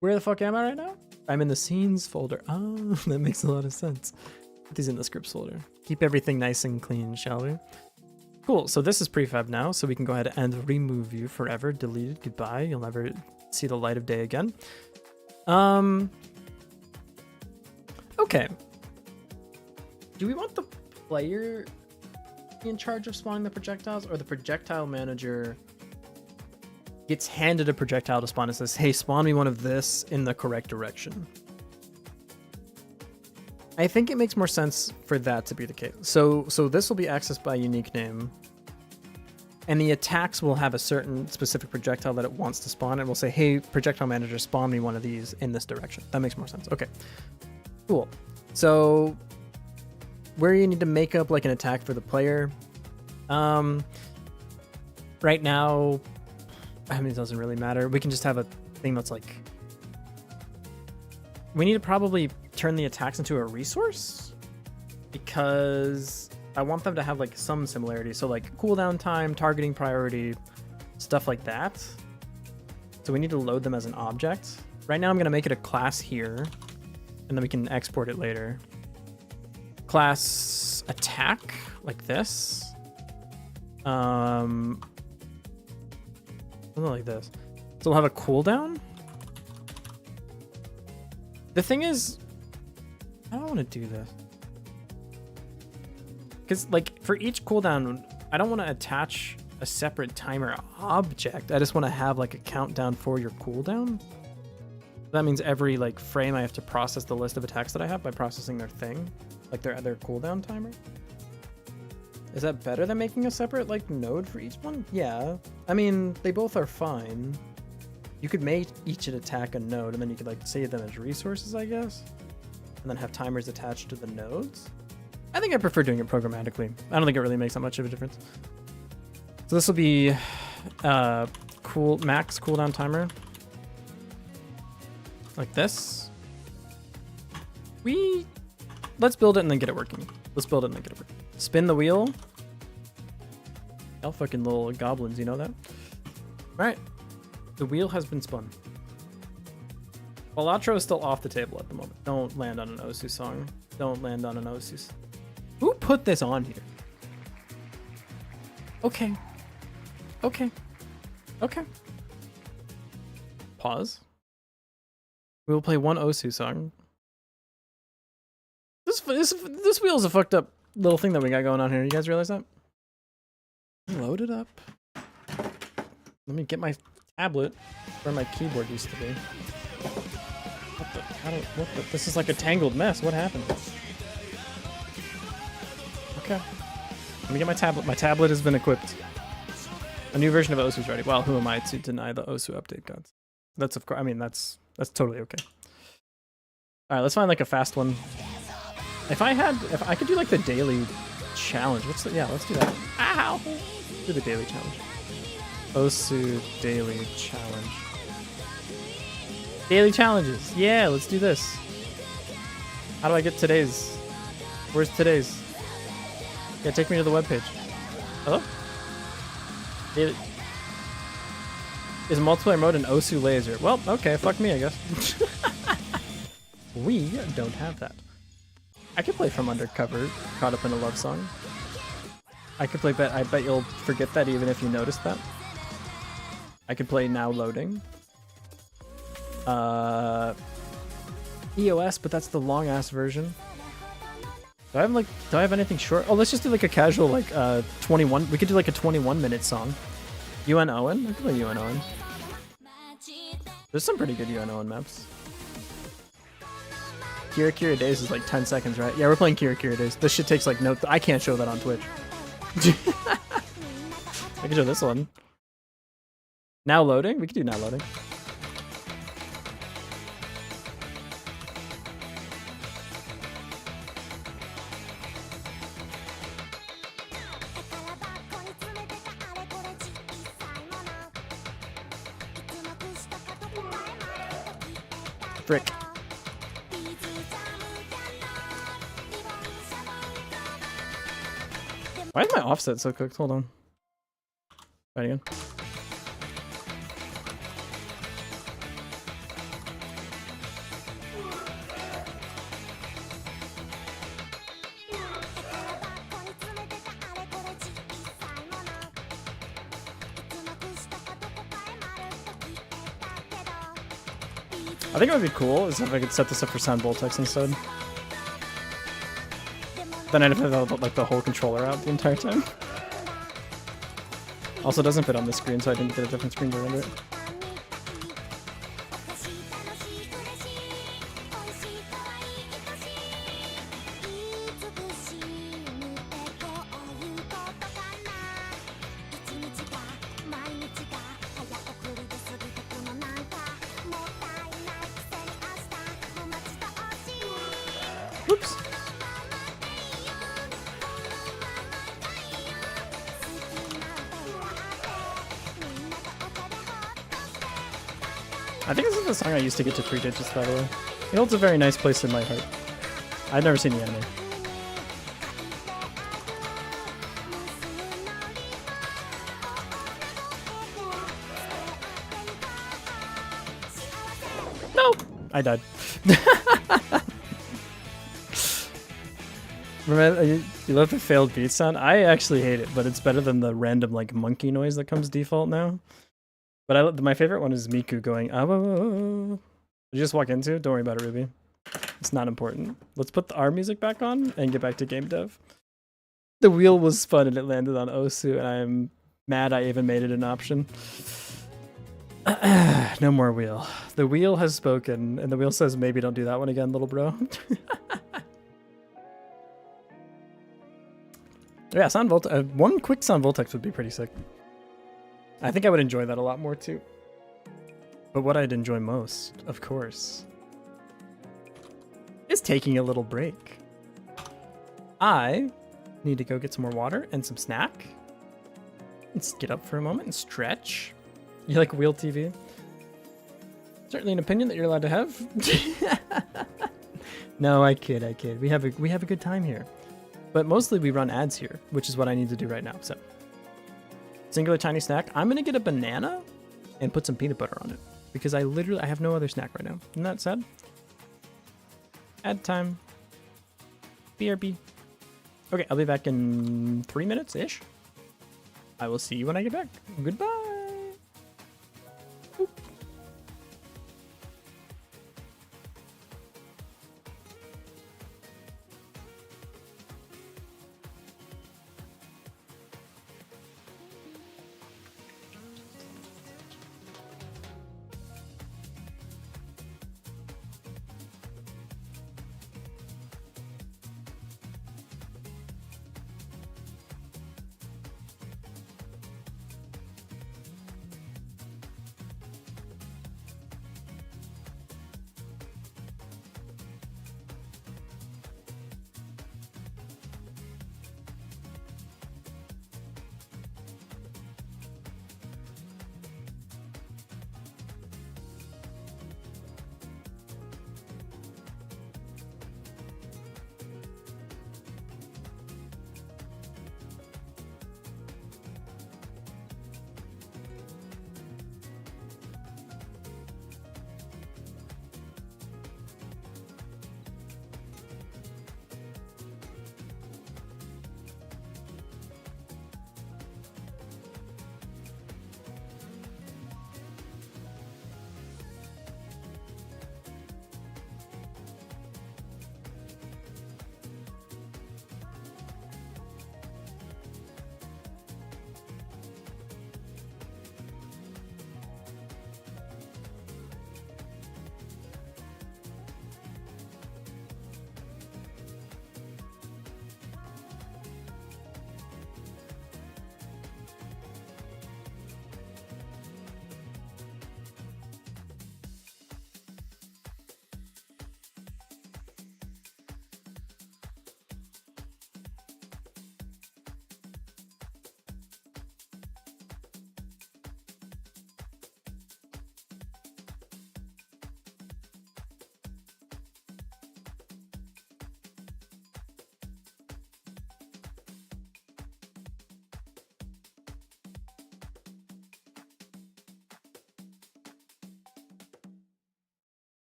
Where the fuck am I right now? I'm in the scenes folder. Oh, that makes a lot of sense. Put these in the scripts folder. Keep everything nice and clean, shall we? Cool, so this is prefab now, so we can go ahead and remove you forever. Deleted, goodbye. You'll never see the light of day again. Okay. Do we want the player in charge of spawning the projectiles, or the projectile manager gets handed a projectile to spawn and says, hey, spawn me one of this in the correct direction. I think it makes more sense for that to be the case. So this will be accessed by a unique name. And the attacks will have a certain specific projectile that it wants to spawn. And we'll say, hey, projectile manager, spawn me one of these in this direction. That makes more sense. Okay, cool. So where you need to make up like an attack for the player. Right now, I mean, it doesn't really matter. We can just have a thing that's like, we need to probably turn the attacks into a resource because I want them to have like some similarity. So like cooldown time, targeting priority, stuff like that. So we need to load them as an object. Right now I'm going to make it a class here and then we can export it later. Class attack like this. Something like this. So we'll have a cooldown. The thing is, I don't want to do this. Because like for each cooldown, I don't want to attach a separate timer object. I just want to have like a countdown for your cooldown. That means every like frame I have to process the list of attacks that I have by processing their thing, like their cooldown timer. Is that better than making a separate like node for each one? Yeah. I mean, they both are fine. You could make each attack a node and then you could like save them as resources, I guess. And then have timers attached to the nodes. I think I prefer doing it programmatically. I don't think it really makes that much of a difference. So this will be max cooldown timer. Like this. Let's build it and then get it working. Let's build it and then get it working. Spin the wheel. Y'all fucking little goblins, you know that? Alright. The wheel has been spun. Balatro is still off the table at the moment. Don't land on an Osu song. Don't land on an Osu. Who put this on here? Okay. Okay. Okay. Pause. We will play one Osu song. This wheel is a fucked up little thing that we got going on here. You guys realize that? Load it up. Let me get my tablet where my keyboard used to be. This is like a tangled mess. What happened? Okay. Let me get my tablet. My tablet has been equipped. A new version of Osu is ready. Well, who am I to deny the Osu update gods? That's of course. I mean, that's totally okay. All right, let's find like a fast one. If I could do like the daily challenge. Let's do that. Ow! Do the daily challenge. Osu daily challenge. Daily challenges. Yeah, let's do this. How do I get today's? Where's today's? Yeah, take me to the webpage. Hello? Daily. Is multiplayer mode an Osu laser? Well, okay, fuck me, I guess. We don't have that. I could play From Undercover, Caught Up in a Love Song. I could play, I bet you'll forget that even if you notice that. I could play Now Loading. EOS, but that's the long ass version. Do I have anything short? Oh, let's just do like a casual, like 21. We could do like a 21-minute song. UN Owen? I could play UN Owen. There's some pretty good UN Owen maps. Kira Kira Days is like 10 seconds, right? Yeah, we're playing Kira Kira Days. This shit takes like no. I can't show that on Twitch. I can show this one. Now loading? We could do now loading. Frick. Why is my offset so cooked? Hold on. Try it again. I think it would be cool is if I could set this up for sound vortex instead. Then I'd have like the whole controller out the entire time. Also doesn't fit on this screen, so I didn't get a different screen to render it. Whoops. I think this is the song I used to get to 3 digits, by the way. It holds a very nice place in my heart. I've never seen the anime. No! I died. Remember, you love the failed beat sound? I actually hate it, but it's better than the random like monkey noise that comes default now. But my favorite one is Miku going, ah, whoa, whoa, whoa. Did you just walk into? Don't worry about it, Ruby. It's not important. Let's put our music back on and get back to game dev. The wheel was fun and it landed on Osu, and I'm mad I even made it an option. No more wheel. The wheel has spoken, and the wheel says maybe don't do that one again, little bro. Yeah, sound one quick sound Voltex would be pretty sick. I think I would enjoy that a lot more too. But what I'd enjoy most, of course, is taking a little break. I need to go get some more water and some snack. Let's get up for a moment and stretch. You like wheel TV? Certainly an opinion that you're allowed to have. No, I kid. We have a good time here. But mostly we run ads here, which is what I need to do right now. So, singular tiny snack. I'm gonna get a banana and put some peanut butter on it because I have no other snack right now. Isn't that sad? Ad time. BRB. Okay, I'll be back in 3 minutes-ish. I will see you when I get back. Goodbye. Boop.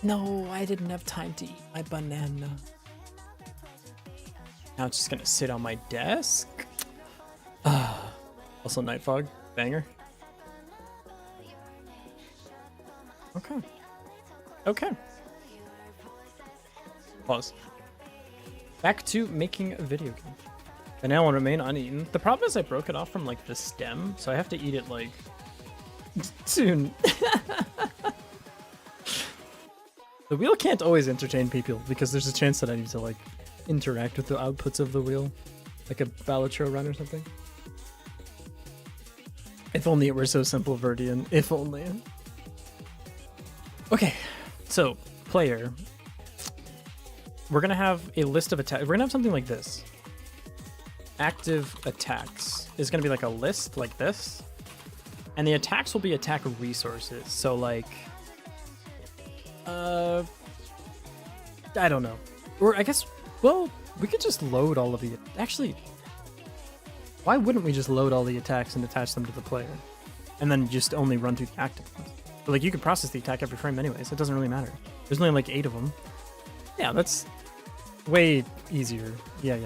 No, I didn't have time to eat my banana. Now it's just gonna sit on my desk. Also Night Fog, banger. Okay. Okay. Pause. Back to making a video game. The nail will remain uneaten. The problem is I broke it off from like the stem, so I have to eat it like soon. The wheel can't always entertain people because there's a chance that I need to like interact with the outputs of the wheel, like a Balatro run or something. If only it were so simple, Verdian. If only. Okay, so player. We're gonna have a list of attacks. We're gonna have something like this. Active attacks is gonna be like a list like this, and the attacks will be attack resources. So like, I don't know, or I guess, well, we could just load all of the. Actually, why wouldn't we just load all the attacks and attach them to the player, and then just only run through the active ones? But like, you can process the attack every frame anyways. It doesn't really matter. There's only like 8 of them. Yeah, that's way easier. Yeah.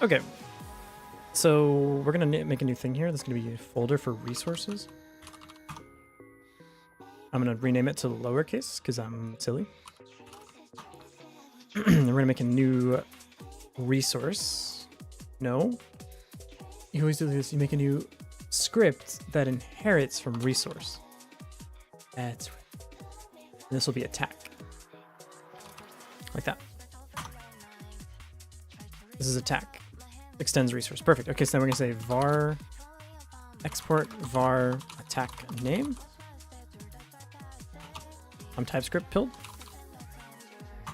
Okay. So we're going to make a new thing here. That's going to be a folder for resources. I'm going to rename it to lowercase because I'm silly. We're going to make a new resource. No. You always do this. You make a new script that inherits from resource. That's right. And this will be attack. Like that. This is attack. Extends resource. Perfect. Okay, so then we're going to say var export var attack name. I'm TypeScript build.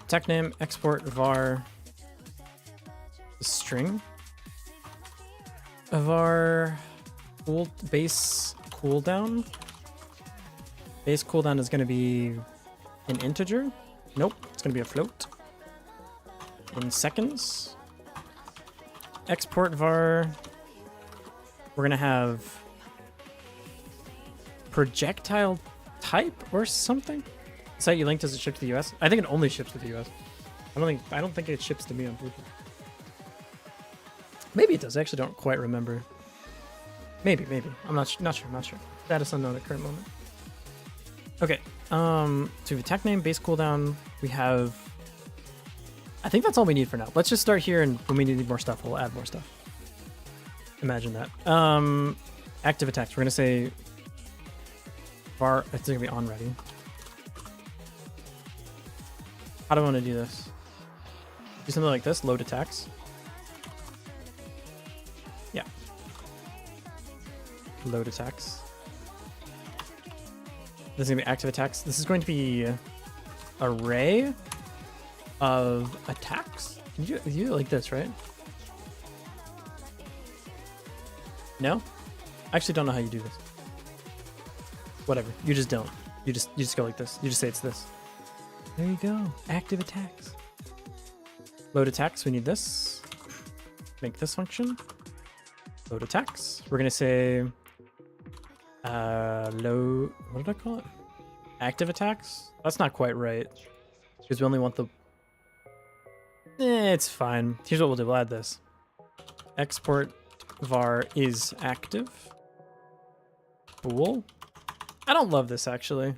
Attack name export var string. Var base cooldown. Base cooldown is going to be an integer. Nope, it's going to be a float. In seconds. Export var. We're going to have projectile type or something. Site you linked, does it ship to the US? I think it only ships to the US. I don't think it ships to me on Bluetooth. Maybe it does. I actually don't quite remember. Maybe. I'm not sure. Status unknown at current moment. Okay. So we have attack name, base cooldown. We have. I think that's all we need for now. Let's just start here, and when we need more stuff, we'll add more stuff. Imagine that. Active attacks. We're gonna say var. It's gonna be on ready. How do I want to do this? Do something like this. Load attacks. Yeah. Load attacks. This is going to be active attacks. This is going to be array of attacks. You do it like this, right? No? I actually don't know how you do this. Whatever. You just don't. You just go like this. You just say it's this. There you go. Active attacks. Load attacks. We need this. Make this function. Load attacks. We're going to say load. What did I call it? Active attacks? That's not quite right. Because we only want the. It's fine. Here's what we'll do. We'll add this. Export var is active. Bool. I don't love this actually.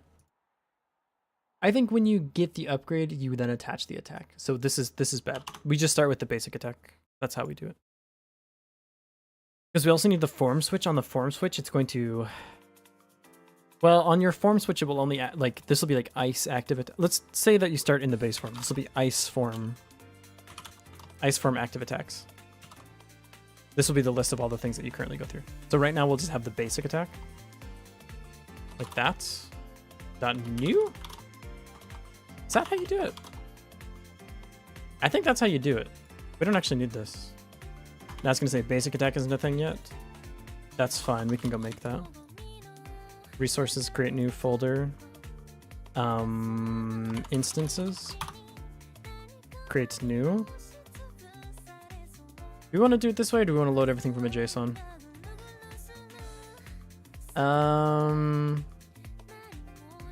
I think when you get the upgrade, you then attach the attack. So this is bad. We just start with the basic attack. That's how we do it. Because we also need the form switch. On the form switch, it's going to. Well, on your form switch, it will only like this will be like ice active. Let's say that you start in the base form. This will be ice form. Ice form active attacks. This will be the list of all the things that you currently go through. So right now we'll just have the basic attack. Like that. Dot new? Is that how you do it? I think that's how you do it. We don't actually need this. Now it's going to say basic attack isn't a thing yet. That's fine. We can go make that. Resources, create new folder. Instances. Creates new. Do we want to do it this way, or do we want to load everything from a JSON?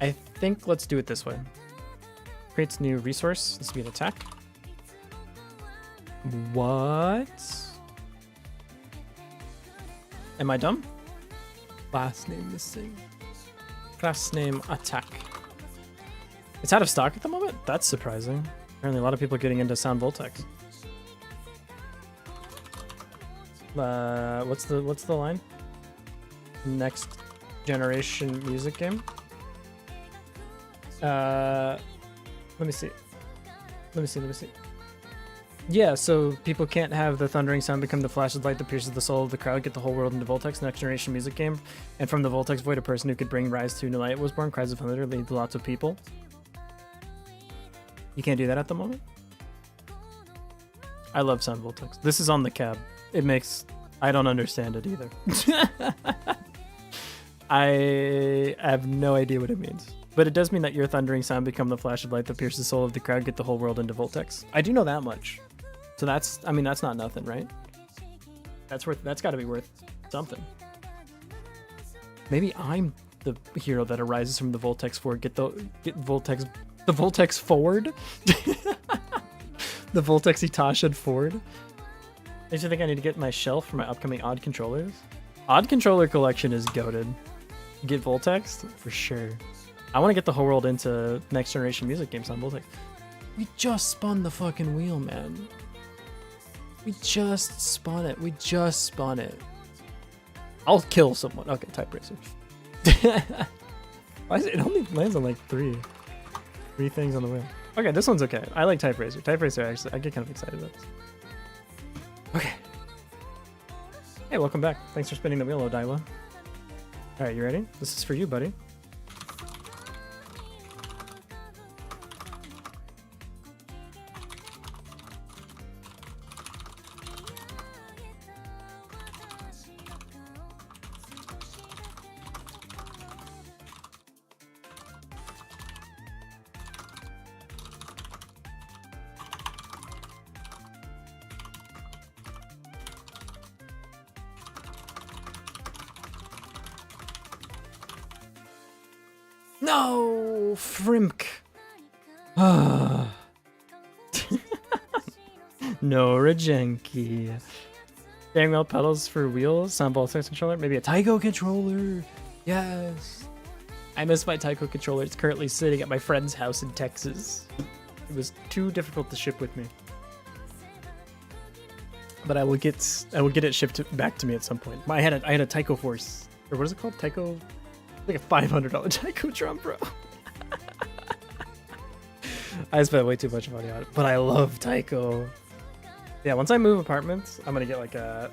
I think let's do it this way. Creates new resource. This will be an attack. What? Am I dumb? Class name missing. Class name attack. It's out of stock at the moment? That's surprising. Apparently a lot of people are getting into Sound Voltex. What's the line? Next generation music game? Let me see. Yeah, so people can't have the thundering sound become the flash of light that pierces the soul of the crowd, get the whole world into Voltex, next generation music game. And from the Voltex void, a person who could bring rise to new light was born. Cries of thunder lead lots of people. You can't do that at the moment? I love Sound Voltex. This is on the cab. It makes... I don't understand it either. I have no idea what it means. But it does mean that your thundering sound become the flash of light that pierces the soul of the crowd, get the whole world into Voltex. I do know that much. So that's, I mean, that's not nothing, right? That's got to be worth something. Maybe I'm the hero that arises from the Voltex forward. Get the Voltex forward? The Voltex Itasha forward? I think I need to get my shelf for my upcoming odd controllers. Odd controller collection is goated. Get Voltex? For sure. I want to get the whole world into next generation music games on Voltex. We just spun the fucking wheel, man. We just spun it. I'll kill someone. Okay, type racer. Why is it only lands on like three things on the wheel? Okay, this one's okay. I like type racer. Type racer, actually, I get kind of excited about this. Okay. Hey, welcome back. Thanks for spinning the wheel, Odaiwa. All right, you ready? This is for you, buddy. No, Frimk. No, Rajenki. Steering wheel pedals for wheels, Sound Voltex controller, maybe a Taiko controller. Yes. I miss my Taiko controller. It's currently sitting at my friend's house in Texas. It was too difficult to ship with me. But I will get it shipped back to me at some point. I had a Taiko Force, or what is it called? Taiko. Like a $500 Taiko drum, bro. I spent way too much money on it, but I love Taiko. Yeah, once I move apartments, I'm gonna get like a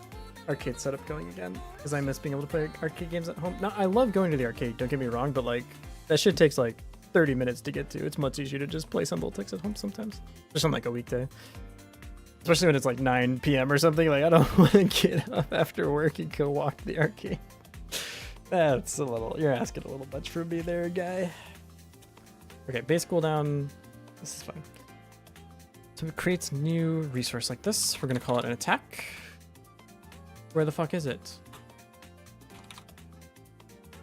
arcade setup going again, because I miss being able to play arcade games at home. Now, I love going to the arcade, don't get me wrong, but like that shit takes like 30 minutes to get to. It's much easier to just play some Voltex at home sometimes, just on like a weekday. Especially when it's like 9 p.m. or something. Like I don't want to get up after work and go walk to the arcade. That's a little, you're asking a little much from me there, guy. Okay, base cooldown. This is fine. So it creates new resource like this. We're gonna call it an attack. Where the fuck is it?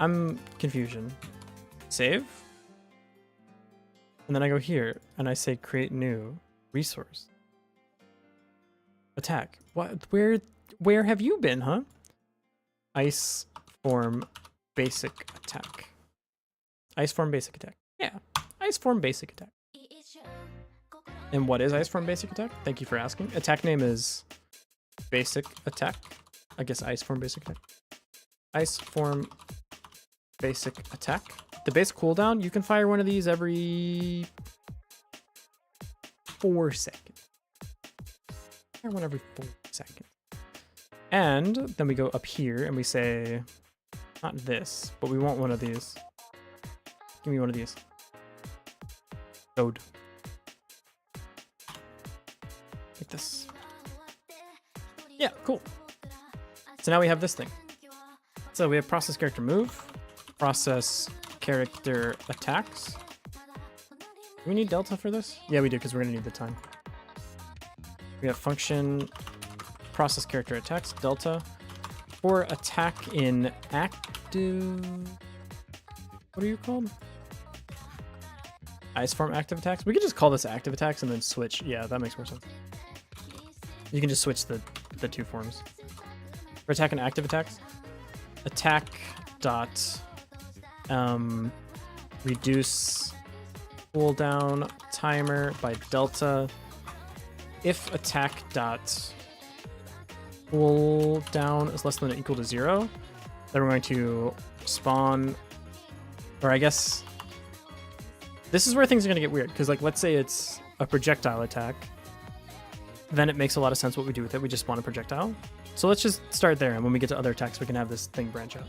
I'm confusion. Save. And then I go here and I say create new resource. Attack. What? Where have you been, huh? Ice form basic attack. Ice form basic attack. Yeah, ice form basic attack. And what is ice form basic attack? Thank you for asking. Attack name is basic attack. I guess ice form basic attack. Ice form basic attack. The base cooldown, you can fire one of these every 4 seconds. Fire one every 4 seconds. And then we go up here and we say, not this, but we want one of these. Give me one of these. Code. Like this. Yeah, cool. So now we have this thing. So we have process character move, process character attacks. Do we need delta for this? Yeah, we do, because we're gonna need the time. We have function process character attacks, delta, for attack in active, what are you called? ice form active attacks. We could just call this active attacks and then switch. Yeah, that makes more sense. You can just switch the two forms. For attack and active attacks, attack dot reduce cooldown timer by delta. If attack dot cooldown is less than or equal to 0, then we're going to spawn, or I guess this is where things are going to get weird, because like let's say it's a projectile attack, then it makes a lot of sense what we do with it. We just spawn a projectile. So let's just start there, and when we get to other attacks we can have this thing branch out.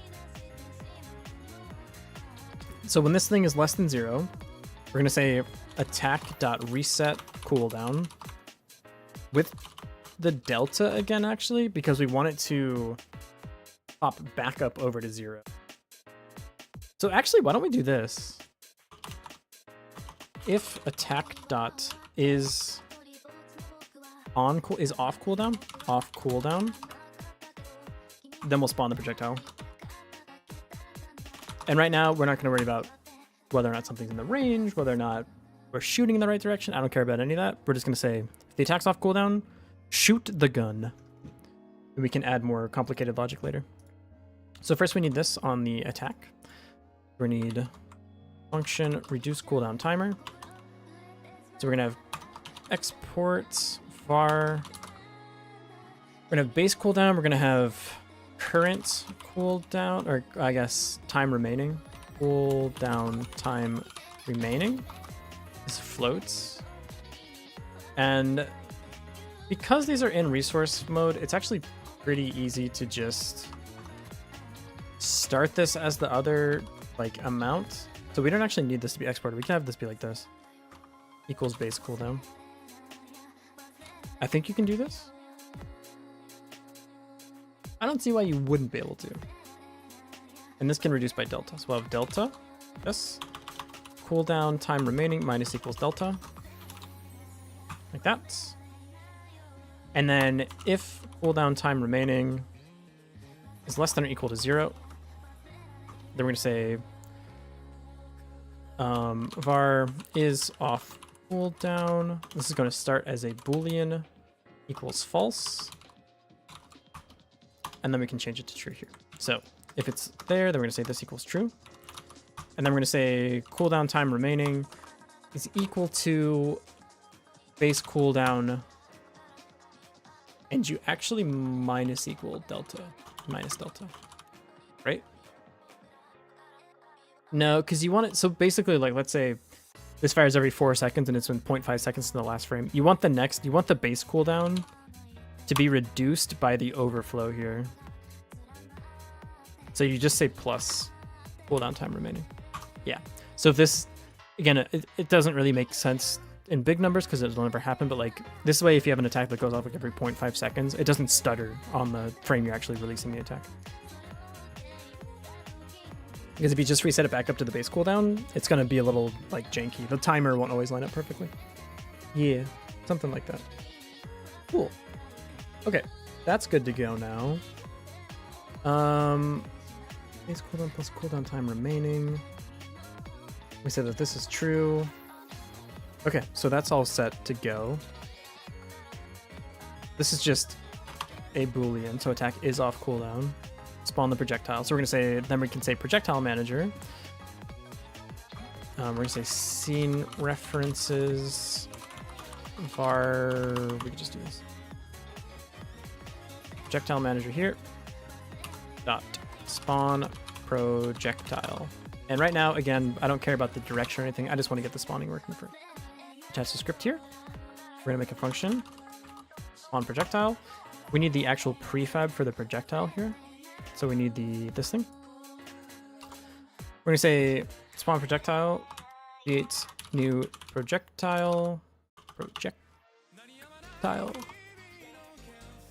So when this thing is less than 0, we're going to say attack.reset cooldown with the delta again, actually, because we want it to pop back up over to 0. So actually, why don't we do this? If attack dot is off cooldown, then we'll spawn the projectile. And right now, we're not going to worry about whether or not something's in the range, whether or not we're shooting in the right direction. I don't care about any of that. We're just going to say, if the attack's off cooldown, shoot the gun. And we can add more complicated logic later. So first we need this on the attack. We need function reduce cooldown timer. So we're going to have export var. We're going to have base cooldown. We're going to have current cooldown, or I guess time remaining. Cooldown time remaining. This floats. And because these are in resource mode, it's actually pretty easy to just start this as the other like amount. So we don't actually need this to be exported. We can have this be like this. Equals base cooldown. I think you can do this. I don't see why you wouldn't be able to. And this can reduce by delta. So we'll have delta, yes. Cooldown time remaining minus equals delta. Like that. And then if cooldown time remaining is less than or equal to 0, then we're going to say var is off cooldown. This is going to start as a boolean equals false. And then we can change it to true here. So if it's there, then we're going to say this equals true. And then we're going to say cooldown time remaining is equal to base cooldown, and you actually minus equal delta, minus delta, right? No, because you want it, so basically, like, let's say this fires every 4 seconds and it's been 0.5 seconds in the last frame. You want the base cooldown to be reduced by the overflow here. So you just say plus cooldown time remaining. Yeah. So if this, again, it doesn't really make sense in big numbers because it'll never happen, but like this way, if you have an attack that goes off like every 0.5 seconds, it doesn't stutter on the frame you're actually releasing the attack. Because if you just reset it back up to the base cooldown, it's going to be a little like janky. The timer won't always line up perfectly. Yeah, something like that. Cool. Okay, that's good to go now. Base cooldown plus cooldown time remaining. We said that this is true. Okay, so that's all set to go. This is just a boolean, so attack is off cooldown. Spawn the projectile. So we're gonna say, then we can say projectile manager. We're gonna say scene references var. We can just do this. Projectile manager here. Dot spawn projectile. And right now, again, I don't care about the direction or anything. I just want to get the spawning working first. Attach the script here. We're gonna make a function. Spawn projectile. We need the actual prefab for the projectile here. So we need this thing. We're gonna say spawn projectile, create new projectile,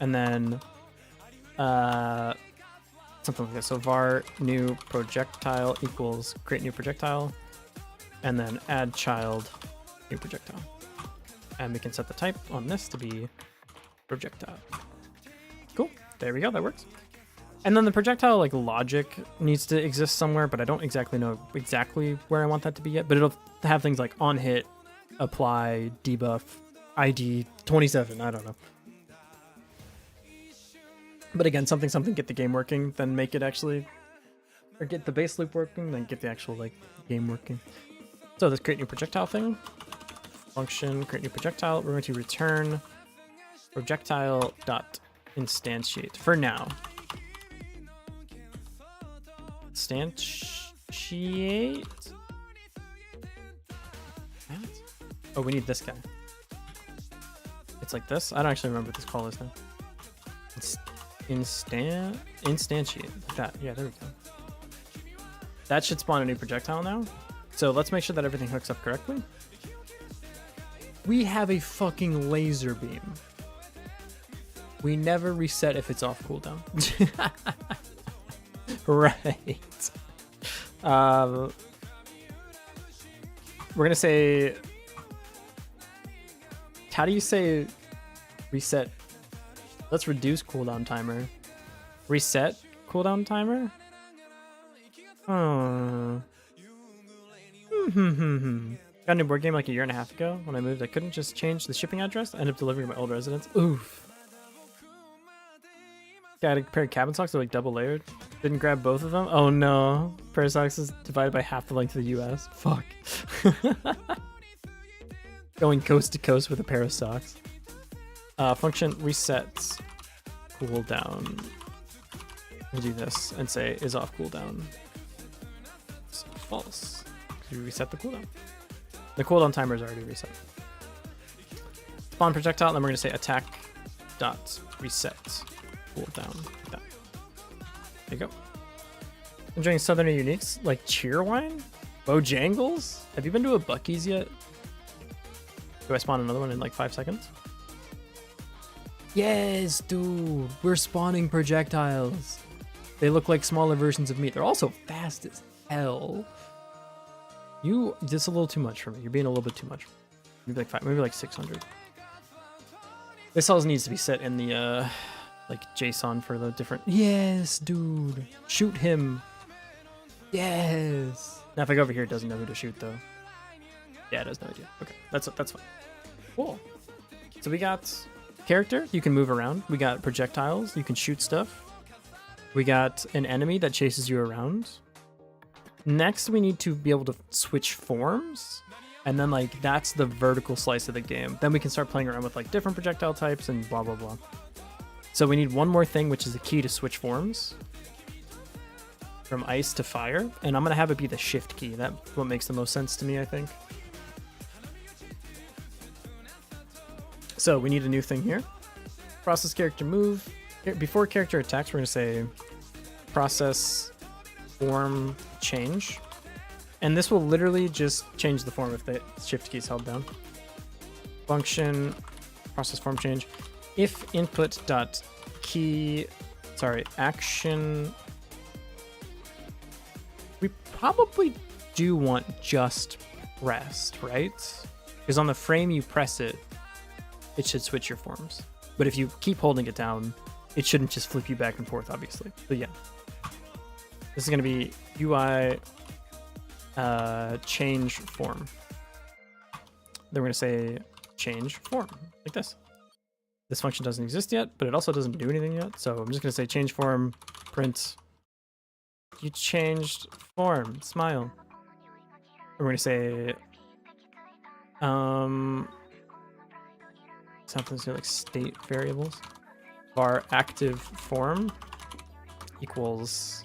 and then something like this. So var new projectile equals create new projectile, and then add child new projectile. And we can set the type on this to be projectile. Cool. There we go. That works. And then the projectile like logic needs to exist somewhere, but I don't exactly know exactly where I want that to be yet. But have things like on hit, apply, debuff, ID 27. I don't know. But again, something get the game working, then make it actually, or get the base loop working, then get the actual like game working. So this create new projectile thing, function create new projectile. We're going to return projectile dot instantiate for now. Instantiate. What? Oh, we need this guy. It's like this. I don't actually remember what this call is now. Instantiate like that. Yeah, there we go. That should spawn a new projectile now. So let's make sure that everything hooks up correctly. We have a fucking laser beam. We never reset if it's off cooldown. Right. We're gonna say, how do you say reset? Let's reduce cooldown timer. Reset cooldown timer? Got a new board game like a year and a half ago. When I moved, I couldn't just change the shipping address. I ended up delivering to my old residence. Oof. Got a pair of cabin socks that are like double layered. Didn't grab both of them. Oh no. Pair of socks is divided by half the length of the US. Fuck. Going coast to coast with a pair of socks. Function resets cooldown. We'll do this and say is off cooldown. It's false. We reset the cooldown. The cooldown timer is already reset. Spawn projectile, and then we're going to say attack dot reset cooldown. Like that. There you go. Enjoying Southerner uniques like Cheerwine? Bojangles? Have you been to a Buc-ee's yet? Do I spawn another one in like 5 seconds? Yes, dude. We're spawning projectiles. They look like smaller versions of me. They're also fast as hell. This is a little too much for me. You're being a little bit too much. Maybe like 5, maybe like 600. This all needs to be set in the like JSON for the different. Yes, dude. Shoot him. Yes. Now if I go over here, it doesn't know who to shoot though. Yeah, it has no idea. Okay, that's fine. Cool. So we got character. You can move around. We got projectiles. You can shoot stuff. We got an enemy that chases you around. Next, we need to be able to switch forms. And then, like, that's the vertical slice of the game. Then we can start playing around with, like, different projectile types and blah, blah, blah. So we need one more thing, which is the key to switch forms. From ice to fire. And I'm going to have it be the shift key. That's what makes the most sense to me, I think. So we need a new thing here. Process character move. Before character attacks, we're going to say process form change. And this will literally just change the form if the shift key is held down. Function process form change. If input dot key, action. We probably do want just pressed, right? Because on the frame you press it, it should switch your forms. But if you keep holding it down, it shouldn't just flip you back and forth, obviously. So yeah. This is going to be UI change form. Then we're going to say change form, like this. This function doesn't exist yet, but it also doesn't do anything yet. So I'm just going to say change form, print. You changed form, smile. And we're going to say something to like state variables. Var active form equals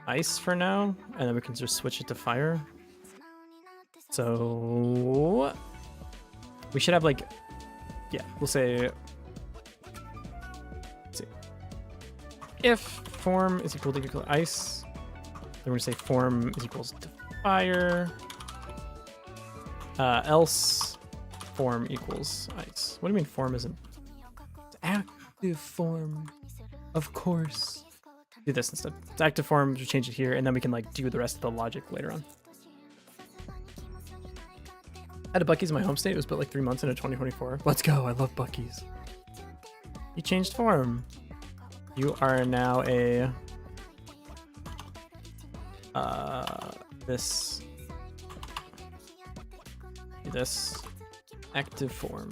ice for now, and then we can just switch it to fire. So we should have like, yeah, we'll say, let's see, if form is equal to ice, then we're gonna say form is equals to fire, else form equals ice. What do you mean form isn't? It's active form, of course. Do this instead. It's active form, we change it here, and then we can like do the rest of the logic later on. I had a Buc-ee's in my home state. It was built like 3 months into 2024. Let's go. I love Buc-ee's. You changed form. You are now a this do this. Active form.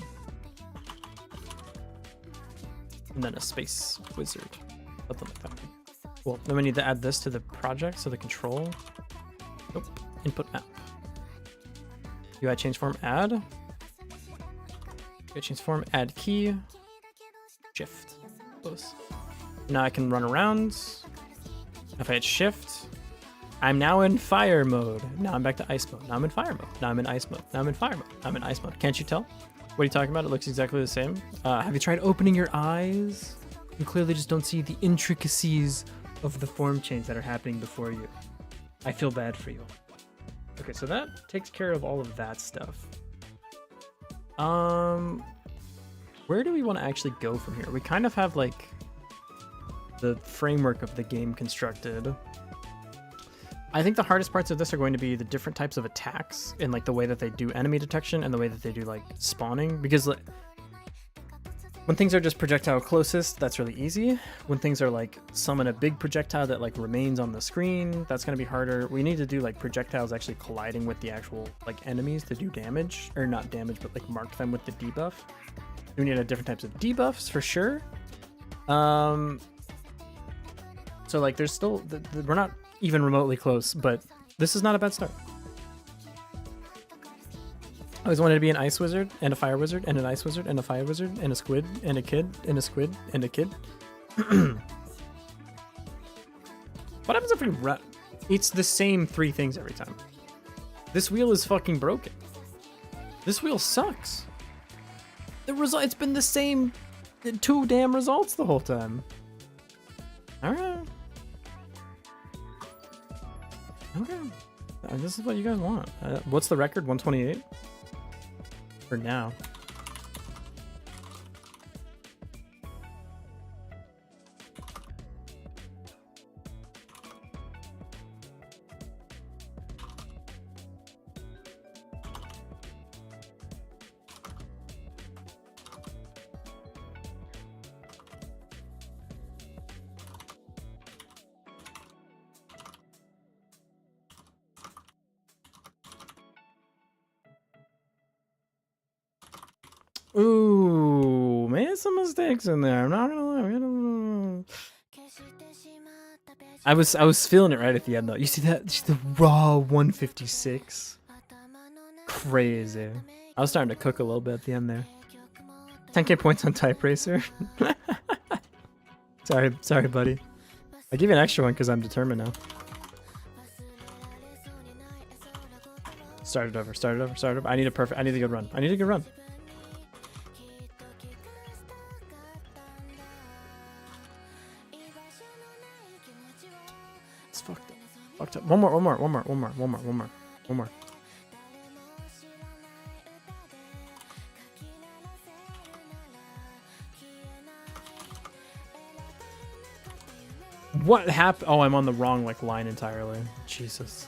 And then a space wizard. Something like that. Cool. Then we need to add this to the project, so the control. Nope. Input map. UI change form add. UI change form add key. Shift. Close. Now I can run around. If I hit shift, I'm now in fire mode. Now I'm back to ice mode. Now I'm in fire mode. Now I'm in ice mode. Now I'm in fire mode. Now I'm in ice mode. Can't you tell? What are you talking about? It looks exactly the same. Have you tried opening your eyes? You clearly just don't see the intricacies of the form change that are happening before you. I feel bad for you. Okay, so that takes care of all of that stuff. Where do we want to actually go from here? We kind of have like the framework of the game constructed. I think the hardest parts of this are going to be the different types of attacks and like the way that they do enemy detection and the way that they do like spawning, because like, when things are just projectile closest, that's really easy. When things are like summon a big projectile that like remains on the screen, that's going to be harder. We need to do like projectiles actually colliding with the actual like enemies to do damage, or not damage, but like mark them with the debuff. We need different types of debuffs for sure. So like there's still, we're not even remotely close, but this is not a bad start. I always wanted to be an ice wizard and a fire wizard and an ice wizard and a fire wizard and a squid and a kid and a squid and a kid. What happens if we run? It's the same 3 things every time. This wheel is fucking broken. This wheel sucks. The result, it's been the same 2 damn results the whole time. All right. Okay. This is what you guys want. What's the record? 128? For now. Ooh, made some mistakes in there. I'm not gonna lie. I was feeling it right at the end though. You see that? The raw 156. Crazy. I was starting to cook a little bit at the end there. 10k points on Type Racer. sorry, buddy. I give you an extra one because I'm determined now. Start it over. I need a good run. I need a good run. It's fucked up. One more. What happened? Oh, I'm on the wrong like line entirely. Jesus.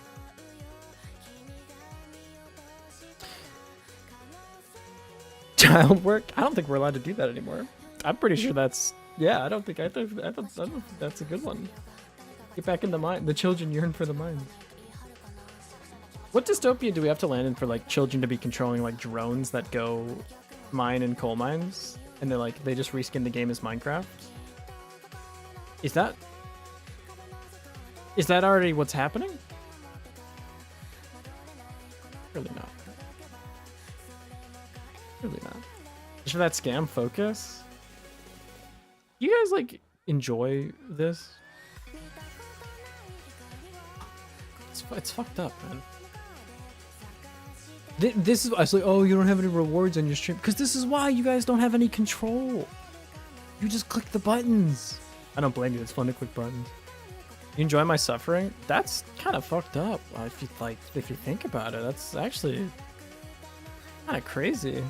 Child work? I don't think we're allowed to do that anymore. I'm pretty sure that's, yeah, I don't think that's a good one. Get back in the mine. The children yearn for the mines. What dystopia do we have to land in for like children to be controlling like drones that go mine in coal mines? And they just reskin the game as Minecraft? Is that already what's happening? Really not. Really not. Just for that scam focus. You guys like enjoy this? It's fucked up, man. This is, I was like, oh, you don't have any rewards on your stream, because this is why you guys don't have any control. You just click the buttons. I don't blame you. It's fun to click buttons. You enjoy my suffering? That's kind of fucked up. If you think about it, that's actually kind of crazy.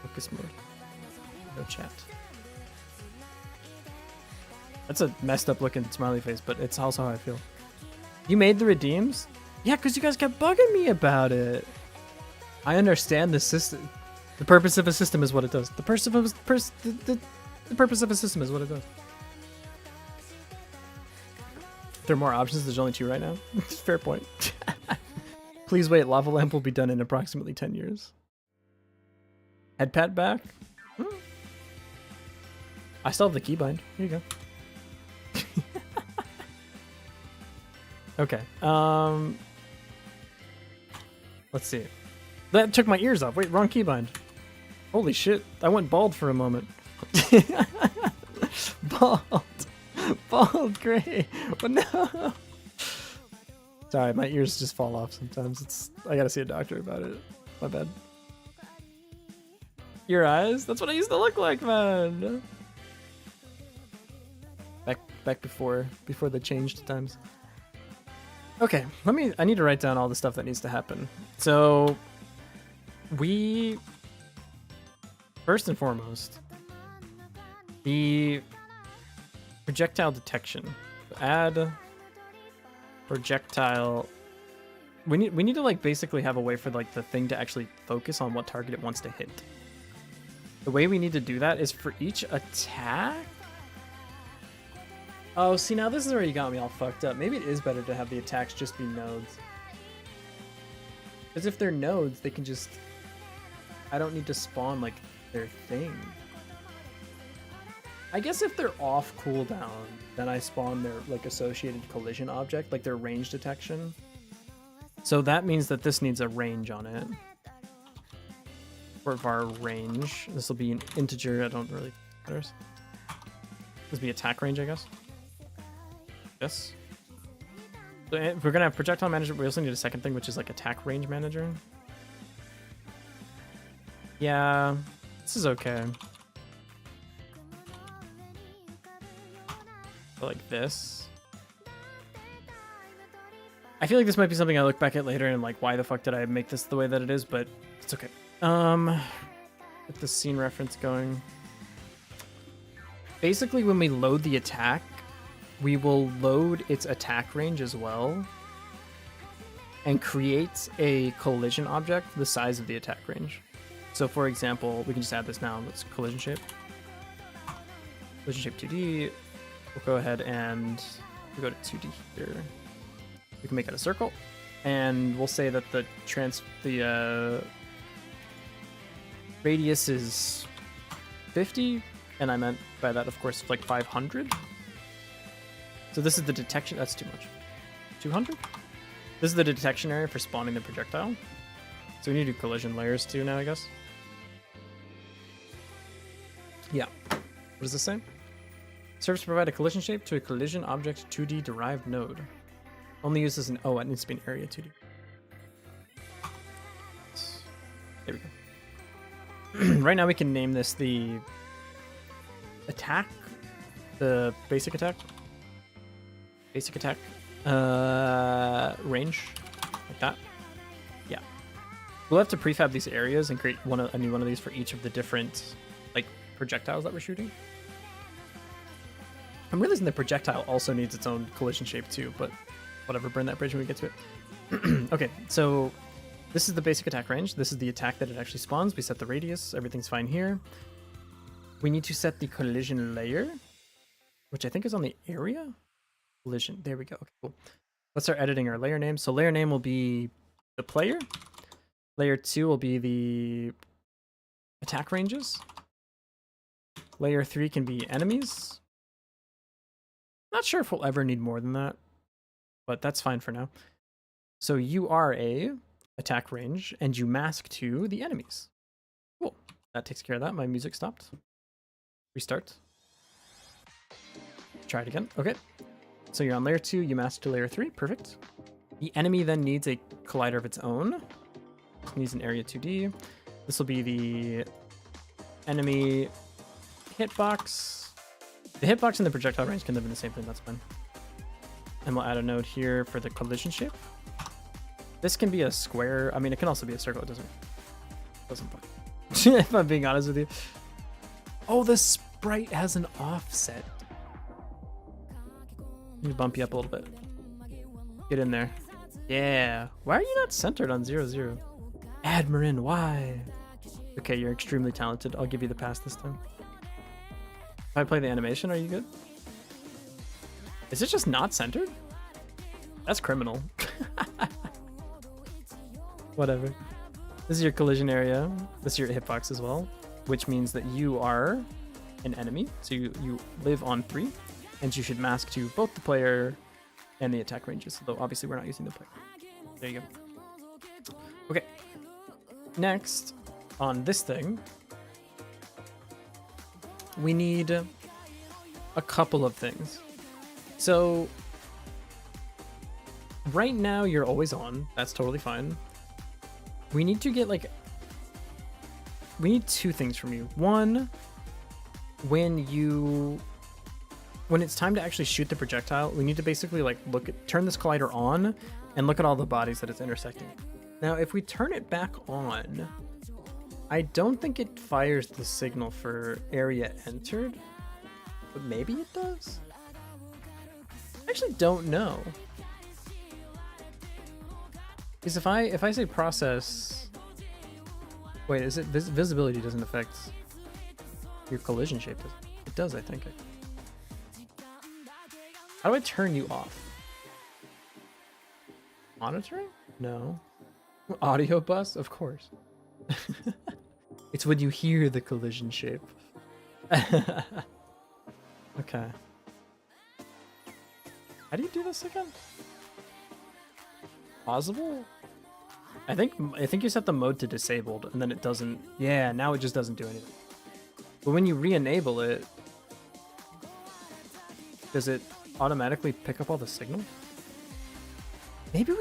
Focus mode. No chat. That's a messed up looking smiley face, but it's also how I feel. You made the redeems? Yeah, because you guys kept bugging me about it. I understand the system. The purpose of a system is what it does. The purpose of a system is what it does. If there are more options, there's only 2 right now. Fair point. Please wait, lava lamp will be done in approximately 10 years. Head pat back. I still have the keybind. Here you go. Okay. Let's see. That took my ears off. Wait, wrong keybind. Holy shit. I went bald for a moment. Bald. Bald gray. Oh no. Sorry, my ears just fall off sometimes. I gotta see a doctor about it. My bad. Your eyes? That's what I used to look like, man. Back before they changed times. Okay, I need to write down all the stuff that needs to happen. So first and foremost, the projectile detection. Add projectile. We need to like basically have a way for like the thing to actually focus on what target it wants to hit. The way we need to do that is for each attack. Oh, see, now this is where you got me all fucked up. Maybe it is better to have the attacks just be nodes. Because if they're nodes, they can just... I don't need to spawn, like, their thing. I guess if they're off cooldown, then I spawn their, like, associated collision object, like their range detection. So that means that this needs a range on it. For our range, this will be an integer, I don't really matters. This will be attack range, I guess. Yes. So if we're gonna have projectile manager, we also need a second thing, which is like attack range manager. Yeah, this is okay. But like this. I feel like this might be something I look back at later and like, why the fuck did I make this the way that it is? But it's okay. Get the scene reference going. Basically, when we load the attack, we will load its attack range as well and create a collision object the size of the attack range. So for example, we can just add this now. Let's collision shape. Collision shape 2D. We'll go ahead and we'll go to 2D here. We can make it a circle, and we'll say that the radius is 50, and I meant by that, of course, like 500. So this is the detection. That's too much. 200. This is the detection area for spawning the projectile. So we need to do collision layers too now, I guess. Yeah. What does this say? Serves to provide a collision shape to a collision object 2D derived node. Only uses an... Oh, it needs to be an area 2D. There we go. Right now we can name this the attack. The basic attack. Basic attack. Range. Like that. Yeah. We'll have to prefab these areas and create a new one of these for each of the different like projectiles that we're shooting. I'm realizing the projectile also needs its own collision shape too, but whatever, burn that bridge when we get to it. Okay, so this is the basic attack range. This is the attack that it actually spawns. We set the radius. Everything's fine here. We need to set the collision layer, which I think is on the area. Collision. There we go. Okay, cool. Let's start editing our layer name. So layer name will be the player. Layer 2 will be the attack ranges. Layer 3 can be enemies. Not sure if we'll ever need more than that, but that's fine for now. So you are a attack range, and you mask to the enemies. Cool. That takes care of that. My music stopped. Restart. Try it again. Okay. So you're on layer 2, you mask to layer 3. Perfect. The enemy then needs a collider of its own. It needs an area 2D. This will be the enemy hitbox. The hitbox and the projectile range can live in the same thing, that's fine. And we'll add a node here for the collision shape. This can be a square. I mean, it can also be a circle. It doesn't fuck. If I'm being honest with you. Oh, the sprite has an offset. Let me bump you up a little bit. Get in there. Yeah. Why are you not centered on 0-0? Admirin, why? Okay, you're extremely talented. I'll give you the pass this time. If I play the animation, are you good? Is it just not centered? That's criminal. Whatever. This is your collision area. This is your hitbox as well, which means that you are an enemy. So you live on 3, and you should mask to both the player and the attack ranges. Though obviously we're not using the player. There you go. Okay. Next, on this thing, we need a couple of things. So right now you're always on. That's totally fine. We need to get like, we need 2 things from you. One, when it's time to actually shoot the projectile, we need to basically like turn this collider on and look at all the bodies that it's intersecting. Now, if we turn it back on, I don't think it fires the signal for area entered, but maybe it does. I actually don't know. Because if I say process, wait, is it visibility doesn't affect your collision shape? It does, I think. How do I turn you off? Monitoring? No. Audio bus? Of course. It's when you hear the collision shape. Okay. How do you do this again? Possible? I think you set the mode to disabled and then it doesn't. Yeah, now it just doesn't do anything. But when you re-enable it, does it automatically pick up all the signal? Maybe you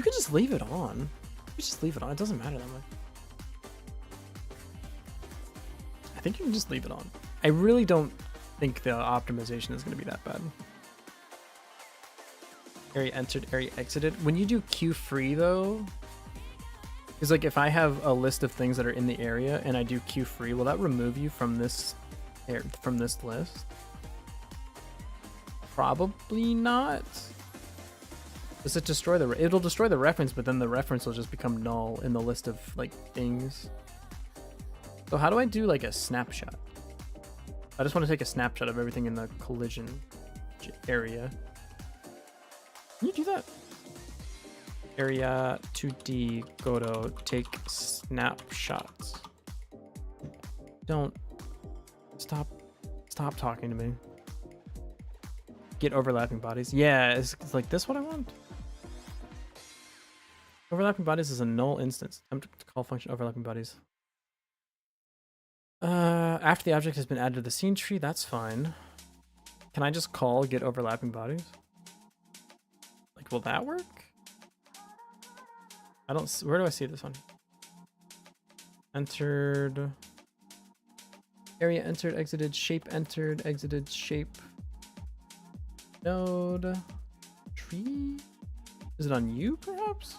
could just leave it on. You just leave it on. It doesn't matter that much. I think you can just leave it on. I really don't think the optimization is going to be that bad. Area entered, area exited. When you do queue free though, because like if I have a list of things that are in the area and I do queue free, will that remove you from this list? Probably not. Does it destroy it'll destroy the reference, but then the reference will just become null in the list of like things. So how do I do like a snapshot? I just want to take a snapshot of everything in the collision area. Can you do that? Area 2D Godot take snapshots. Don't stop talking to me. Get overlapping bodies. Yeah, it's like this what I want. Overlapping bodies is a null instance. I'm to call function overlapping bodies. After the object has been added to the scene tree, that's fine. Can I just call get overlapping bodies? Like, will that work? I don't. Where do I see this one? Entered. Area entered, exited, shape entered, exited, shape. Node. Tree? Is it on you, perhaps?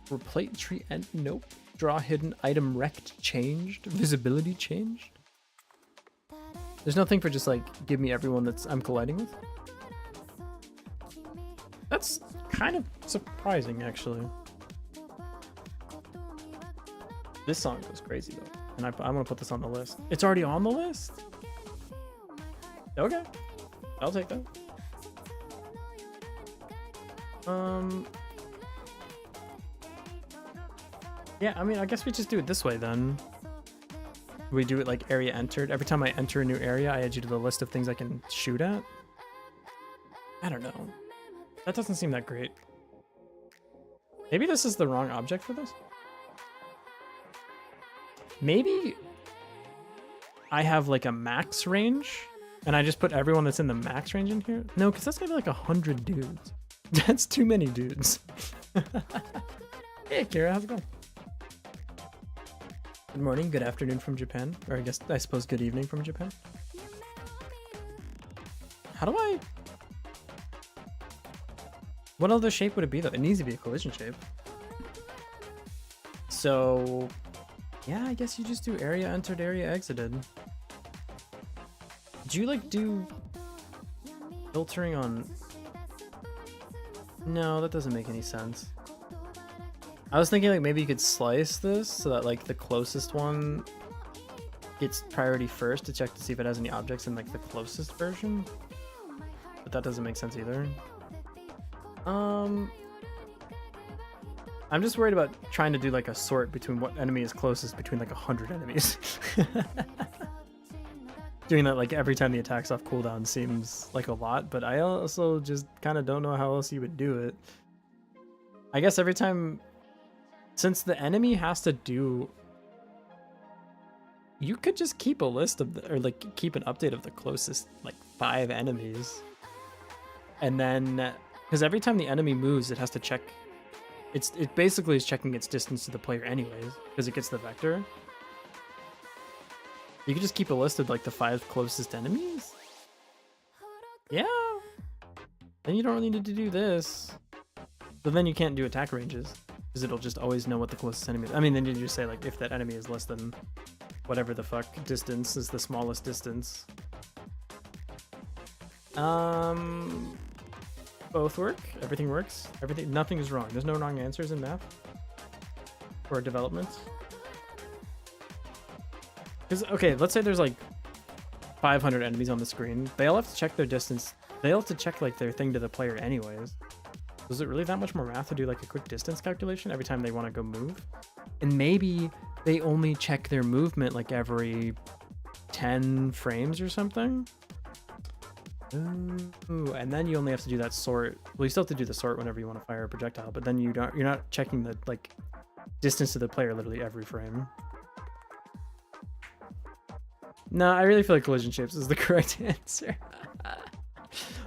Replate tree and nope. Draw hidden item rect changed. Visibility changed. There's nothing for just like give me everyone that's I'm colliding with. That's kind of surprising, actually. This song goes crazy though, and I'm gonna put this on the list. It's already on the list. Okay, I'll take that. Yeah, I mean, I guess we just do it this way then. We do it like area entered. Every time I enter a new area, I add you to the list of things I can shoot at. I don't know. That doesn't seem that great. Maybe this is the wrong object for this? Maybe I have like a max range and I just put everyone that's in the max range in here? No, because that's gonna be like 100 dudes. That's too many dudes. Hey, Kira, how's it going? Good morning, good afternoon from Japan. Or I suppose good evening from Japan. How do I... What other shape would it be though? It needs to be a collision shape. So... Yeah, I guess you just do area entered, area exited. Do you like do... filtering on... No, that doesn't make any sense. I was thinking like maybe you could slice this so that like the closest one gets priority first to check to see if it has any objects in like the closest version. But that doesn't make sense either. I'm just worried about trying to do like a sort between what enemy is closest between like 100 enemies. Doing that like every time the attack's off cooldown seems like a lot, but I also just kind of don't know how else you would do it. I guess every time, since the enemy has to do, you could just keep a list of or like keep an update of the closest like 5 enemies, and then because every time the enemy moves, it has to check. It basically is checking its distance to the player anyways, because it gets the vector. You could just keep a list of like the 5 closest enemies. Yeah. Then you don't really need to do this. But then you can't do attack ranges, because it'll just always know what the closest enemy is. I mean, then you just say like if that enemy is less than whatever the fuck distance is the smallest distance. Both work. Everything works. Everything. Nothing is wrong. There's no wrong answers in math for development. Because okay, let's say there's like 500 enemies on the screen. They all have to check their distance. They all have to check like their thing to the player anyways. Was it really that much more math to do like a quick distance calculation every time they want to go move? And maybe they only check their movement like every 10 frames or something. Ooh, and then you only have to do that sort. Well, you still have to do the sort whenever you want to fire a projectile, but then you're not checking the like distance to the player literally every frame. No, I really feel like collision shapes is the correct answer.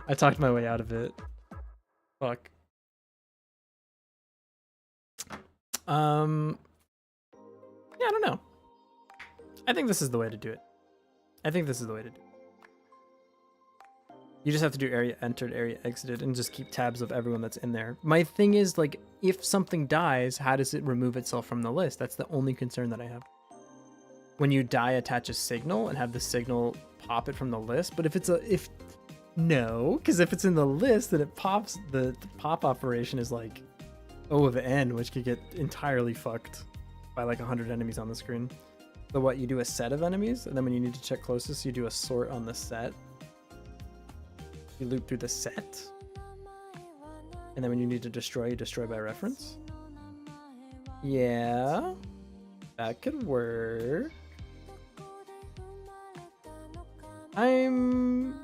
I talked my way out of it. Fuck. Yeah, I don't know. I think this is the way to do it. You just have to do area entered, area exited, and just keep tabs of everyone that's in there. My thing is, like, if something dies, how does it remove itself from the list? That's the only concern that I have. When you die, attach a signal and have the signal pop it from the list. But if it's no, because if it's in the list, then it pops. The pop operation is like O of N, which could get entirely fucked by like 100 enemies on the screen. So what, you do a set of enemies, and then when you need to check closest, you do a sort on the set. You loop through the set, and then when you need to destroy, you destroy by reference. Yeah, that could work. I'm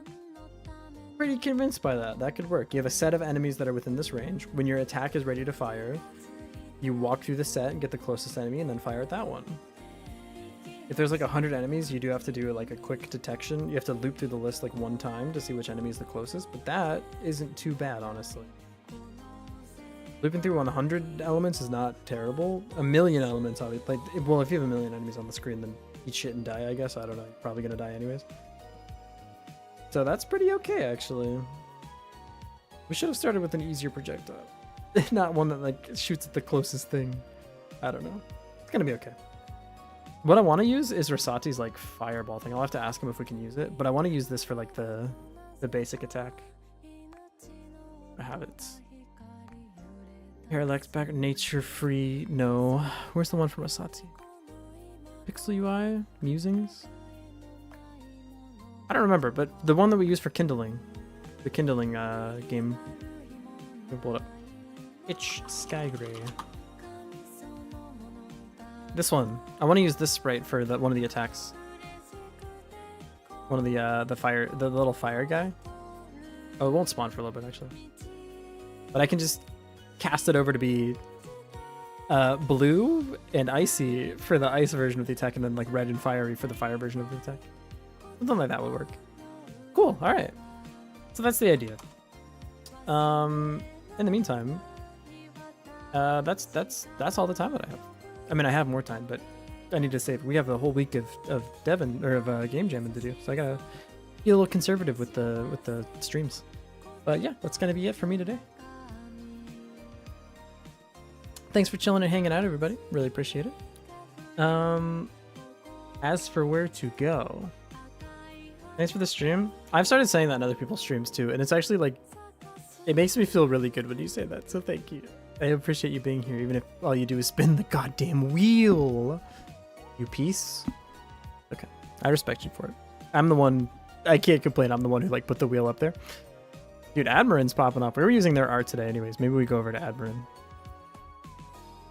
pretty convinced by that. That could work. You have a set of enemies that are within this range. When your attack is ready to fire, you walk through the set and get the closest enemy and then fire at that one. If there's like 100 enemies, you do have to do like a quick detection. You have to loop through the list like one time to see which enemy is the closest, but that isn't too bad, honestly. Looping through 100 elements is not terrible. A million elements, obviously. Like, well, if you have a million enemies on the screen, then eat shit and die, I guess. I don't know. You're probably gonna die anyways. So that's pretty okay, actually. We should have started with an easier projectile. Not one that like shoots at the closest thing. I don't know. It's gonna be okay. What I want to use is Rosati's like fireball thing. I'll have to ask him if we can use it, but I want to use this for like the basic attack. I have it. Parallax back, nature free. No. Where's the one from Rosati? Pixel UI? Musings? I don't remember, but the one that we use for kindling. The kindling game. Let me pull it up. Itch Sky Gray. This one. I want to use this sprite for one of the attacks. One of the little fire guy. Oh, it won't spawn for a little bit actually. But I can just cast it over to be blue and icy for the ice version of the attack, and then like red and fiery for the fire version of the attack. Something like that would work. Cool. All right. So that's the idea. In the meantime, that's all the time that I have. I mean, I have more time, but I need to save. We have a whole week of Devon or of game jamming to do, so I gotta be a little conservative with the streams. But yeah, that's gonna be it for me today. Thanks for chilling and hanging out, everybody. Really appreciate it. As for where to go, thanks for the stream. I've started saying that in other people's streams too, and it's actually like, it makes me feel really good when you say that. So thank you. I appreciate you being here, even if all you do is spin the goddamn wheel. You piece. Okay, I respect you for it. I'm the one. I can't complain. I'm the one who like put the wheel up there. Dude, Admirin's popping up. We were using their art today, anyways. Maybe we go over to Admirin.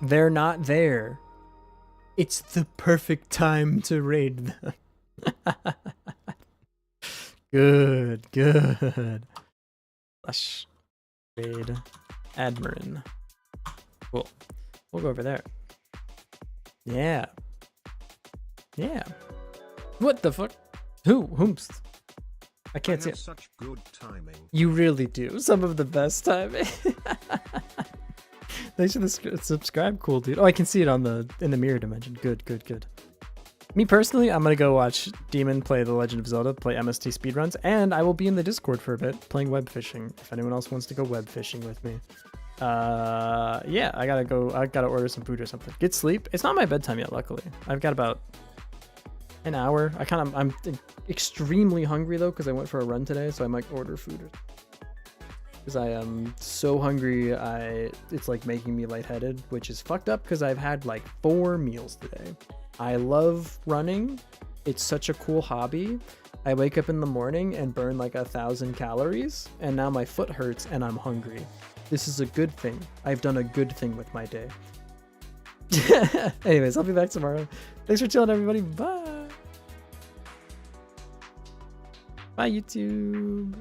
They're not there. It's the perfect time to raid them. Good, good. Flush. Raid Admirin. Cool. We'll go over there. Yeah. Yeah. What the fuck? Whomst? I can't see it. Such good timing. You really do. Some of the best timing. Thanks for the subscribe, cool dude. Oh, I can see it on in the mirror dimension. Good, good, good. Me personally, I'm gonna go watch Demon play The Legend of Zelda, play MST speedruns, and I will be in the Discord for a bit playing web fishing. If anyone else wants to go web fishing with me, yeah, I gotta go. I gotta order some food or something. Get sleep. It's not my bedtime yet, luckily. I've got about an hour. I'm extremely hungry though because I went for a run today, so I might order food. Because I am so hungry, it's like making me lightheaded, which is fucked up because I've had like 4 meals today. I love running. It's such a cool hobby. I wake up in the morning and burn like 1,000 calories, and now my foot hurts and I'm hungry. This is a good thing. I've done a good thing with my day. Anyways, I'll be back tomorrow. Thanks for chilling, everybody. Bye. Bye, YouTube.